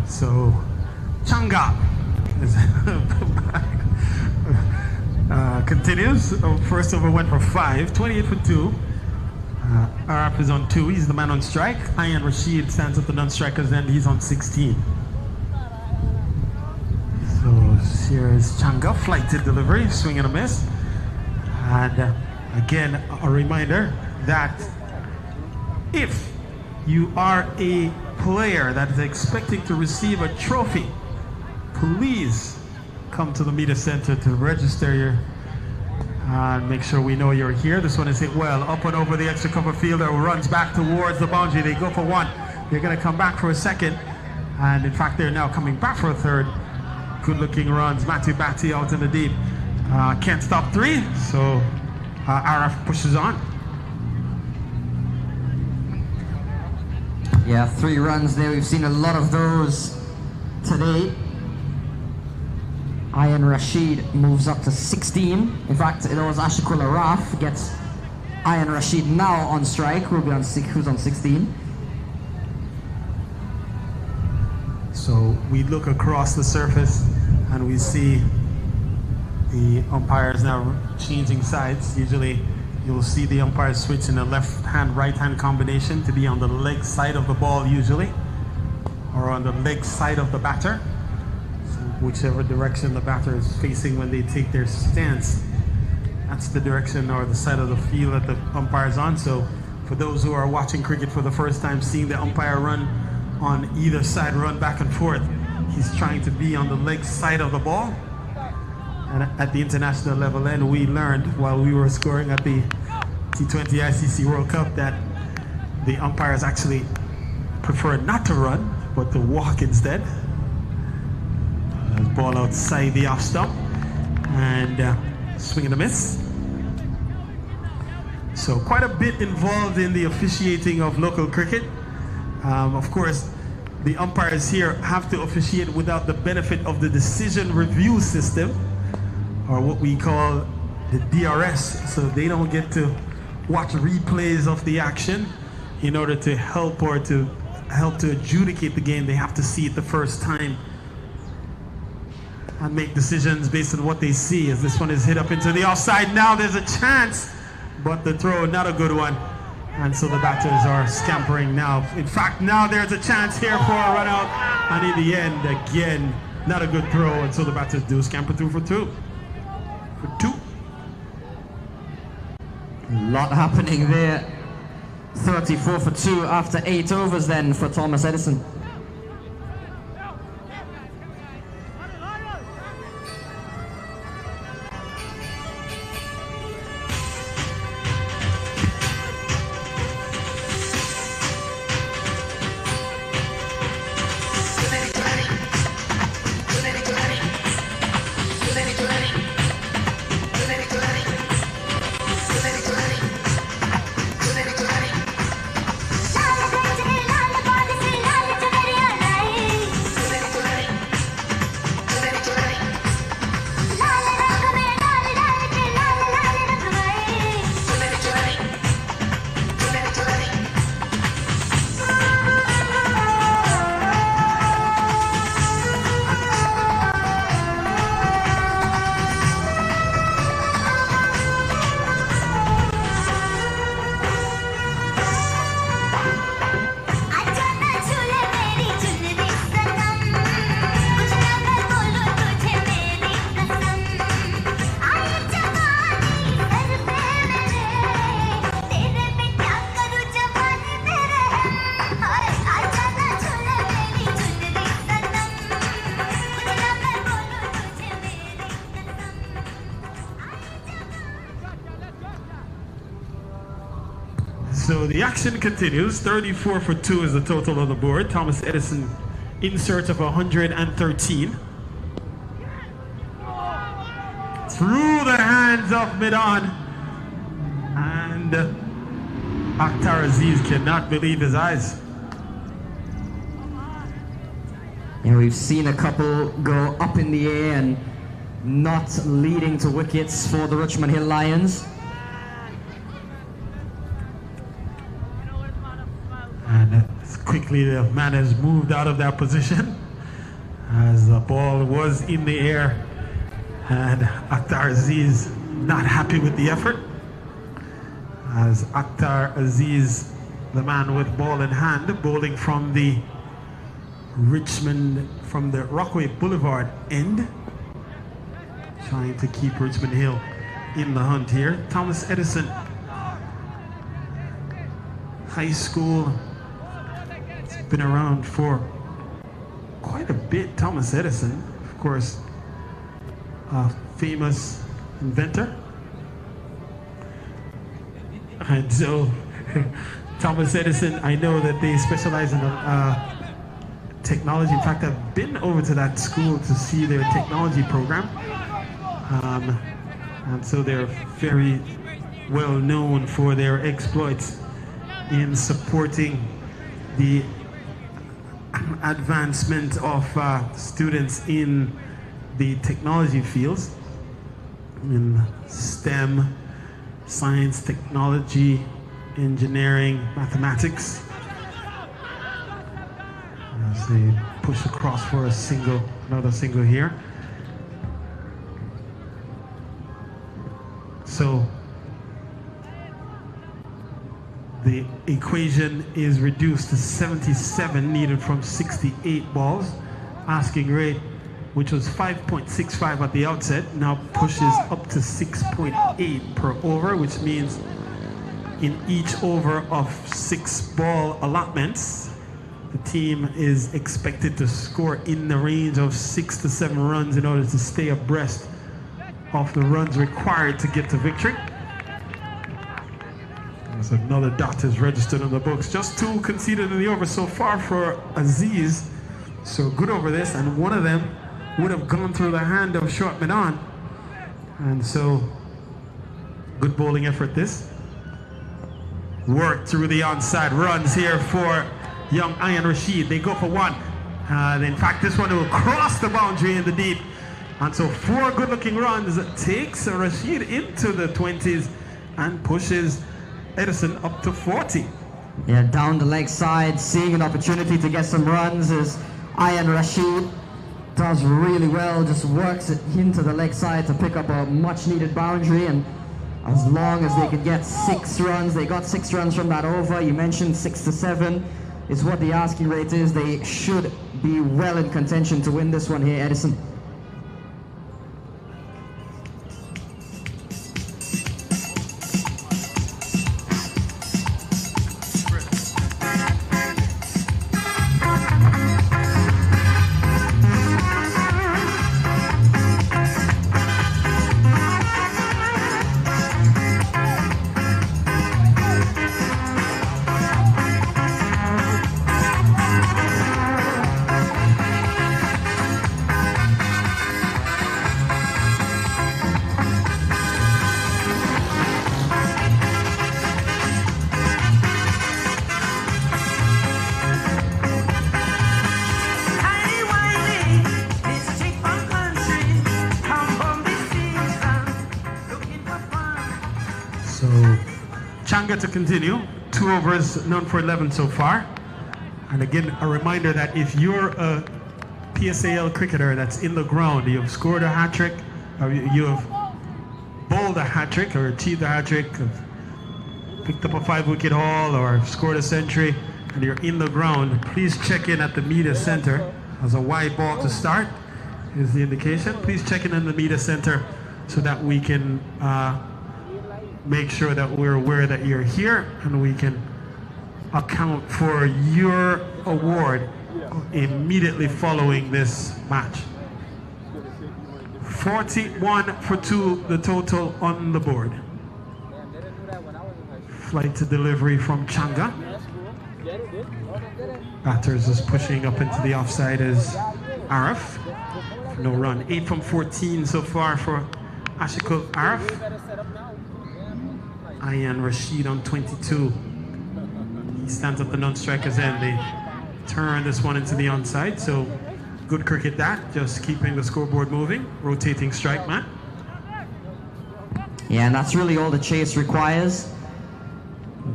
S2: So Changa continues. First over went for 5, 28 for 2. Araf is on 2. He's the man on strike. Ian Rashid stands at the non-strikers end. He's on 16. So here is Changa, flighted delivery, swing and a miss. And again, a reminder that if you are a player that is expecting to receive a trophy, please come to the media center to register your and make sure we know you're here. This one is hit well, up and over the extra cover fielder, runs back towards the boundary. They go for 1. They're going to come back for a 2nd, and in fact they're now coming back for a 3rd. Good looking runs. Matthew Batty out in the deep. Can't stop 3, so Araf pushes on.
S7: Yeah, 3 runs there. We've seen a lot of those today. Ian Rashid moves up to 16. In fact, it was Ashikul Araf gets Ian Rashid now on strike, who's on 16.
S2: So we look across the surface and we see the umpires now changing sides. Usually you'll see the umpires switch in a left-hand, right-hand combination to be on the leg side of the ball usually, or on the leg side of the batter. So whichever direction the batter is facing when they take their stance, that's the direction or the side of the field that the umpire's on. So for those who are watching cricket for the first time, seeing the umpire run on either side, run back and forth, he's trying to be on the leg side of the ball. And at the international level, and we learned while we were scoring at the T20 ICC World Cup that the umpires actually prefer not to run, but to walk instead. Ball outside the off stump, and swing and a miss. So quite a bit involved in the officiating of local cricket. Of course, the umpires here have to officiate without the benefit of the decision review system, or what we call the DRS. So they don't get to watch replays of the action in order to help to adjudicate the game. They have to see it the first time and make decisions based on what they see. As this one is hit up into the offside, now there's a chance, but the throw not a good one, and so the batters are scampering now. In fact, now there's a chance here for a run out, and in the end, again, Not a good throw, and so the batters do scamper through for two.
S7: A lot happening there. 34 for 2 after 8 overs then for Thomas Edison.
S2: So the action continues. 34 for 2 is the total on the board. Thomas Edison in search of 113. Through the hands of mid-on. And Akhtar Aziz cannot believe his eyes.
S7: Yeah, we've seen a couple go up in the air and not leading to wickets for the Richmond Hill Lions.
S2: And quickly the man has moved out of that position as the ball was in the air, and Akhtar Aziz not happy with the effort, as Akhtar Aziz, the man with ball in hand, bowling from the Richmond, from the Rockaway Boulevard end, trying to keep Richmond Hill in the hunt here. Thomas Edison, high school, been around for quite a bit. Thomas Edison, of course, a famous inventor. And so Thomas Edison, I know that they specialize in technology. In fact, I've been over to that school to see their technology program. And so they're very well known for their exploits in supporting the advancement of students in the technology fields, in STEM, science, technology, engineering, mathematics. As they push across for a single, another single here. So the equation is reduced to 77 needed from 68 balls. Asking rate, which was 5.65 at the outset, now pushes up to 6.8 per over, which means in each over of 6 ball allotments, the team is expected to score in the range of 6 to 7 runs in order to stay abreast of the runs required to get to victory. As another dot is registered on the books. Just 2 conceded in the over so far for Aziz. So good over this, and one of them would have gone through the hand of short mid-on. And so good bowling effort this. Work through the onside runs here for young Ayan Rashid. They go for 1. In fact, this one will cross the boundary in the deep. And so 4 good-looking runs takes Rashid into the 20s and pushes Edison up to 40.
S7: Yeah, down the leg side, seeing an opportunity to get some runs as Ayan Rashid does really well, just works it into the leg side to pick up a much-needed boundary. And as long as they could get 6 runs, they got 6 runs from that over. You mentioned 6 to 7. is what the asking rate is. They should be well in contention to win this one here, Edison.
S2: Changa to continue. 2 overs, none for 11 so far. And again, a reminder that if you're a PSAL cricketer that's in the ground, you have scored a hat trick, or you have bowled a hat trick, or achieved a hat trick, picked up a 5-wicket haul, or scored a century, and you're in the ground, please check in at the media center. As a wide ball to start is the indication. Please check in the media center so that we can make sure that we're aware that you're here and we can account for your award immediately following this match. 41 for 2, the total on the board. Flight to delivery from Changa. Batters is pushing up into the offside is Arif. No run. 8 from 14 so far for Ashikul Arif. Ayan Rashid on 22. He stands at the non-striker's end. They turn this one into the onside, so good cricket that, just keeping the scoreboard moving, rotating strike man.
S7: Yeah, and that's really all the chase requires.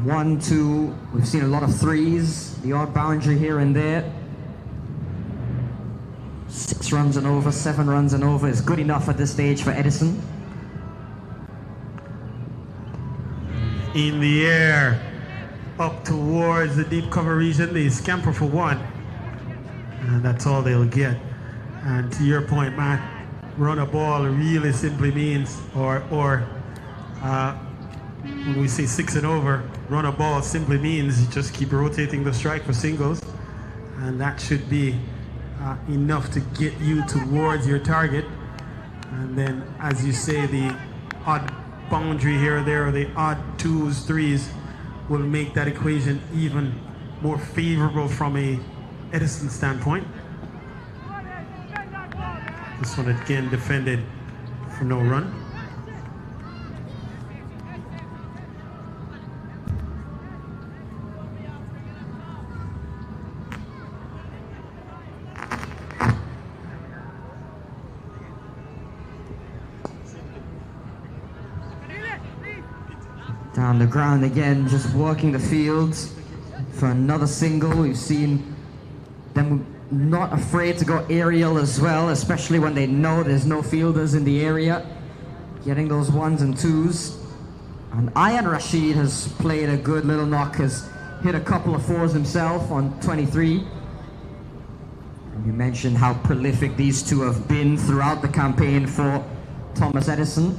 S7: 1, 2, we've seen a lot of 3s, the odd boundary here and there. 6 runs and over, 7 runs and over is good enough at this stage for Edison.
S2: In the air, up towards the deep cover region, they scamper for 1. And that's all they'll get. And to your point, Matt, run a ball really simply means, when we say 6 and over, run a ball simply means you just keep rotating the strike for singles. And that should be enough to get you towards your target. And then, as you say, the odd boundary here or there, or the odd 2s, 3s will make that equation even more favorable from a Edison standpoint. This one again defended for no run.
S7: Down the ground again, just working the fields for another single. We've seen them not afraid to go aerial as well, especially when they know there's no fielders in the area. Getting those 1s and 2s. And Ayan Rashid has played a good little knock, has hit a couple of 4s himself on 23. And you mentioned how prolific these two have been throughout the campaign for Thomas Edison.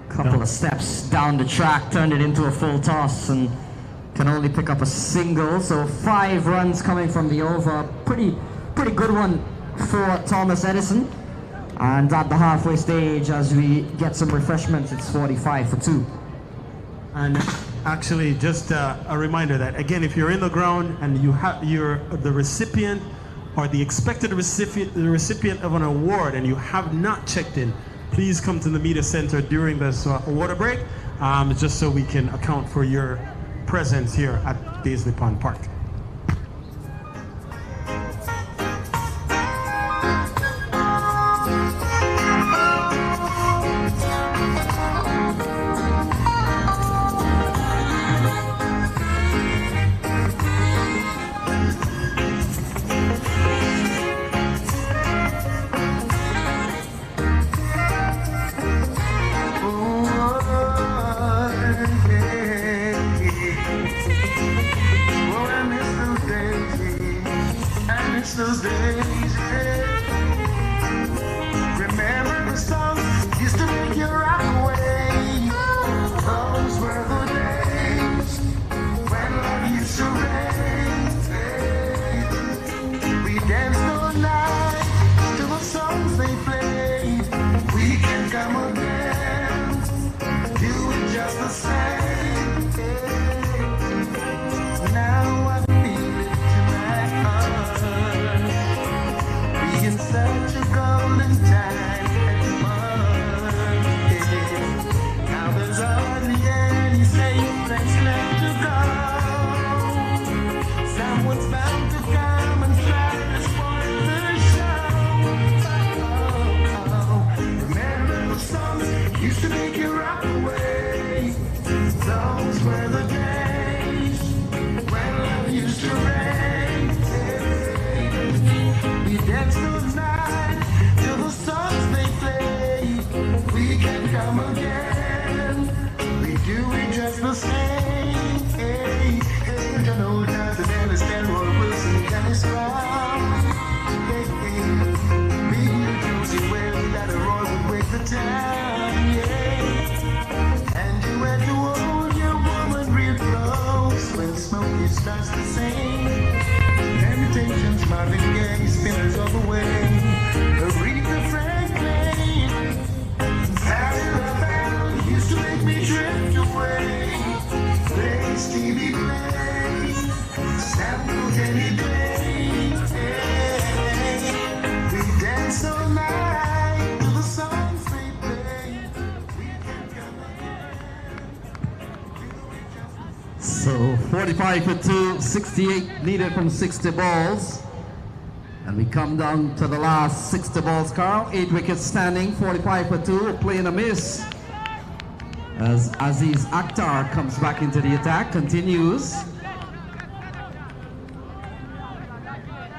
S7: Couple of steps down the track, turned it into a full toss and can only pick up a single. So 5 runs coming from the over. Pretty good one for Thomas Edison. And at the halfway stage, as we get some refreshments, it's 45 for 2.
S2: And actually, just a reminder that, again, if you're in the ground and you're the recipient or the expected recipient of an award and you have not checked in, please come to the media center during this water break, just so we can account for your presence here at Baisley Pond Park.
S1: make you rock away. Those were the days when love used to reign. We danced all night till the songs they play. We can come again. We do it just the same. Hey, hey, you know that the understand what Wilson can describe. Hey, hey, me and Josie well that a roar would wake the town. Yeah, and you had to hold your woman real close when Smokey starts to sing. Temptations, Marvin Gaye, spinners all the way. Aretha Franklin, Patti LaBelle used to make me drift away. Play Stevie Play, samples any day. We dance all night to the songs they play. We can come again.
S5: So 45 for 2, 68 needed from 60 balls. And we come down to the last 60 balls, Carl. 8 wickets standing, 45 for 2, playing a miss. As Aziz Akhtar comes back into the attack, continues.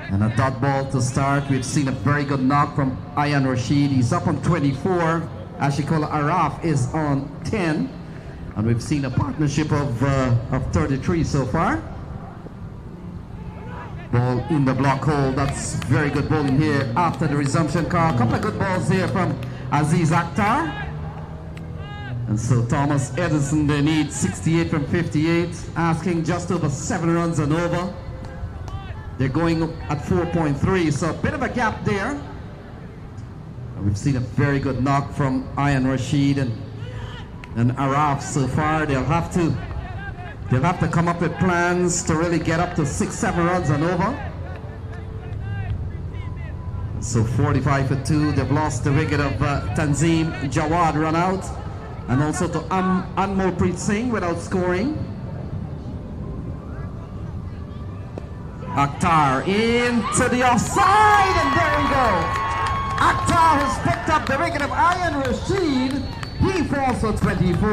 S5: And a dot ball to start. We've seen a very good knock from Ayan Rashid. He's up on 24. Ashikola Araf is on 10. And we've seen a partnership of 33 so far. Ball in the block hole. That's very good bowling here after the resumption, Carl. A couple of good balls here from Aziz Akhtar. And so Thomas Edison, they need 68 from 58, asking just over 7 runs and over. They're going at 4.3, so a bit of a gap there. And we've seen a very good knock from Ayan Rashid and Araf so far. They'll have to come up with plans to really get up to 6-7 runs and over. So 45 for 2. They've lost the wicket of Tanzim Jawad run out, and also to Anmolpreet Singh without scoring. Akhtar into the offside, and there we go. Akhtar has picked up the wicket of Ayan Rashid. He falls for 24,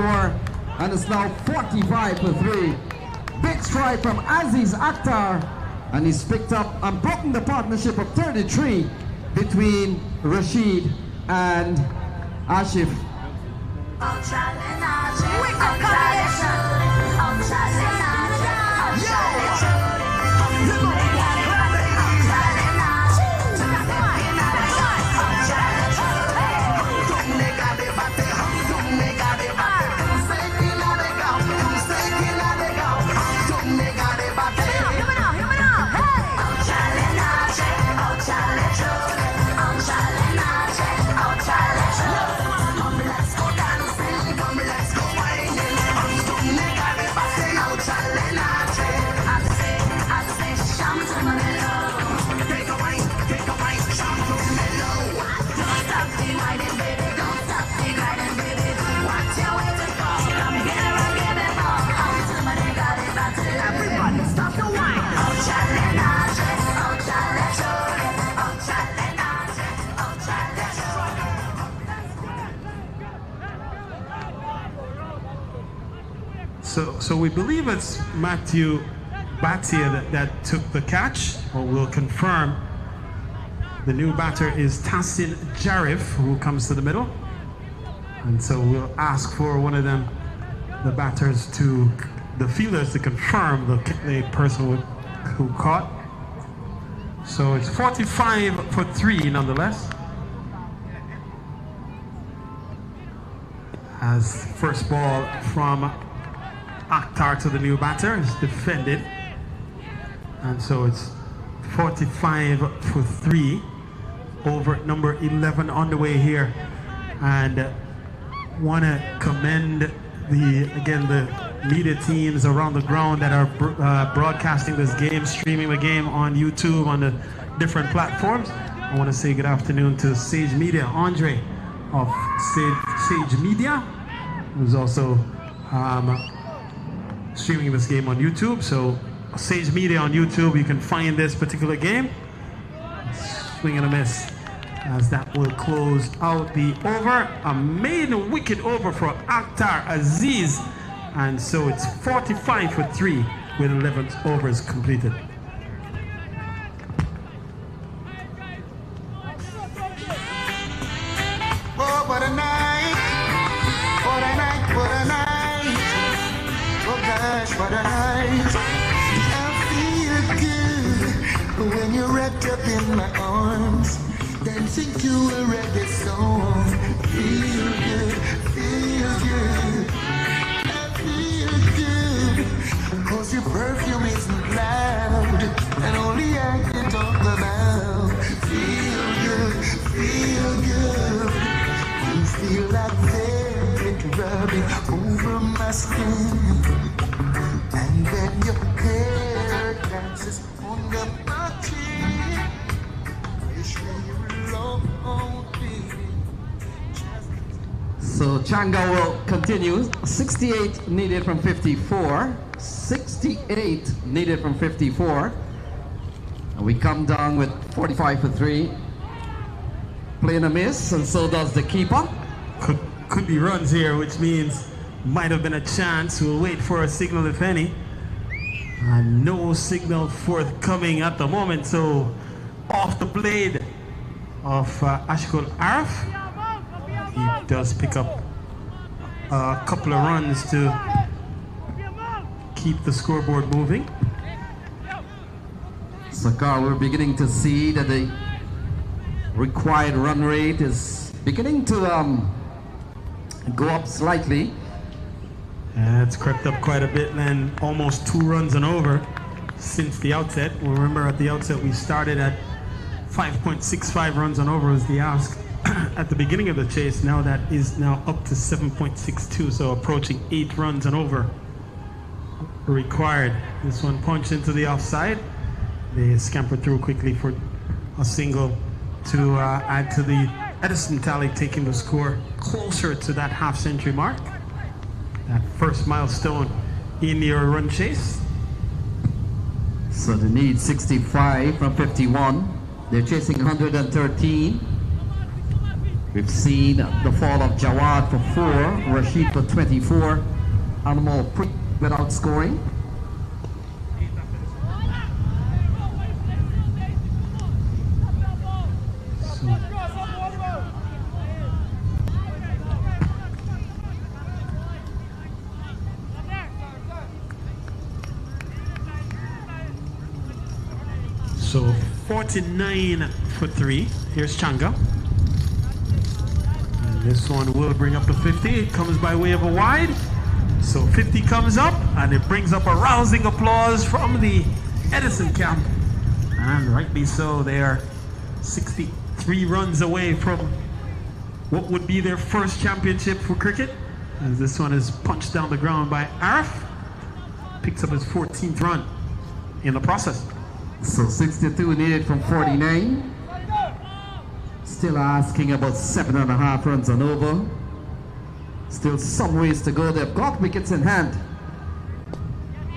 S5: and it's now 45 for 3. Big strike from Aziz Akhtar, and he's picked up and broken the partnership of 33 between Rashid and Ashif.
S2: So we believe it's Matthew Batia that took the catch, or we'll confirm. The new batter is Tassin Jarif, who comes to the middle. And so we'll ask for one of them, the batters, the fielders, to confirm the person who caught. So it's 45 for 3 nonetheless. As first ball from Akhtar to the new batter is defended, and so it's 45 for 3 over at number 11 on the way here. And want to commend the media teams around the ground that are broadcasting this game, streaming the game on YouTube, on the different platforms. I want to say good afternoon to Sage Media, Andre of Sage Media, who's also streaming this game on YouTube. So Sage Media on YouTube, you can find this particular game. Swing and a miss. as that will close out the over. A maiden wicket over for Akhtar Aziz, and so it's 45 for 3 with 11 overs completed.
S1: Oh, what a night, what a night, what a night. Oh gosh, what a night. I feel good when you're wrapped up in my arms, dancing to a reggae song. Feel good, feel good. I feel good, cause your perfume isn't loud, and only I can talk about. Feel good, feel good. You feel like velvet rubbing over my skin, and then your hair dances on the body. Wish me alone, baby.
S5: So Changa will continue. 68 needed from 54. 68 needed from 54. And we come down with 45 for 3. Playing a miss, and so does the keeper.
S2: Could be runs here, which means might have been a chance. We'll wait for a signal, if any. No signal forthcoming at the moment, so off the blade of Ashkul Arif. He does pick up a couple of runs to keep the scoreboard moving.
S5: So Carl, we're beginning to see that the required run rate is beginning to go up slightly.
S2: It's crept up quite a bit, and almost 2 runs and over since the outset. Remember, at the outset we started at 5.65 runs and over was the ask at the beginning of the chase. Now that is now up to 7.62, so approaching 8 runs and over required. This one punched into the offside. They scamper through quickly for a single to add to the Edison tally, taking the score closer to that half-century mark. That first milestone in your run chase.
S5: So they need 65 from 51. They're chasing 113. We've seen the fall of Jawad for 4, Rashid for 24, Animal without scoring.
S2: So 49 for 3. Here's Changa. And this one will bring up the 50. It comes by way of a wide. So 50 comes up, and it brings up a rousing applause from the Edison camp. And rightly so, they are 63 runs away from what would be their first championship for cricket. As this one is punched down the ground by Arif. Picks up his 14th run in the process.
S5: So 62 needed from 49. Still asking about 7.5 runs and over. Still some ways to go. They've got wickets in hand.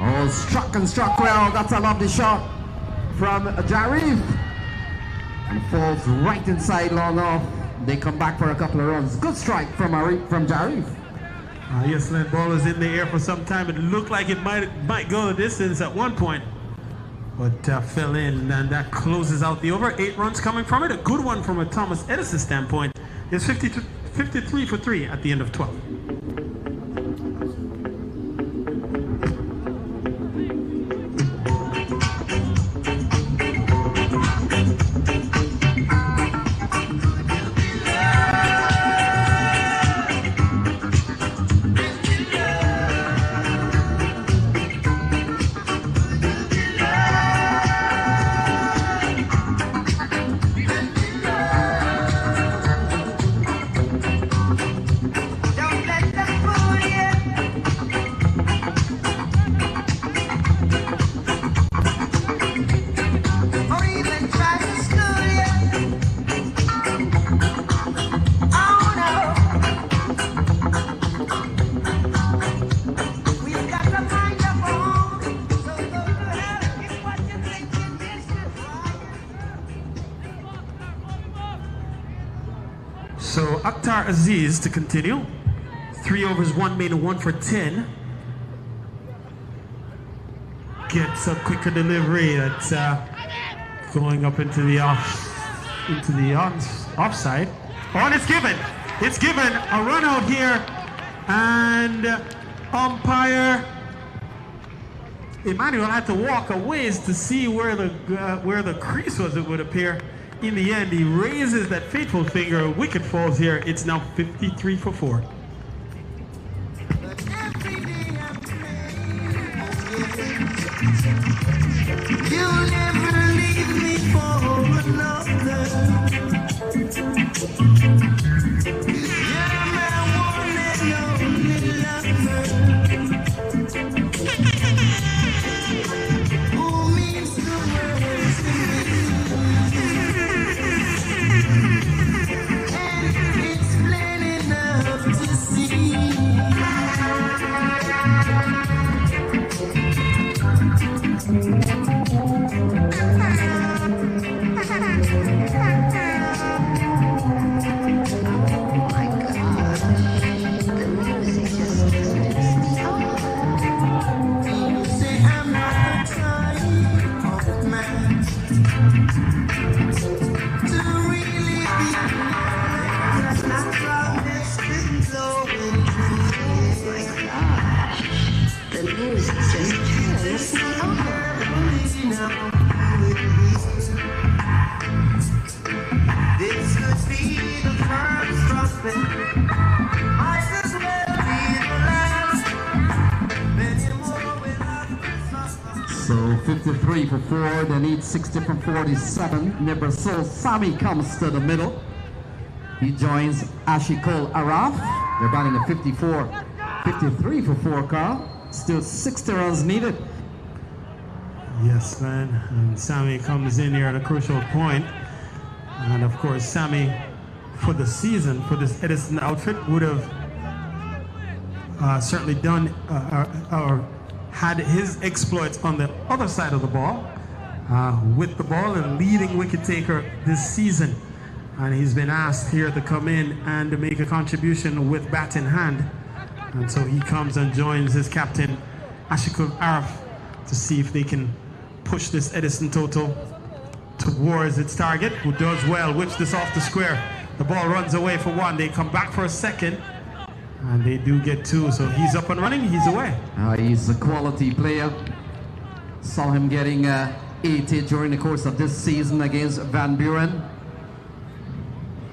S5: Oh, struck well. That's a lovely shot from Jarif. And falls right inside long off. They come back for a couple of runs. Good strike from Jarif.
S2: Yes, that ball was in the air for some time. It looked like it might go the distance at one point, but fell in, and that closes out the over. 8 runs coming from it. A good one from a Thomas Edison standpoint. It's 53 for 3 at the end of 12.
S1: Don't
S2: Akhtar Aziz to continue. 3 overs, 1 main, and 1 for 10. Gets a quicker delivery that's going up into the offside. Oh, and it's given. It's given a run out here, and umpire Emmanuel had to walk a ways to see where the crease was, it would appear. In the end, he raises that fateful finger. A wicket falls here. It's now 53 for 4.
S1: You'll never leave me for another. You're my one and only lover. Who means the world to me. And it's plain enough to see.
S5: So 53 for 4, they need 60 from 47. Nebrasil Sami comes to the middle. He joins Ashikol Araf. They're batting a 53 for 4, Carl. Still 60 runs needed.
S2: Yes, man. And Sami comes in here at a crucial point. And of course, Sami, for the season, for this Edison outfit, would have certainly done or had his exploits on the other side of the ball, with the ball and leading wicket taker this season. And he's been asked here to come in and to make a contribution with bat in hand. And so he comes and joins his captain, Ashikul Araf, to see if they can push this Edison total towards its target, who does well, whips this off the square. The ball runs away for 1. They come back for a second, and they do get 2. So he's up and running, he's away.
S5: He's a quality player. Saw him getting 80 during the course of this season against Van Buren.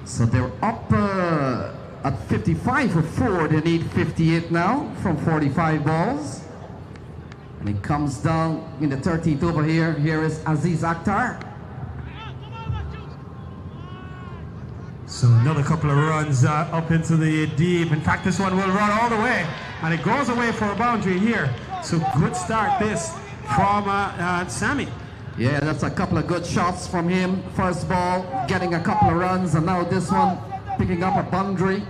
S5: So they're up at 55 for 4. They need 58 now from 45 balls. And it comes down in the 13th over here. Here is Aziz Akhtar.
S2: So another couple of runs up into the deep. In fact, this one will run all the way, and it goes away for a boundary here. So good start this from Sami.
S5: Yeah, that's a couple of good shots from him. First ball, getting a couple of runs, and now this one picking up a boundary.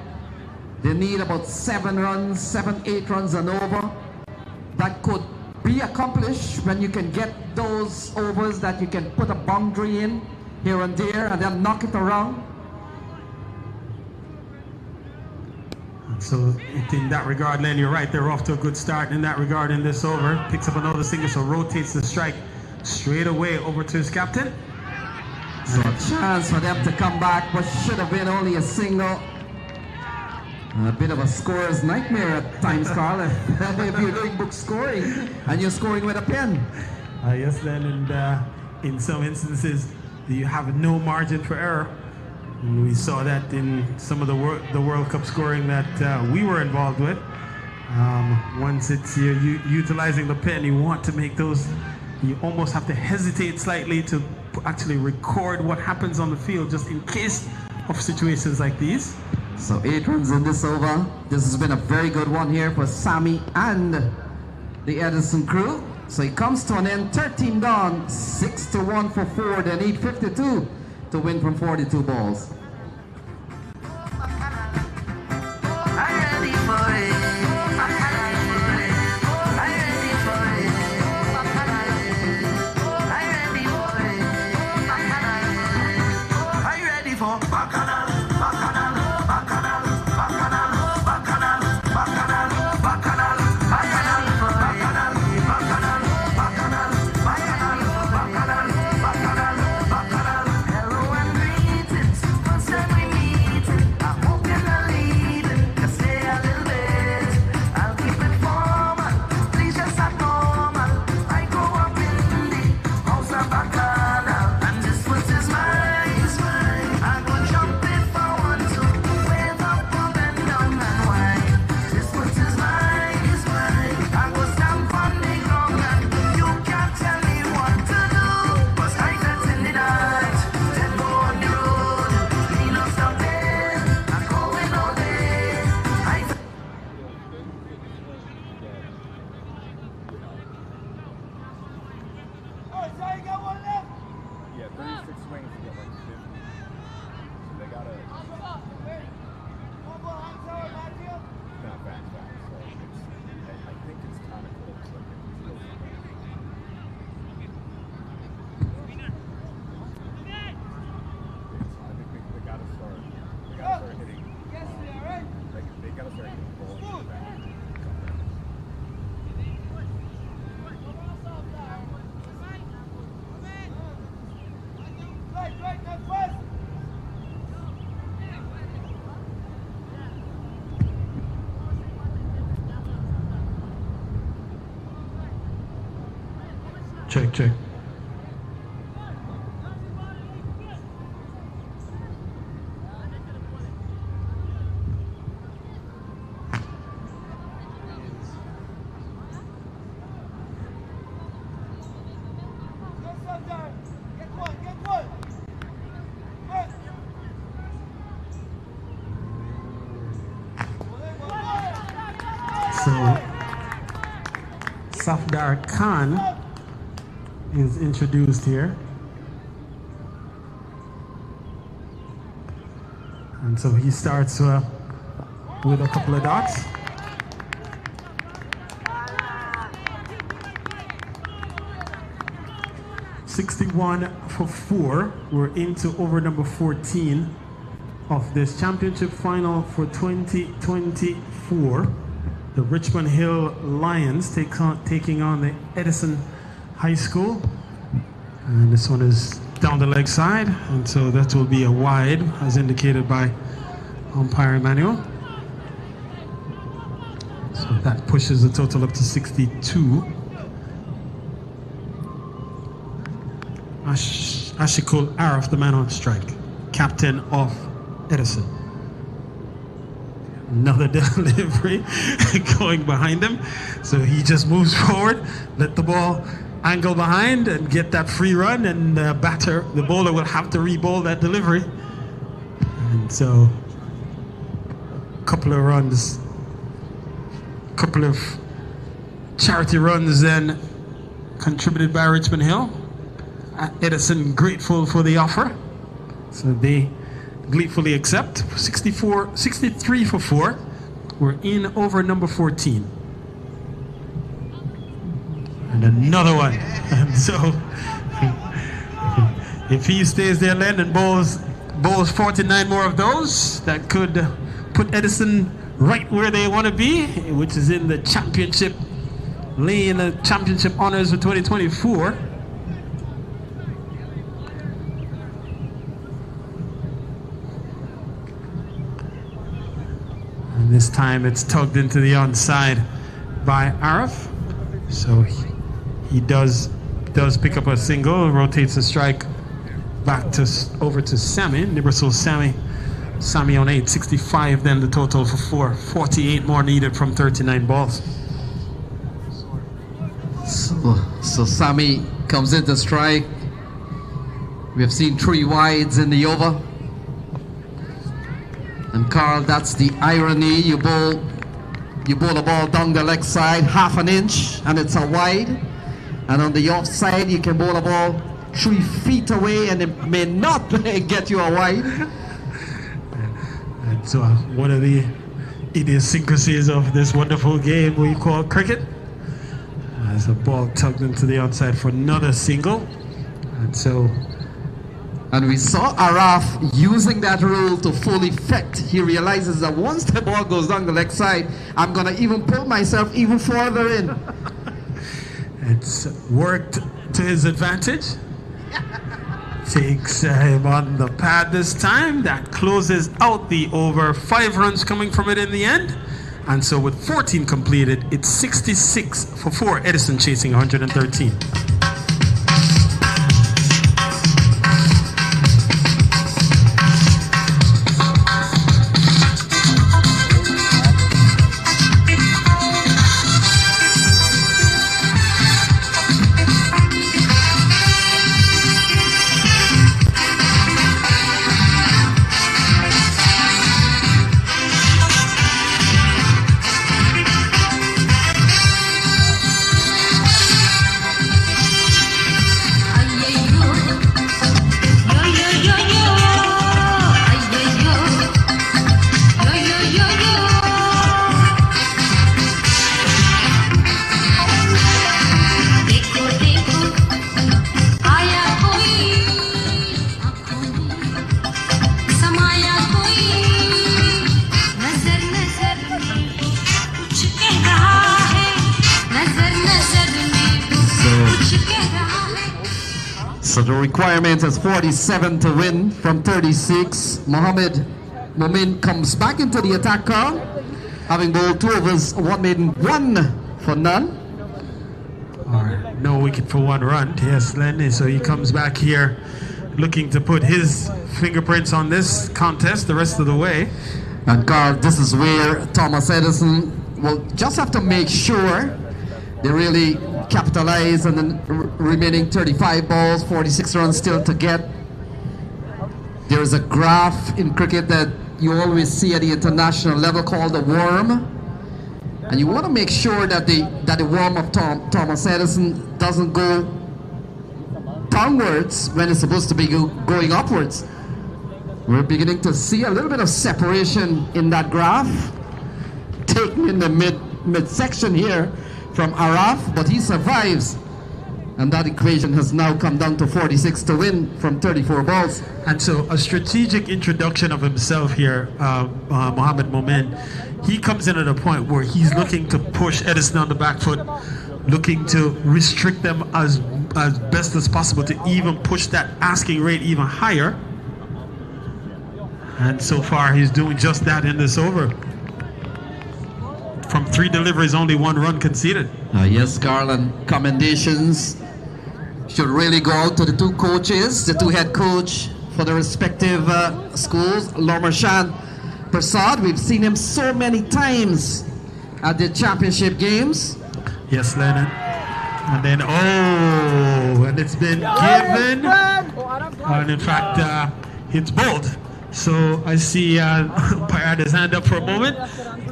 S5: They need about 7 runs, 7, 8 runs and over. That could be accomplished when you can get those overs that you can put a boundary in here and there and then knock it around.
S2: So in that regard, Len, you're right. They're off to a good start in that regard in this over. Picks up another single, so rotates the strike straight away over to his captain.
S5: So a chance for them to come back, but should have been only a single. A bit of a scorer's nightmare at times, Carl, if you're doing book scoring and you're scoring with a pen.
S2: Yes, Len, and in some instances, you have no margin for error. And we saw that in some of the World Cup scoring that we were involved with. Once it's you're utilizing the pen, you want to make those, you almost have to hesitate slightly to actually record what happens on the field just in case of situations like these.
S5: So 8 runs in this over. This has been a very good one here for Sami and the Edison crew. So it comes to an end, 13 gone, 6-1 for 4. They need 52 to win from 42 balls.
S1: Bacchanal, bacchanal, bacchanal.
S2: Check, check. So, Safdar Khan is introduced here. And so he starts with a couple of dots. $61 for 4. We're into over number 14 of this championship final for 2024. The Richmond Hill Lions taking on the Edison High School. And this one is down the leg side, and so that will be a wide, as indicated by umpire Emmanuel. So that pushes the total up to 62. Ashikul Arif, the man on strike, captain of Edison. Another delivery going behind him. So he just moves forward, let the ball angle behind and get that free run, and the bowler will have to re-bowl that delivery. And so a couple of runs, couple of charity runs then contributed by Richmond Hill. Edison grateful for the offer, so they gleefully accept. 63 for 4. We're in over number 14. And another one. And so if he stays there, Len, and bowls 49 more of those, that could put Edison right where they want to be, which is in the championship lane, the championship honors for 2024. And this time it's tugged into the onside by Arif. So he does pick up a single, rotates the strike back over to Sammy, Nibrasul Sammy on 8, 65 then the total for 4, 48 more needed from 39 balls.
S5: So Sammy comes into strike. We have seen 3 wides in the over. And Carl, that's the irony. You bowl a ball down the leg side, half an inch, and it's a wide. And on the offside, you can bowl a ball 3 feet away, and it may not get you a wide.
S2: And so one of the idiosyncrasies of this wonderful game we call cricket, as a ball tugged into the onside for another single.
S5: And we saw Araf using that rule to full effect. He realizes that once the ball goes down the leg side, I'm going to even pull myself even further in.
S2: It's worked to his advantage. Takes him on the pad this time. That closes out the over. 5 runs coming from it in the end. And so with 14 completed, it's 66 for 4. Edison chasing 113.
S5: So the requirement is 47 to win from 36. Mohammed Momin comes back into the attack car, having bowled 2 overs, 1 maiden, 1 for none.
S2: All right, no wicket for 1 run. Yes, Lenny. So he comes back here looking to put his fingerprints on this contest the rest of the way.
S5: And Carl, this is where Thomas Edison will just have to make sure they really capitalize on the remaining 35 balls, 46 runs still to get. There is a graph in cricket that you always see at the international level called the worm. And you want to make sure that the worm of Thomas Edison doesn't go downwards when it's supposed to be going upwards. We're beginning to see a little bit of separation in that graph, taken in the midsection here from Araf, but he survives. And that equation has now come down to 46 to win from 34 balls.
S2: And so a strategic introduction of himself here, Mohammed Momin. He comes in at a point where he's looking to push Edison on the back foot, looking to restrict them as best as possible to even push that asking rate even higher. And so far he's doing just that in this over. From 3 deliveries, only 1 run conceded.
S5: Yes, Carl, and commendations should really go out to the 2 coaches, the 2 head coach for the respective schools. Lomarshan Prasad, we've seen him so many times at the championship games.
S2: Yes, Lennon. And then, and it's been given. And in fact, it's bowled. So I see umpire had his hand up for a moment.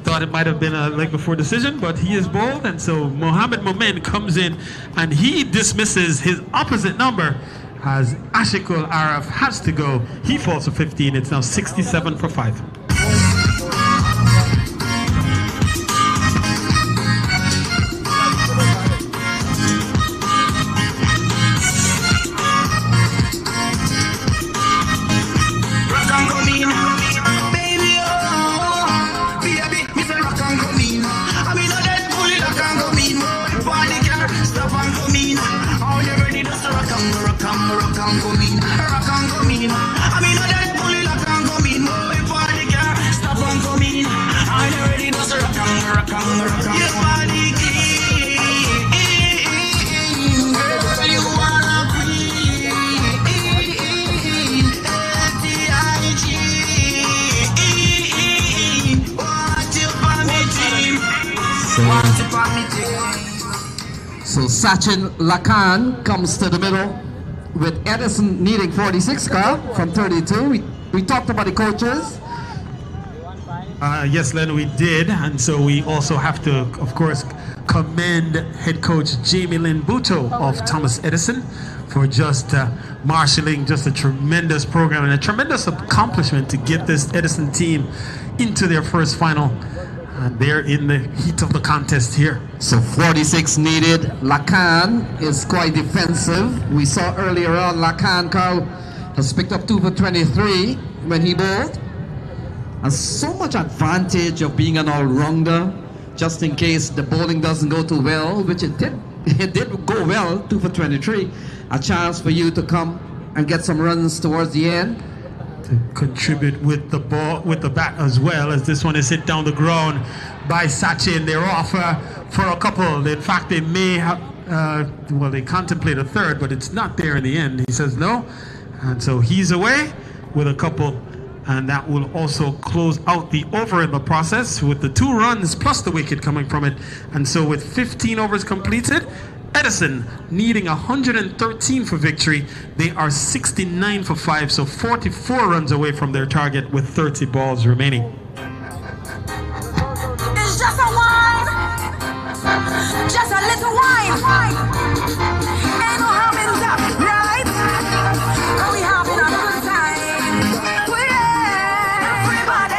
S2: Thought it might have been a leg before decision, but he is bowled. And so Mohammed Momin comes in and he dismisses his opposite number as Ashikul Araf has to go. He falls for 15. It's now 67 for 5.
S5: So Sachin Lakan comes to the middle with Edison needing 46, Carl, from 32. We talked about the coaches.
S2: Yes, Len, we did. And so we also have to, of course, commend head coach Jamie Lynn Buto of Thomas Edison for just marshalling just a tremendous program and a tremendous accomplishment to get this Edison team into their first final. And they're in the heat of the contest here.
S5: So 46 needed. Lakan is quite defensive. We saw earlier on Lakan, Carl, has picked up 2 for 23 when he bowled. And so much advantage of being an all-rounder, just in case the bowling doesn't go too well, which it did. It did go well, 2 for 23. A chance for you to come and get some runs towards the end.
S2: To contribute with the ball, with the bat as well, as this one is hit down the ground by Sachin. They're off for a couple. In fact, they may have, well, they contemplate a third, but it's not there in the end. He says no, and so he's away with a couple, and that will also close out the over in the process with the 2 runs plus the wicket coming from it. And so with 15 overs completed, Edison needing 113 for victory. They are 69 for 5, so 44 runs away from their target with 30 balls remaining.
S6: It's just a wine, just a little wine. Ain't no harm in that, right? And we having a good time. We everybody.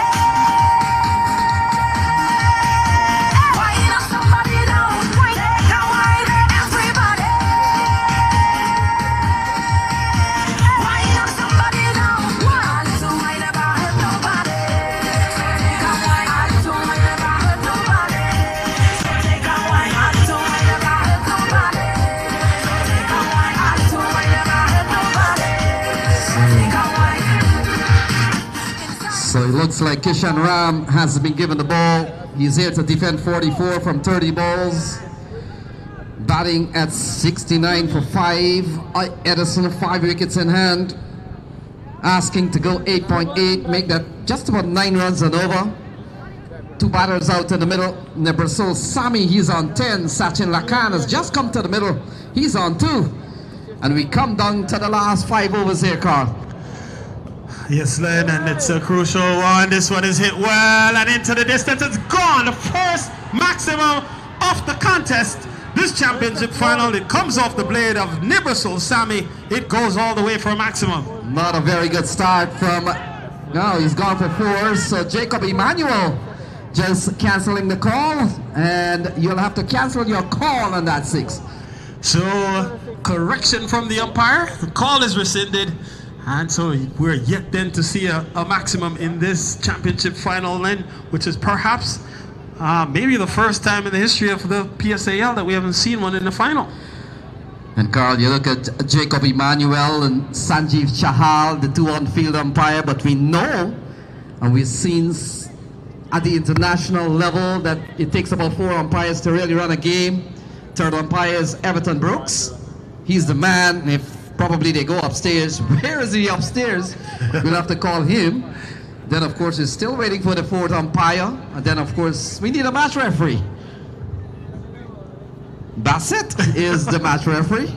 S6: Wine up somebody down, wine down, wine everybody. Wine up somebody down, wine. A little wine never hurt nobody. Take a wine, a little wine never hurt nobody. Take a wine, a little wine never hurt nobody. Take a wine, a little wine never hurt nobody. Take a wine.
S5: So it looks like Kishan Ram has been given the ball. He's here to defend 44 from 30 balls. Batting at 69 for 5. Edison 5 wickets in hand. Asking to go 8.8, make that just about 9 runs and over. 2 batters out in the middle. Nebrasil Sami, he's on 10. Sachin Lakan has just come to the middle. He's on 2. And we come down to the last 5 overs here, Carl.
S2: Yes, Len, and it's a crucial one. This one is hit well and into the distance. It's gone. The first maximum of the contest. This championship final, it comes off the blade of Nebrasil Sami. It goes all the way for a maximum.
S5: Not a very good start from... No, he's gone for 4. So Jacob Emmanuel just cancelling the call, and you'll have to cancel your call on that 6.
S2: So correction from the umpire. The call is rescinded, and so we're yet then to see a maximum in this championship final, then, which is perhaps maybe the first time in the history of the PSAL that we haven't seen one in the final.
S5: And Carl, you look at Jacob Emmanuel and Sanjeev Chahal, the 2 on-field umpire, but we know, and we've seen at the international level, that it takes about 4 umpires to really run a game. 3rd umpire is Everton Brooks. He's the man. If probably they go upstairs, where is he upstairs? We'll have to call him. Then, of course, we're still waiting for the 4th umpire. And then, of course, we need a match referee. Bassett is the match referee.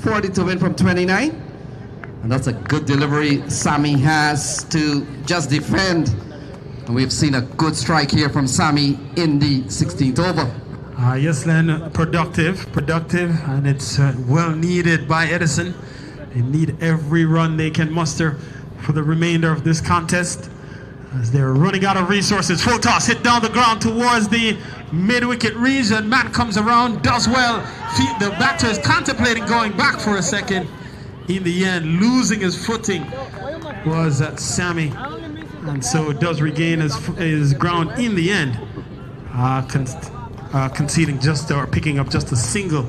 S5: 40 to win from 29. And that's a good delivery Sami has to just defend. And we've seen a good strike here from Sami in the 16th over.
S2: Yes, Len, productive, and it's well needed by Edison. They need every run they can muster for the remainder of this contest, as they're running out of resources. Full toss, hit down the ground towards the mid-wicket region. Man comes around, does well. The batter is contemplating going back for a second. In the end, losing his footing was Sami, and so does regain his ground in the end, conceding just, or picking up just a single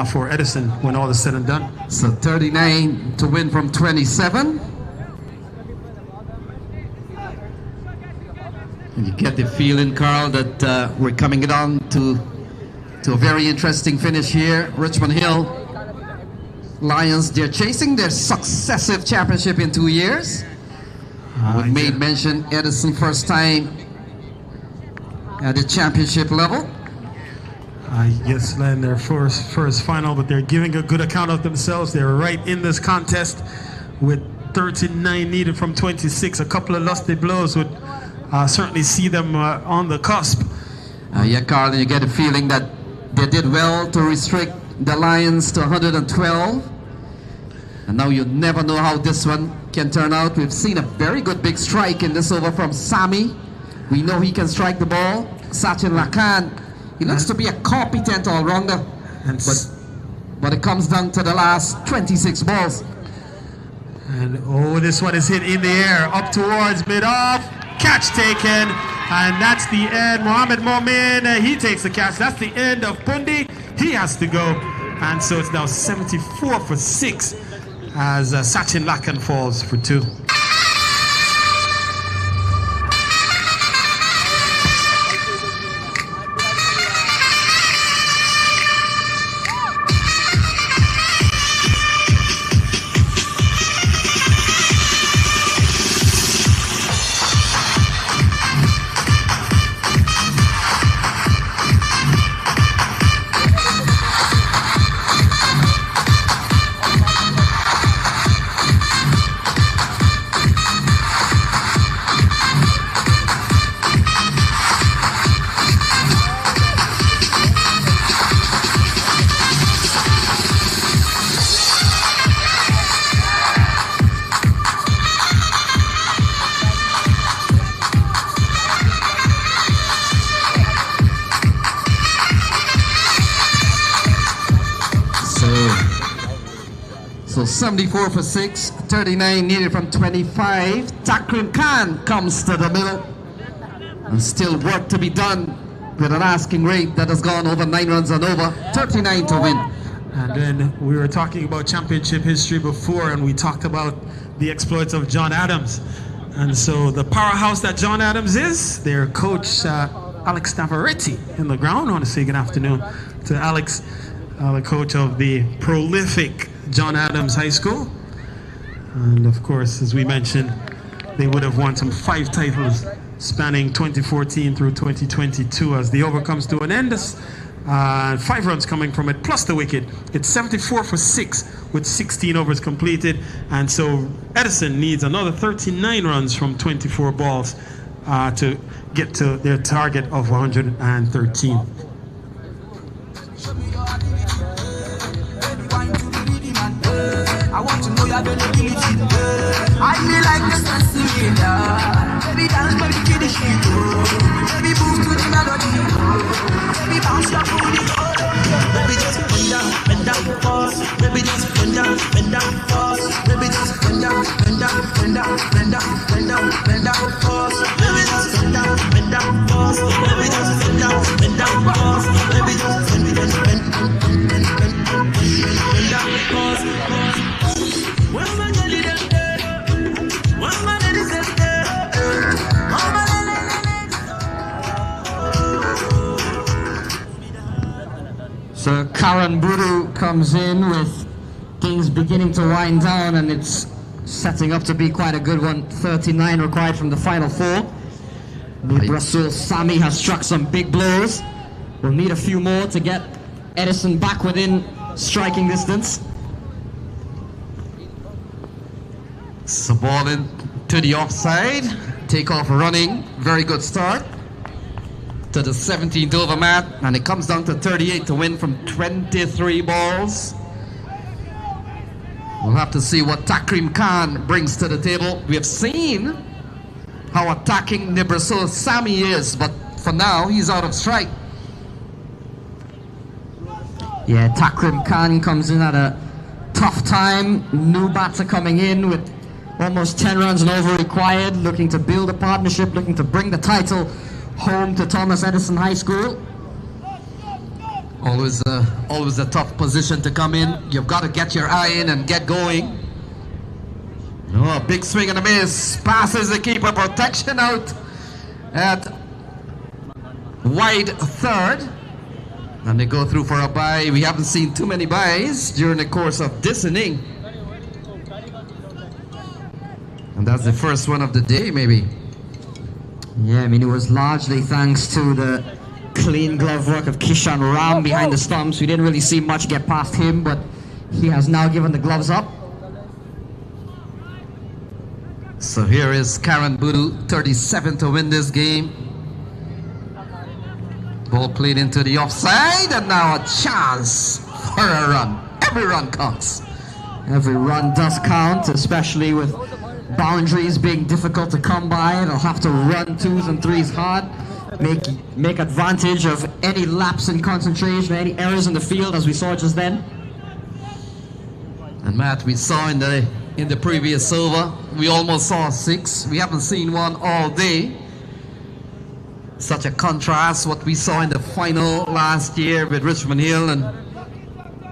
S2: for Edison when all is said and done.
S5: So 39 to win from 27. And you get the feeling, Carl, that we're coming down to a very interesting finish here. Richmond Hill Lions, they're chasing their successive championship in 2 years. We made mention Edison first time at the championship level.
S2: Yes, Len, their first final, but they're giving a good account of themselves. They're right in this contest with 39 needed from 26. A couple of lusty blows would certainly see them on the cusp.
S5: Yeah, Carl, you get a feeling that they did well to restrict the Lions to 112. And now you never know how this one can turn out. We've seen a very good big strike in this over from Sami. We know he can strike the ball. Sachin Lakan, he looks to be a competent all-rounder. But it comes down to the last 26 balls.
S2: And oh, this one is hit in the air, up towards mid-off. Catch taken, and that's the end. Mohammed Momin, he takes the catch. That's the end of Pundi. He has to go. And so it's now 74 for 6 as Sachin Lakan falls for 2.
S5: So 74 for 6, 39 needed from 25. Takrim Khan comes to the middle. And still work to be done with an asking rate that has gone over 9 runs and over. 39 to win.
S2: And then we were talking about championship history before, and we talked about the exploits of John Adams. And so the powerhouse that John Adams is, their coach Alex Navarrete in the ground. I want to say good afternoon to Alex. the coach of the prolific John Adams High School. And of course, as we mentioned, they would have won some 5 titles spanning 2014 through 2022. As the over comes to an end, 5 runs coming from it, plus the wicket. It's 74 for 6 with 16 overs completed. And so Edison needs another 39 runs from 24 balls to get to their target of 113.
S1: I want to know your availability. I feel like Mr. Cylinder. Baby dance, baby kill the shit. Baby move to the melody. Baby bounce your booty. Baby just bend down, pause. Baby just bend down, pause. Baby just bend down, pause. Baby just bend down, pause. Baby just bend down, pause. Baby just bend down, pause.
S7: So Karen Buru comes in with things beginning to wind down, and it's setting up to be quite a good one. 39 required from the final 4. Brazil Sami has struck some big blows. We'll need a few more to get Edison back within striking distance.
S5: So ball in to the offside. Take off running. Very good start to the 17th over, Matt, and it comes down to 38 to win from 23 balls. We'll have to see what Takrim Khan brings to the table. We have seen how attacking Nibrasul Sami is, but for now he's out of strike.
S7: Yeah, Takrim Khan comes in at a tough time. New batter coming in with almost 10 runs and over required, looking to build a partnership, looking to bring the title home to Thomas Edison High School.
S5: Always a tough position to come in. You've got to get your eye in and get going. Oh, a big swing and a miss. Passes the keeper, protection out at wide third. And they go through for a bye. We haven't seen too many byes during the course of this inning. And that's the first one of the day, maybe.
S7: Yeah, I mean, it was largely thanks to the clean glove work of Kishan Ram behind the stumps. We didn't really see much get past him, but he has now given the gloves up.
S5: So here is Karen Budu, 37 to win this game. Ball played into the offside, and now a chance for a run. Every run counts.
S7: Every run does count, especially with boundaries being difficult to come by. They'll have to run 2s and 3s hard, make advantage of any lapse in concentration, any errors in the field, as we saw just then.
S5: And Matt, we saw in the previous over, we almost saw 6. We haven't seen one all day. Such a contrast what we saw in the final last year with Richmond Hill, and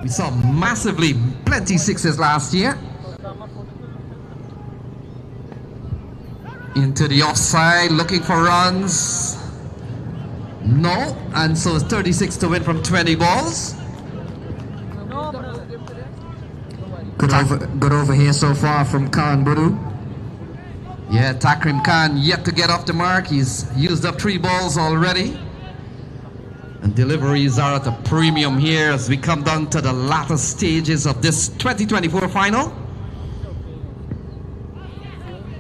S5: we saw massively plenty 6s last year. Into the offside, looking for runs. No, and so it's 36 to win from 20 balls.
S7: Good over here so far from Karan Budu.
S5: Yeah, Takrim Khan yet to get off the mark. He's used up 3 balls already. And deliveries are at a premium here as we come down to the latter stages of this 2024 final.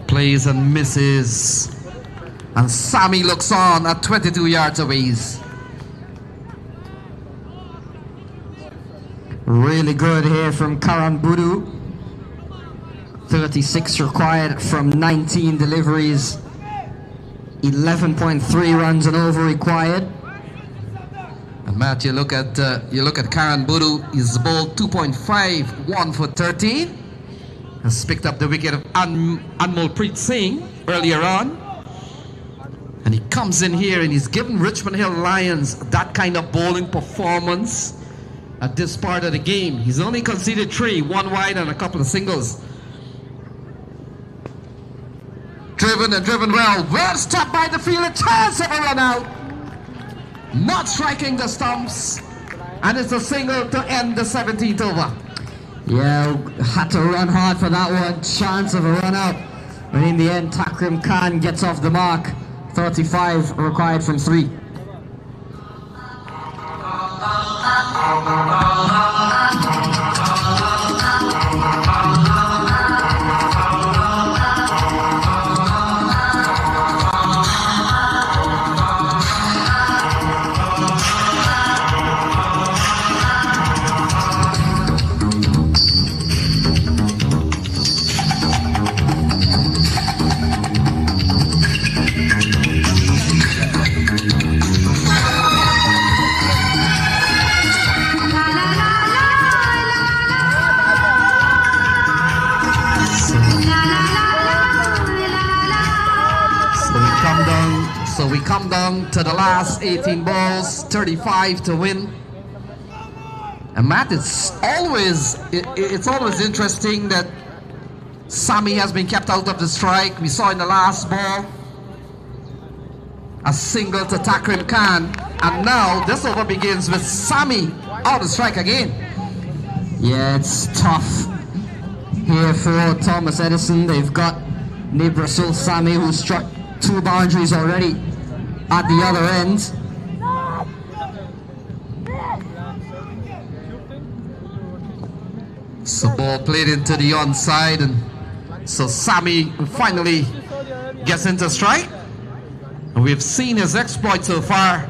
S5: Plays and misses. And Sami looks on at 22 yards away.
S7: Really good here from Karan Budu. 36 required from 19 deliveries. 11.3 runs and over required.
S5: And Matt, you look at Karan Budu. He's bowled 2.5, 1 for 13. Has picked up the wicket of Anmolpreet Singh earlier on. And he comes in here and he's given Richmond Hill Lions that kind of bowling performance at this part of the game. He's only conceded 3, 1 wide and a couple of singles. Driven and driven well. Well stopped by the field. A chance of a run out. Not striking the stumps. And it's a single to end the 17th over.
S7: Yeah, had to run hard for that one. Chance of a run out. But in the end, Takrim Khan gets off the mark. 35 required from 3.
S5: So we come down to the last 18 balls, 35 to win. And Matt, it's always interesting that Sami has been kept out of the strike. We saw in the last ball a single to Takrim Khan, and now this over begins with Sami out of strike again.
S7: Yeah, it's tough here for Thomas Edison. They've got Nibrasul Sami, who struck 2 boundaries already at the other end.
S5: So ball played into the onside, and so Sami finally gets into strike. And we've seen his exploit so far,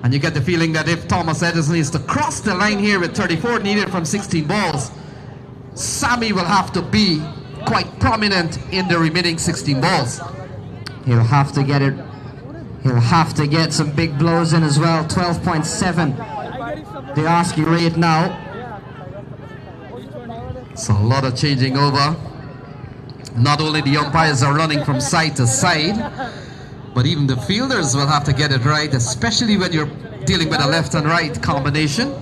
S5: and you get the feeling that if Thomas Edison is to cross the line here with 34 needed from 16 balls, Sami will have to be quite prominent in the remaining 16 balls.
S7: He'll have to get it. He'll have to get some big blows in as well. 12.7 the asking rate now.
S5: So a lot of changing over. Not only the umpires are running from side to side, but even the fielders will have to get it right, especially when you're dealing with a left and right combination.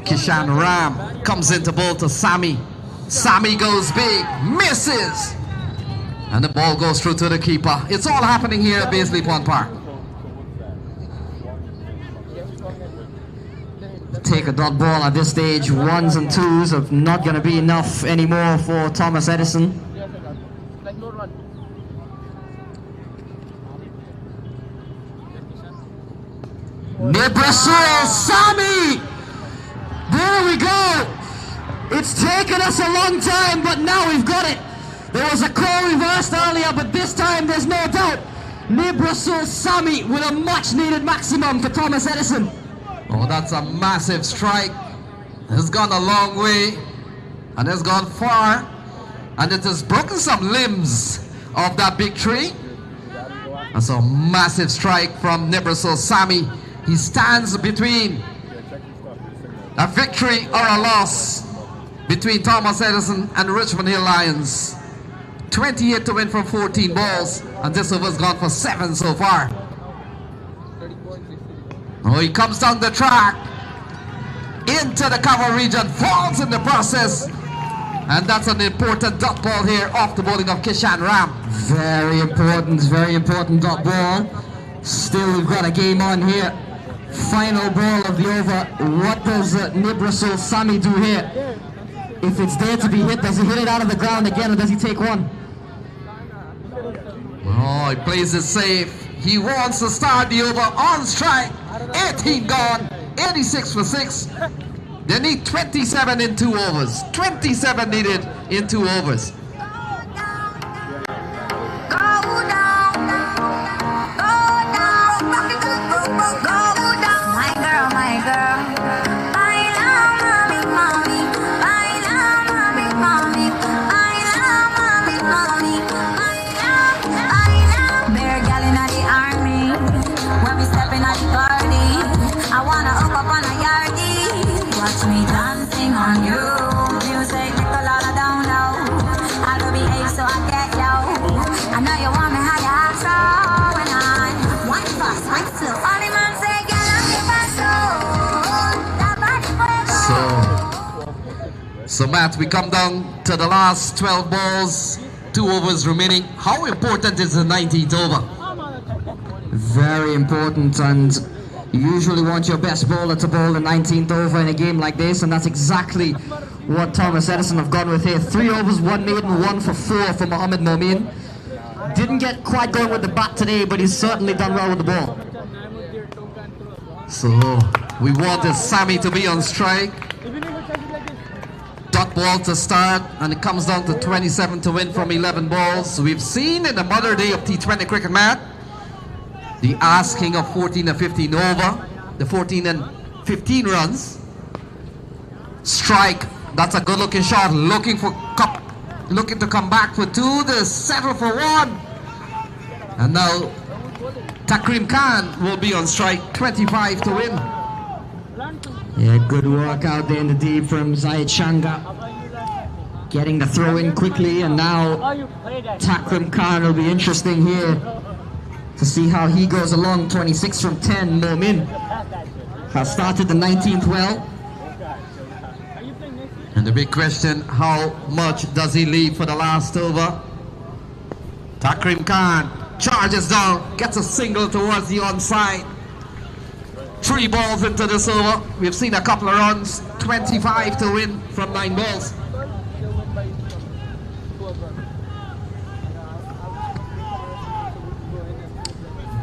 S5: Kishan Ram comes into ball to Sami. Sami goes big, misses, and the ball goes through to the keeper. It's all happening here at Baisley Pond Park.
S7: Take a dot ball at this stage. 1s and 2s are not going to be enough anymore for Thomas Edison.
S5: Nibrasul
S7: Sami! There we go! It's taken us a long time, but now we've got it. There was a call reversed earlier, but this time there's no doubt. Nibrasul Sami with a much needed maximum for Thomas Edison.
S5: Oh, that's a massive strike. It's gone a long way, and it's gone far, and it has broken some limbs of that big tree. That's a massive strike from Nibrasul Sami. He stands between a victory or a loss between Thomas Edison and Richmond Hill Lions. 28 to win from 14 balls, and this over's gone for 7 so far. Oh, he comes down the track into the cover region, falls in the process, and that's an important dot ball here off the bowling of Kishan Ram.
S7: Very important dot ball. Still, we've got a game on here. Final ball of the over. What does Nibrasul Sami do here? If it's there to be hit, does he hit it out of the ground again, or does he take one?
S5: Oh, he plays it safe. He wants to start the over on strike. 18 gone, 86 for 6. They need 27 in 2 overs. 27 needed in 2 overs. So Matt, we come down to the last 12 balls, 2 overs remaining. How important is the 19th over?
S7: Very important, and You usually want your best bowler to bowl the 19th over in a game like this, and that's exactly what Thomas Edison have gone with here. 3 overs, 1 maiden, 1 for 4 for Mohamed Momin. Didn't get quite going with the bat today, but he's certainly done well with the ball.
S5: So we wanted Sammy to be on strike. Dot ball to start, and it comes down to 27 to win from 11 balls. We've seen in the modern day of T20 cricket, Matt, the asking of 14 and 15 over, the 14 and 15 runs. Strike, that's a good looking shot, looking to come back for 2, the settle for 1. And now Takrim Khan will be on strike, 25 to win.
S7: Yeah, good work out there in the deep from Zahid Shanga. Getting the throw in quickly, and now Takrim Khan will be interesting here to see how he goes along. 26 from 10, Momin has started the 19th well.
S5: And the big question, how much does he leave for the last over? Takrim Khan charges down, gets a single towards the onside. 3 balls into this over. We've seen a couple of runs, 25 to win from 9 balls.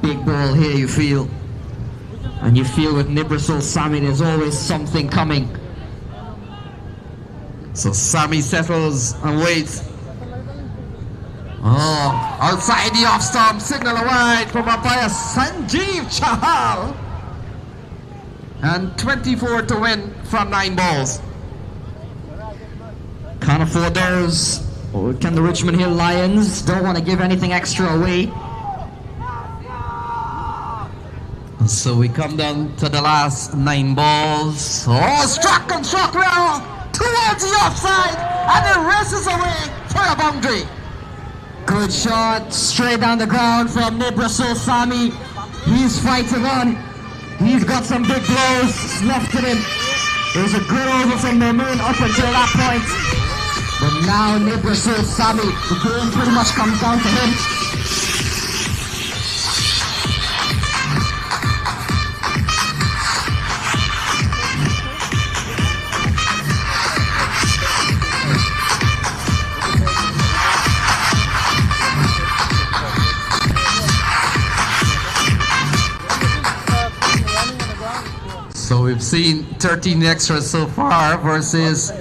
S7: Big ball here, you feel. And you feel with Nibrasul Sami, there's always something coming.
S5: So Sami settles and waits. Oh, outside the off stump, signal wide from umpire Sanjeev Chahal. And 24 to win from 9 balls.
S7: Can't afford those. Can the Richmond Hill Lions? Don't want to give anything extra away.
S5: So we come down to the last 9 balls. Oh, struck well towards the offside, and it races away for a boundary.
S7: Good shot, straight down the ground from Nibrasul Sami. He's fighting on. He's got some big blows left in him. It was a good over from Momin up until that point. But now Nibrasul Sami, the game pretty much comes down to him.
S5: So we've seen 13 extras so far versus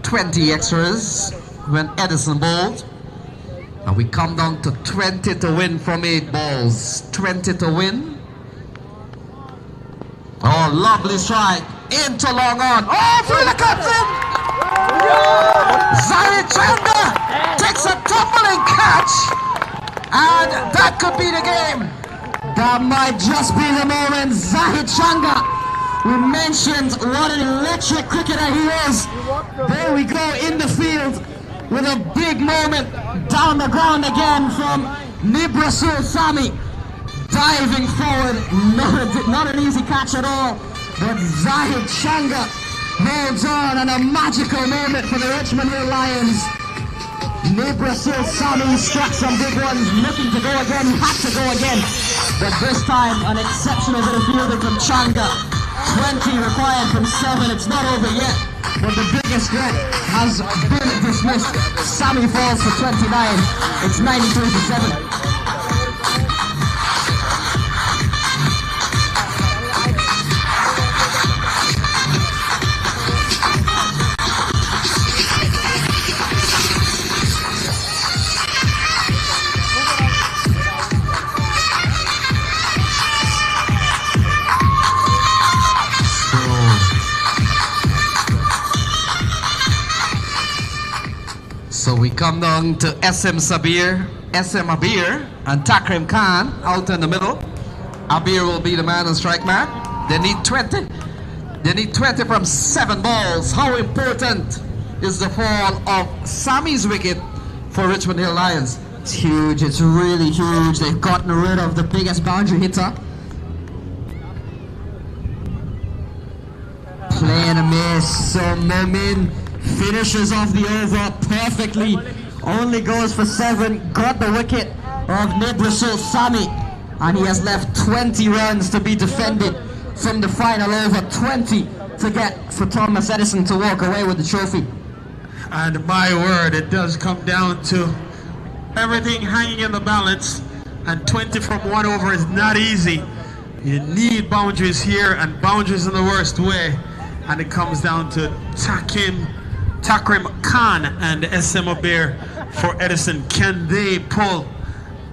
S5: 20 extras when Edison bowled. And we come down to 20 to win from 8 balls. 20 to win. Oh, lovely strike. Into long on. Oh, through the captain! Zahid Chanda takes a tumbling catch. And that could be the game.
S7: That might just be the moment. Zahid Shanga, we mentioned what an electric cricketer he is. There we go in the field with a big moment down the ground again from Nibrasul Sami. Diving forward, not an easy catch at all. But Zahid Shanga holds on, and a magical moment for the Richmond Hill Lions. Nibrasul Sami struck some big ones, looking to go again, had to go again. But this time, an exceptional bit of fielding from Changa. 20 required from 7, it's not over yet. But the biggest threat has been dismissed. Sami falls for 29, it's 93 to 7.
S5: So we come down to SM Abir and Takrim Khan out in the middle. Abir will be the man on strike, man. They need 20. They need 20 from 7 balls. How important is the fall of Sami's wicket for Richmond Hill Lions?
S7: It's huge, it's really huge. They've gotten rid of the biggest boundary hitter. Playing a miss, so Momin finishes off the over perfectly. Only goes for 7, got the wicket of Nibrasul Sami. and he has left 20 runs to be defended from the final over. 20 to get for Thomas Edison to walk away with the trophy.
S2: And my word, it does come down to everything hanging in the balance, and 20 from 1 over is not easy. You need boundaries here, and boundaries in the worst way, and it comes down to Takrim Khan and SM Obeir for Edison. Can they pull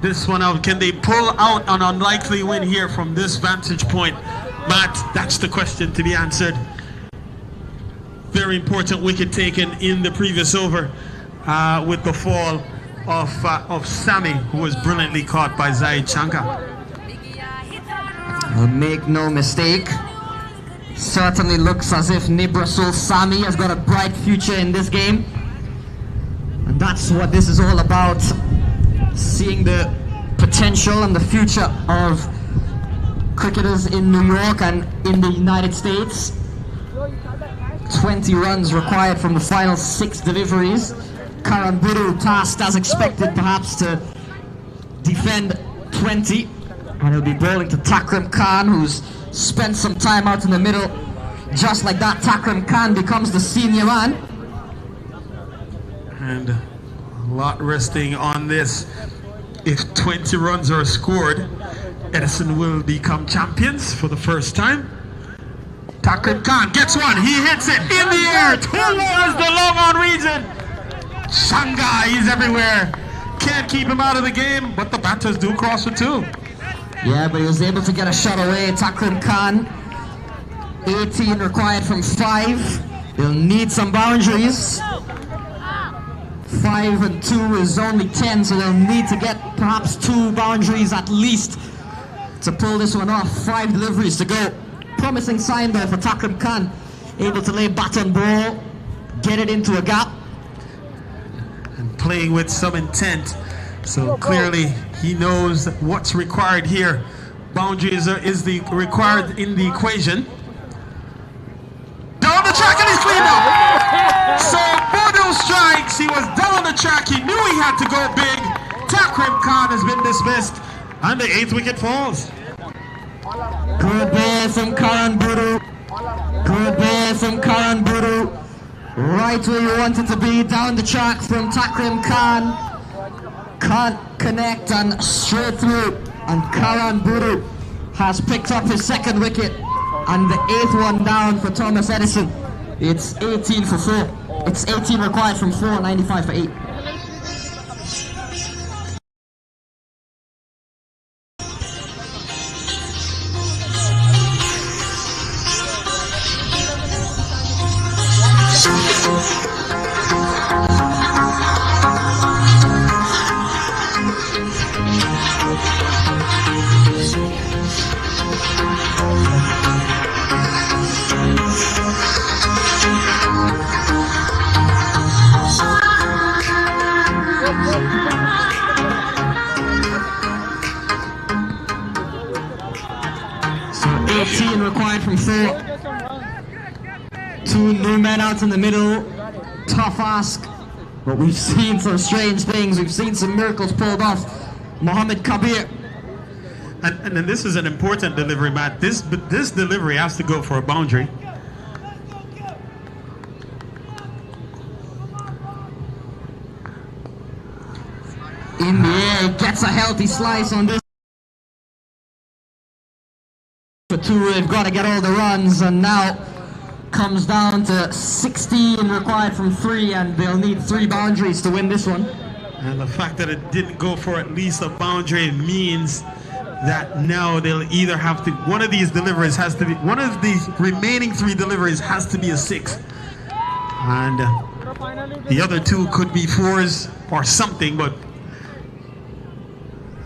S2: this one out? Can they pull out an unlikely win here from this vantage point? Matt, that's the question to be answered. Very important wicket taken in the previous over with the fall of Sammy, who was brilliantly caught by Zaid Shankar.
S7: Make no mistake, certainly looks as if Nibrasul Sami has got a bright future in this game, and that's what this is all about, seeing the potential and the future of cricketers in New York and in the United States. 20 runs required from the final 6 deliveries. Karan Buru tasked as expected perhaps to defend 20, and he'll be bowling to Takrim Khan, who's spent some time out in the middle. Just like that, Takrim Khan becomes the senior man.
S2: And a lot resting on this. If 20 runs are scored, Edison will become champions for the first time. Takrim Khan gets one, he hits it in the air towards the long on region. Shanghai, he's everywhere. Can't keep him out of the game, but the batters do cross for 2.
S7: Yeah, but he was able to get a shot away. Takrim Khan, 18 required from 5. He'll need some boundaries. 5 and 2 is only 10, so they'll need to get perhaps 2 boundaries at least to pull this one off. 5 deliveries to go. Promising sign there for Takrim Khan, able to lay bat on ball, get it into a gap.
S2: And playing with some intent. So clearly he knows what's required here. Boundaries is the required in the equation. Down the track and he's cleaned up. So Bodo strikes. He was down the track. He knew he had to go big. Takrim Khan has been dismissed, and the 8th wicket falls.
S7: Good ball from Karan Buru. Good ball from Karan Buru. Right where you want it to be, down the track from Takrim Khan. Can't connect and straight through, and Karan Buru has picked up his 2nd wicket and the 8th one down for Thomas Edison. It's 18 for 4. It's 18 required from 4, 95 for 8. Required from 4. 2 new men out in the middle. Tough ask, but we've seen some strange things. We've seen some miracles pulled off. Mohammed Kabir.
S2: And this is an important delivery, Matt. This delivery has to go for a boundary.
S7: In the air, gets a healthy slice on this. For 2, they've got to get all the runs, and now comes down to 16 required from 3, and they'll need 3 boundaries to win this one.
S2: And the fact that it didn't go for at least a boundary means that now they'll either have to, one of these deliveries has to be, one of these remaining 3 deliveries has to be a 6. And the other 2 could be 4s or something, but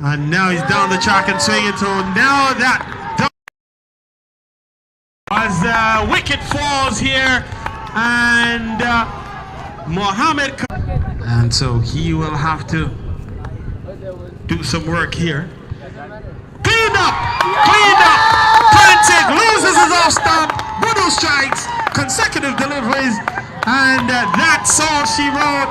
S2: and now he's down the track and swinging, so now that as wicket falls here, and Mohammed, and so he will have to do some work here. Cleaned up, planted, loses his off stump. Budu strikes, consecutive deliveries, And that's all she wrote.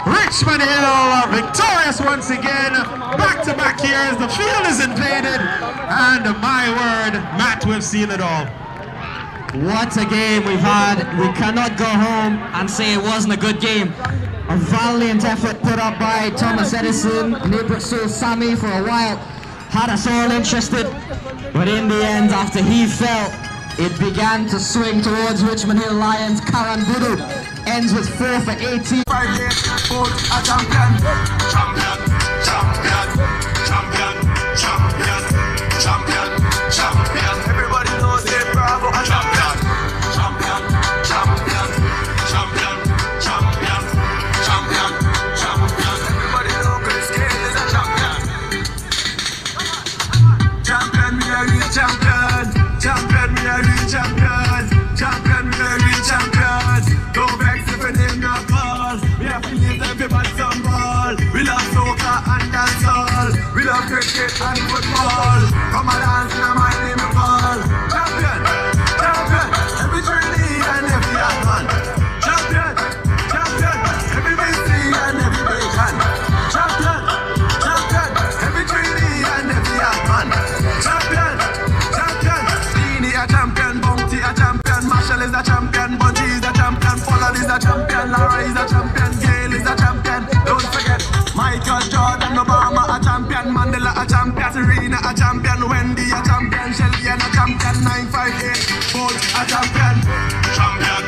S2: Richmond Hill victorious once again. Back-to-back years. The field is invaded. And my word, Matt, we've seen it all.
S7: What a game we've had. We cannot go home and say it wasn't a good game. A valiant effort put up by Thomas Edison. Neighbor Soul Sammy for a while had us all interested. But in the end, after he fell, it began to swing towards Richmond Hill Lions. Karan Budu ends with 4 for 18.
S8: Champion. Everybody knows they're bravo. Champion. Everybody knows Chris Cale is a champion. Champion, we are real champion. Champion, we are real champion. Champion, we are real champion. Don't vex if your name not called. We have to give everybody some ball. We love soccer and dancehall. We love cricket and football. Come on, dance in my name of ball. Champion, every journey and every man. Champion, every victory and every bacon. Champion, every journey and every man. Champion, Dini a champion, Bounty a champion, Marshall is a champion, Bungie is a champion, Pollard is a champion, Lara is a champion, Gale is a champion. Don't forget Michael Jordan, Obama a champion, Mandela a champion, Serena a champion, Wendy a champion, Shelly a champion, 958 Bolt a champion. Champion.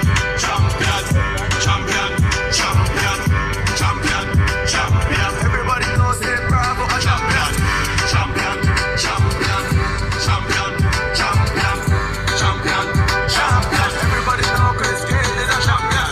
S8: Everybody knows they're bravo a champion. Champion. Everybody knows Chris Cale is a champion.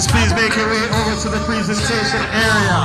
S2: Please make your way over to the presentation area.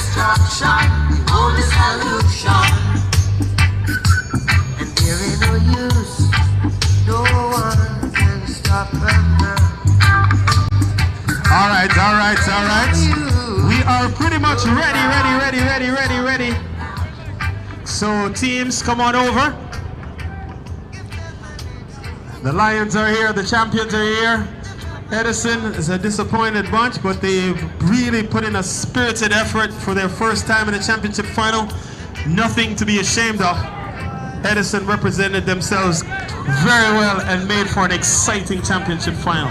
S1: destruction, only solution. And there ain't no use, no one can stop them now.
S2: All right. We are pretty much ready. So teams, come on over. The Lions are here, the champions are here. Edison is a disappointed bunch, but they've really put in a spirited effort for their first time in the championship final. Nothing to be ashamed of. Edison represented themselves very well and made for an exciting championship final.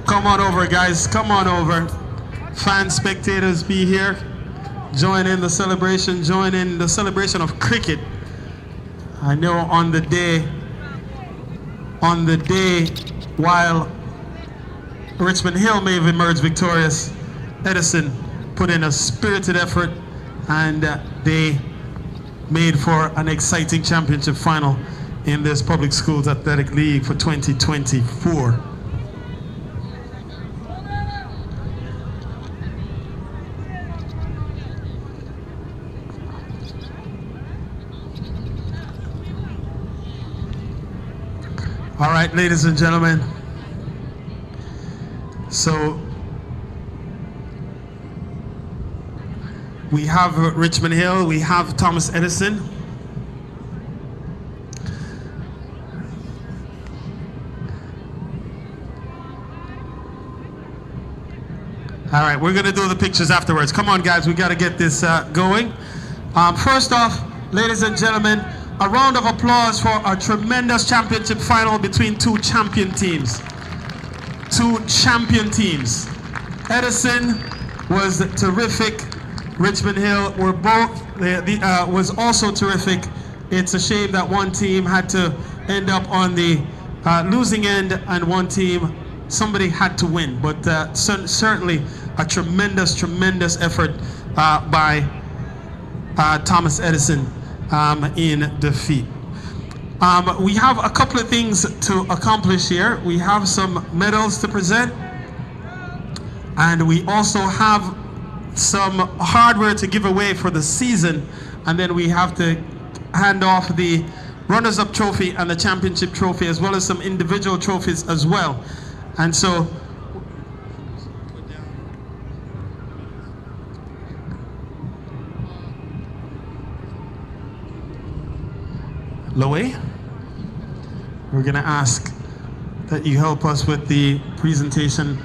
S2: Come on over, guys, come on over. Fans, spectators, be here. Join in the celebration, join in the celebration of cricket. I know on the day while Richmond Hill may have emerged victorious, Edison put in a spirited effort and they made for an exciting championship final in this Public Schools Athletic League for 2024. All right, ladies and gentlemen, so we have Richmond Hill, we have Thomas Edison. All right, we're gonna do the pictures afterwards. Come on, guys, we gotta get this going. First off, ladies and gentlemen, a round of applause for a tremendous championship final between two champion teams. Edison was terrific. Richmond Hill were both was also terrific. It's a shame that one team had to end up on the losing end, and one team, somebody had to win. But certainly a tremendous effort by Thomas Edison in defeat. We have a couple of things to accomplish here. We have some medals to present, and we also have some hardware to give away for the season, and then we have to hand off the runners-up trophy and the championship trophy, as well as some individual trophies as well. And so Loe, we're gonna ask that you help us with the presentation.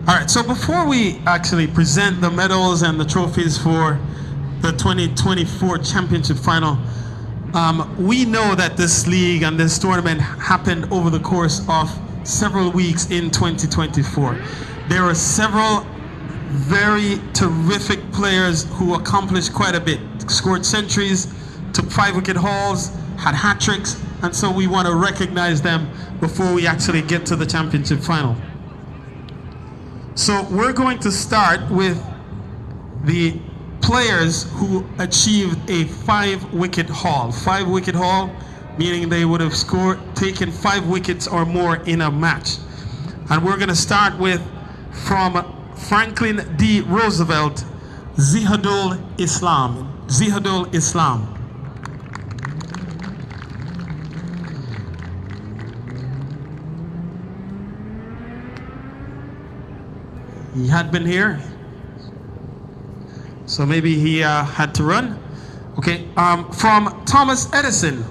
S2: All right, so before we actually present the medals and the trophies for the 2024 championship final, we know that this league and this tournament happened over the course of several weeks in 2024. There were several very terrific players who accomplished quite a bit, scored centuries, took 5-wicket hauls, had hat tricks, and so we want to recognize them before we actually get to the championship final. So we're going to start with the players who achieved a 5-wicket haul. 5-wicket haul, meaning they would have taken 5 wickets or more in a match. And we're going to start with, from Franklin D. Roosevelt, Zihadul Islam. Zihadul Islam. He had been here, so maybe he had to run. Okay, from Thomas Edison,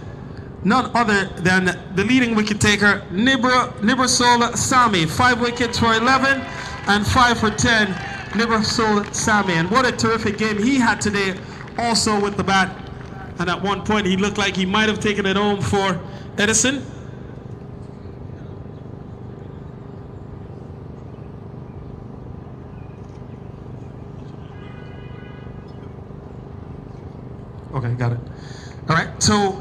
S2: none other than the leading wicket taker, Nibrasol Sami. 5 wickets for 11 and 5 for 10, Nibrasol Sami. And what a terrific game he had today, also with the bat. And at one point he looked like he might have taken it home for Edison. Okay, got it. All right, so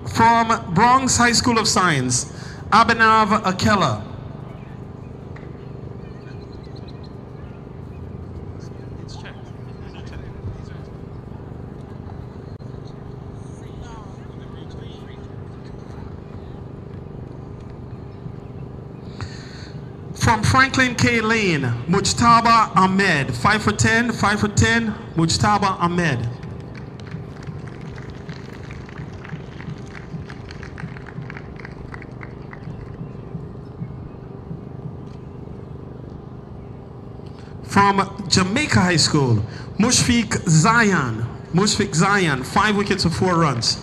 S2: from Bronx High School of Science, Abhinav Akela. From Franklin K. Lane, Mujtaba Ahmed. 5 for 10, 5 for 10, Mujtaba Ahmed. From Jamaica High School, Mushfiq Zion. Mushfiq Zion, 5 wickets for 4 runs.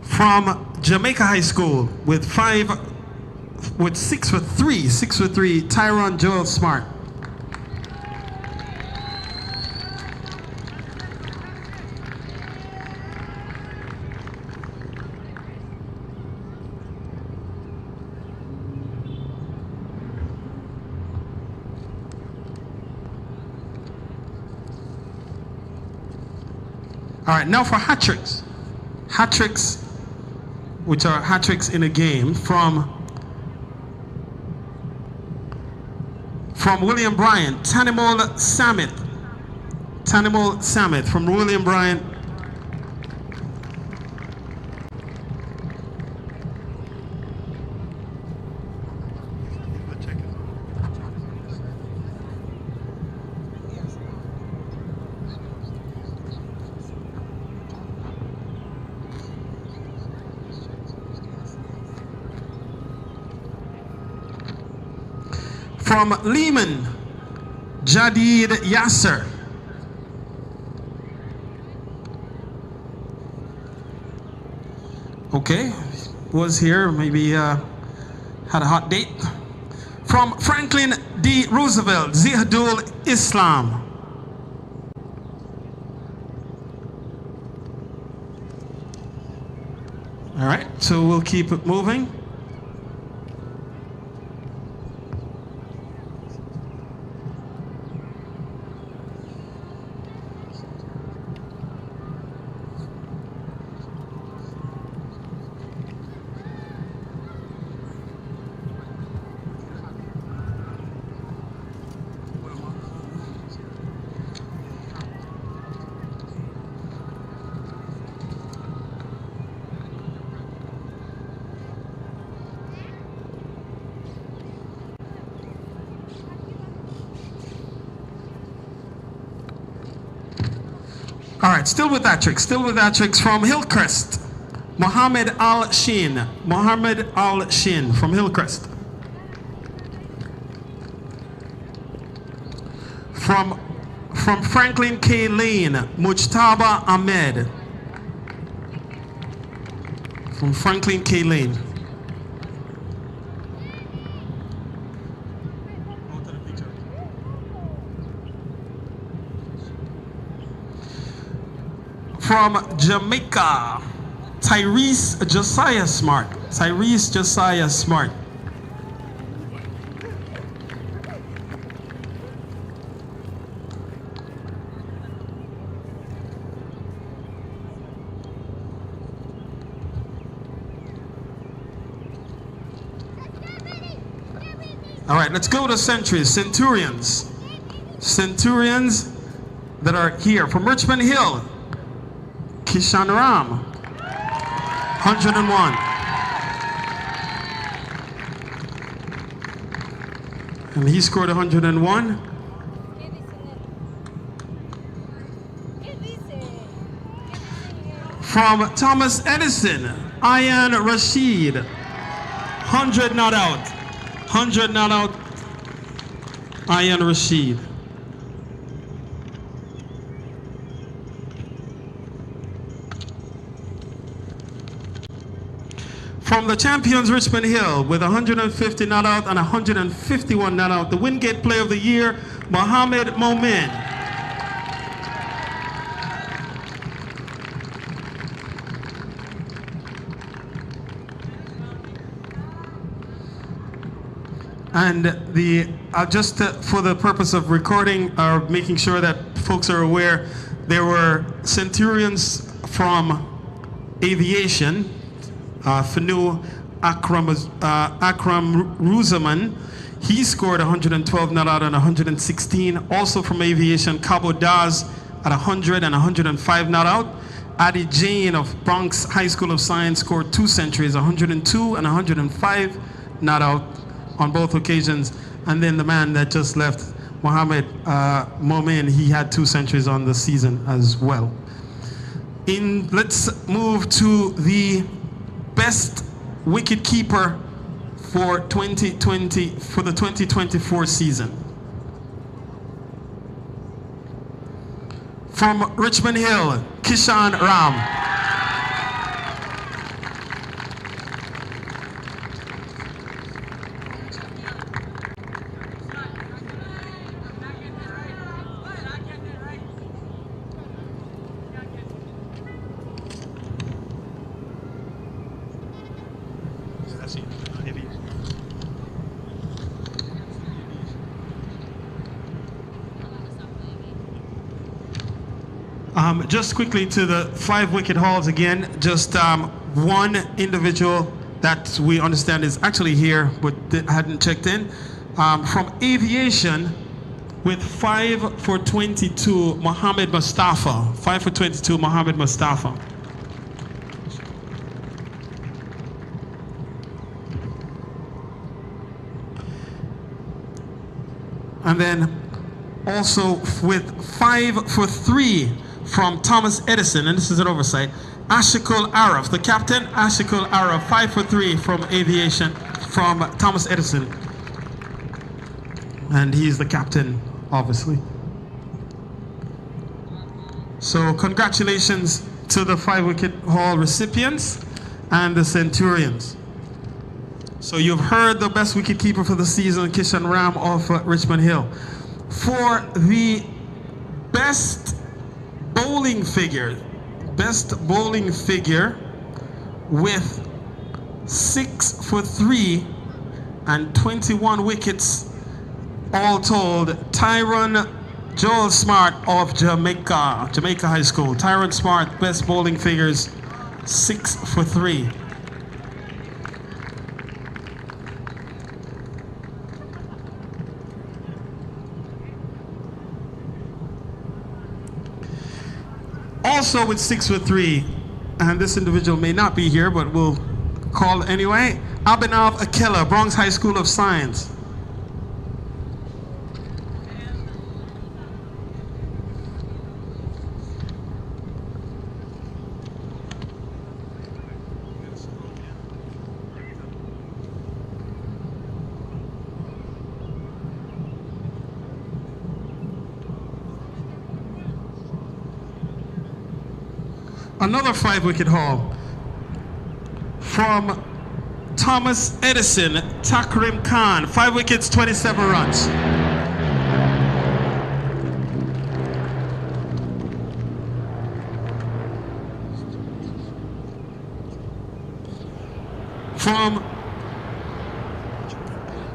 S2: From Jamaica High School with 6 for 3, Tyron Joel Smart. All right, now for hat tricks. Hat tricks, which are hat tricks in a game, from William Bryant, Tanimol Samith. Tanimol Samith from William Bryant. From Lehman, Jadid Yasser. Okay, was here, maybe had a hot date. From Franklin D. Roosevelt, Zihadul Islam. All right, so we'll keep it moving. All right, still with that trick from Hillcrest, Mohammed Al Shin from Hillcrest. From Franklin K. Lane, Mujtaba Ahmed. From Franklin K. Lane. From Jamaica, Tyrese Josiah Smart. Tyrese Josiah Smart. All right, let's go to centuries, Centurions. Centurions that are here. From Richmond Hill, Kishan Ram, 101. And he scored 101. From Thomas Edison, Ayan Rashid. 100 not out. 100 not out. Ayan Rashid. From the champions Richmond Hill with 150 not out and 151 not out, the Wingate Player of the Year, Mohammed Momin. And just for the purpose of recording or making sure that folks are aware, there were Centurions from aviation, Fanu Akram Ruzaman. He scored 112 not out and 116. Also from aviation, Cabo Daz at 100 and 105 not out. Adi Jane of Bronx High School of Science scored 2 centuries, 102 and 105 not out on both occasions. And then the man that just left, Mohammed Momin, he had 2 centuries on the season as well. Let's move to the best wicket keeper for the 2024 season. From Richmond Hill, Kishan Ram. Just quickly to the 5 wicket hauls again. Just one individual that we understand is actually here but hadn't checked in. From aviation with 5 for 22, Mohammed Mustafa. 5 for 22, Mohammed Mustafa. And then also with 5 for 3 from Thomas Edison, and this is an oversight, Ashikul Araf, the captain, Ashikul Araf, 5 for 3 from aviation from Thomas Edison. And he's the captain, obviously. So congratulations to the 5 wicket haul recipients and the Centurions. So you've heard the best wicket keeper for the season, Kishan Ram of Richmond Hill. For the best bowling figure with 6 for 3 and 21 wickets all told, Tyron Joel Smart of Jamaica High School. Tyron Smart, best bowling figures, 6 for 3. Also with 6 for 3, and this individual may not be here, but we'll call anyway, Abhinav Akela, Bronx High School of Science. Another 5 wicket haul from Thomas Edison, Takrim Khan, 5 wickets, 27 runs.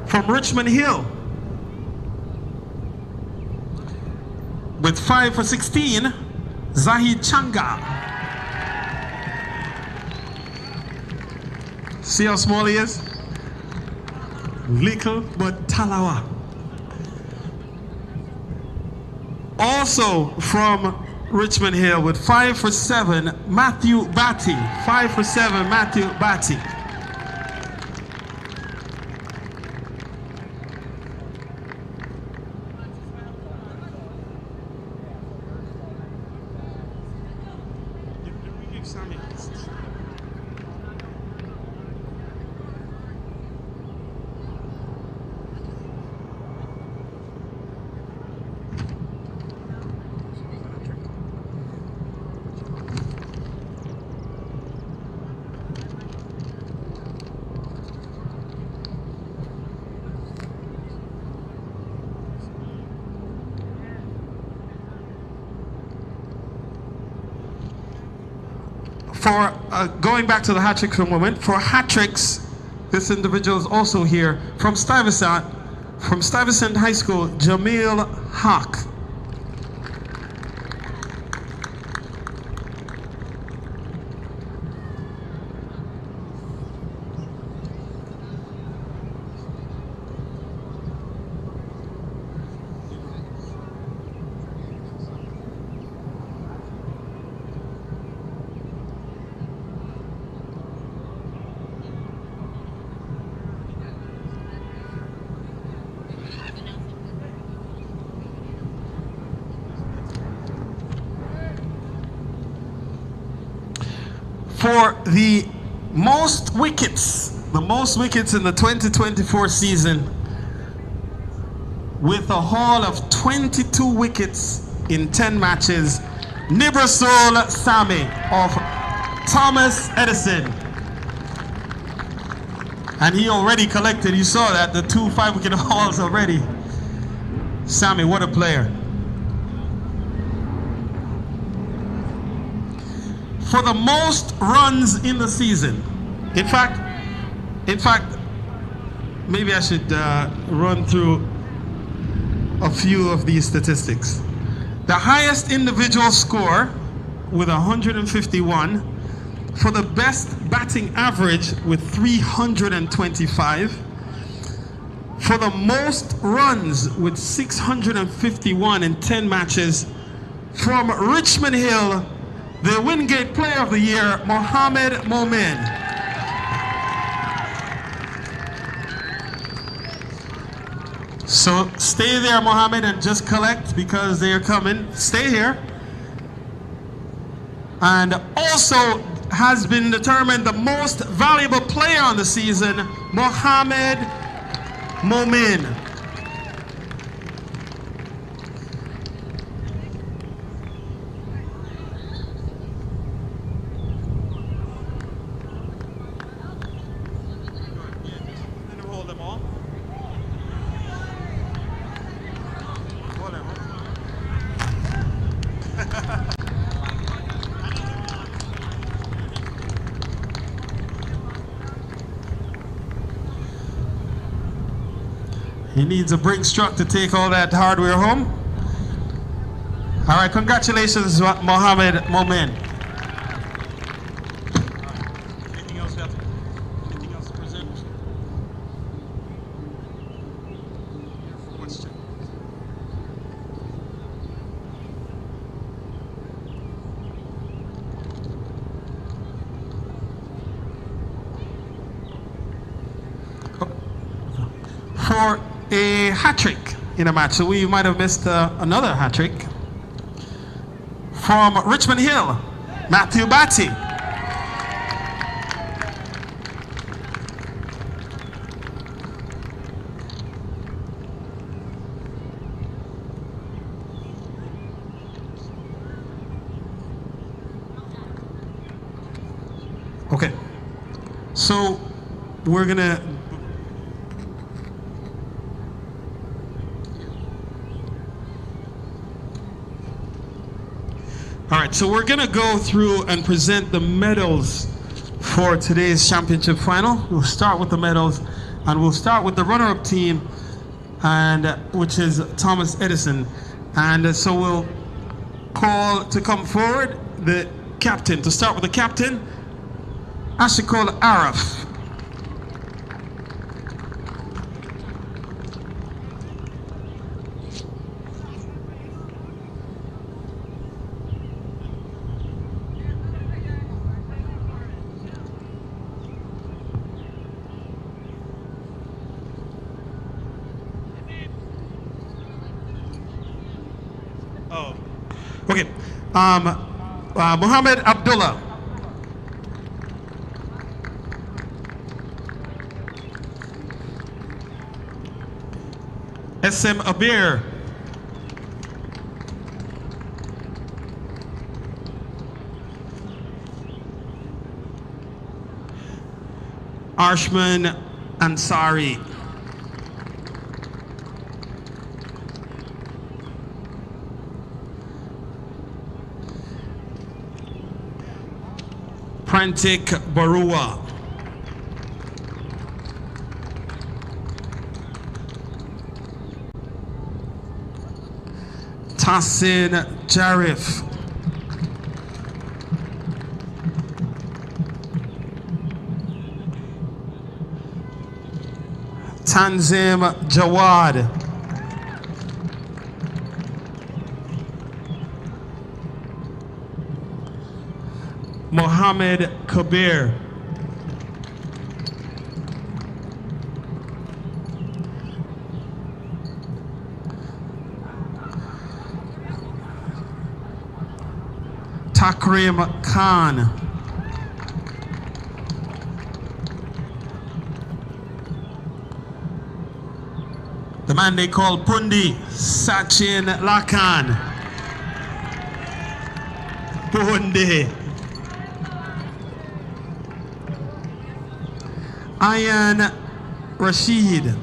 S2: From Richmond Hill with 5 for 16, Zahid Changa. See how small he is? Little but talawa. Also from Richmond Hill with 5 for 7, Matthew Batty. 5 for 7, Matthew Batty. For going back to the hat trick for a moment, for hat tricks, this individual is also here from Stuyvesant High School, Jamil Haq. For the most wickets in the 2024 season, with a haul of 22 wickets in 10 matches, Nibrasol Sami of Thomas Edison. And he already collected, you saw that, the 2 5-wicket hauls already. Sami, what a player. For the most runs in the season. In fact, maybe I should run through a few of these statistics. The highest individual score with 151, for the best batting average with 325, for the most runs with 651 in 10 matches, from Richmond Hill, the Wingate Player of the Year, Mohammed Momin. So stay there, Mohammed, and just collect because they are coming. Stay here. And also has been determined the most valuable player on the season, Mohammed Momin. He needs a Brinks truck to take all that hardware home. All right, congratulations, Mohammed Momin. Anything else to present? Question. For a hat trick in a match, so we might have missed another hat trick. From Richmond Hill, Matthew Batty. Okay, so we're gonna so we're gonna go through and present the medals for today's championship final. We'll start with the medals, and we'll start with the runner-up team, and which is Thomas Edison. And so we'll call to come forward the captain. To start with the captain, Ashikol Araf. Okay, Muhammad Abdullah. SM Abir. Arshman Ansari. Prantik Barua. Tassin Jarif. Tanzim Jawad. Mohammed Kabir. Takrim Khan. The man they call Pundi, Sachin Lakan. Pundi. Ayan Rashid.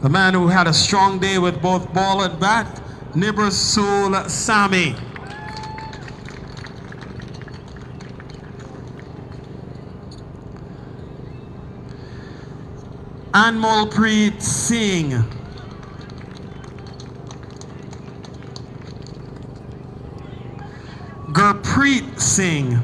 S2: The man who had a strong day with both ball and bat, Nibrasul Sami. Anmolpreet Singh. Gurpreet Singh.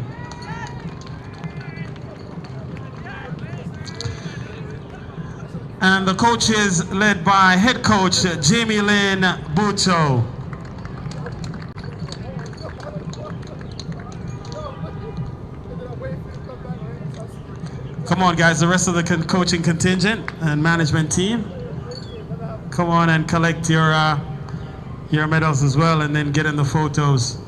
S2: And the coaches led by head coach Jamie Lynn Bucho. Come on guys, the rest of the coaching contingent and management team. Come on and collect your medals as well and then get in the photos.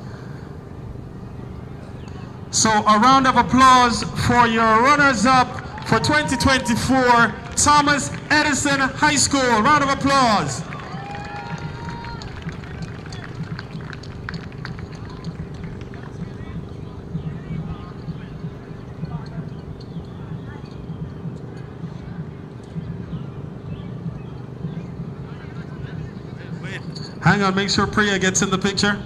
S2: So a round of applause for your runners-up for 2024, Thomas Edison High School. Round of applause. Wait, hang on, make sure Priya gets in the picture.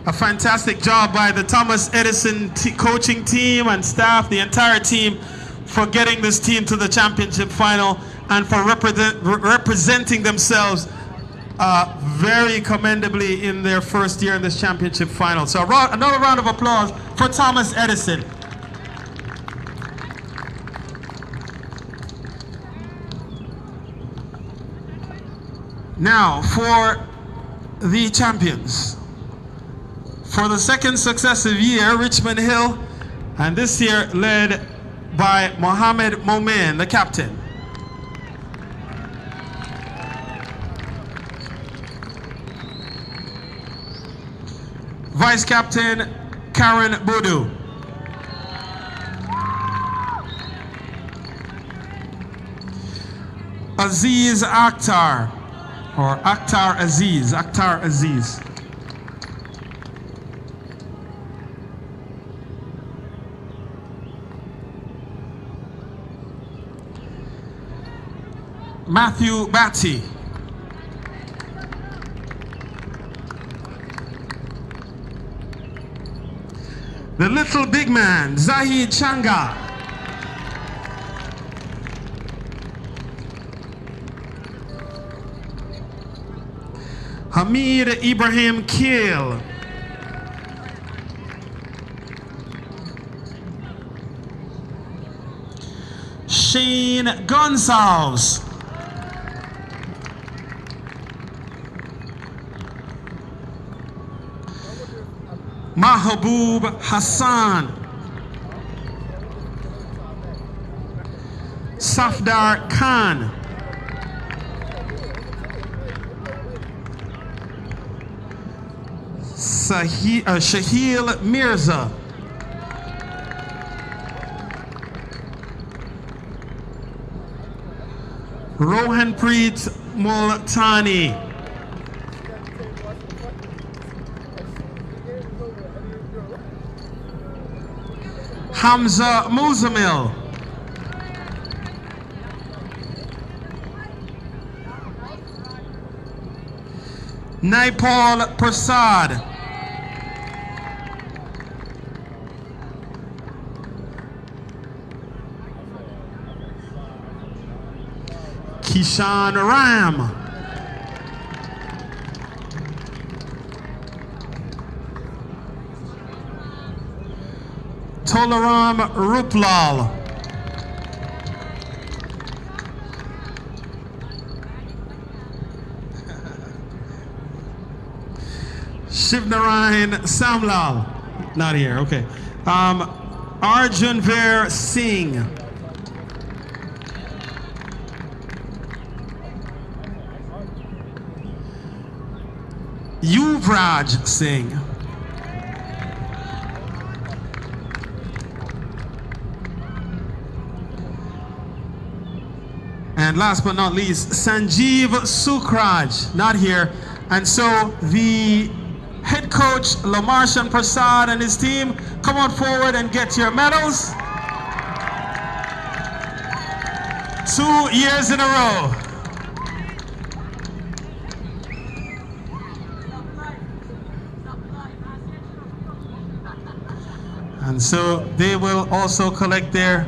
S2: A fantastic job by the Thomas Edison coaching team and staff, the entire team, for getting this team to the championship final and for representing themselves very commendably in their first year in this championship final. So another round of applause for Thomas Edison. Now for the champions. For the second successive year, Richmond Hill, and this year led by Mohammed Momin, the captain. Vice captain, Karen Bodu. Aziz Akhtar, or Akhtar Aziz. Matthew Batty. The little big man, Zahid Changa. Hamid Ibrahim Keel. Shane Gonsalves. Mahabub Hassan. Safdar Khan. Shahil Mirza. Rohanpreet Multani. Hamza Muzamil. Naipal Prasad. Kishan Ram. Tolaram Ruplal. Shivnarayan Samlal. Not here, okay. Arjunveer Singh. Yuvraj Singh. And last but not least, Sanjeev Sukraj, not here. And so the head coach, Lamarshan Prasad, and his team, come on forward and get your medals. 2 years in a row. And so they will also collect their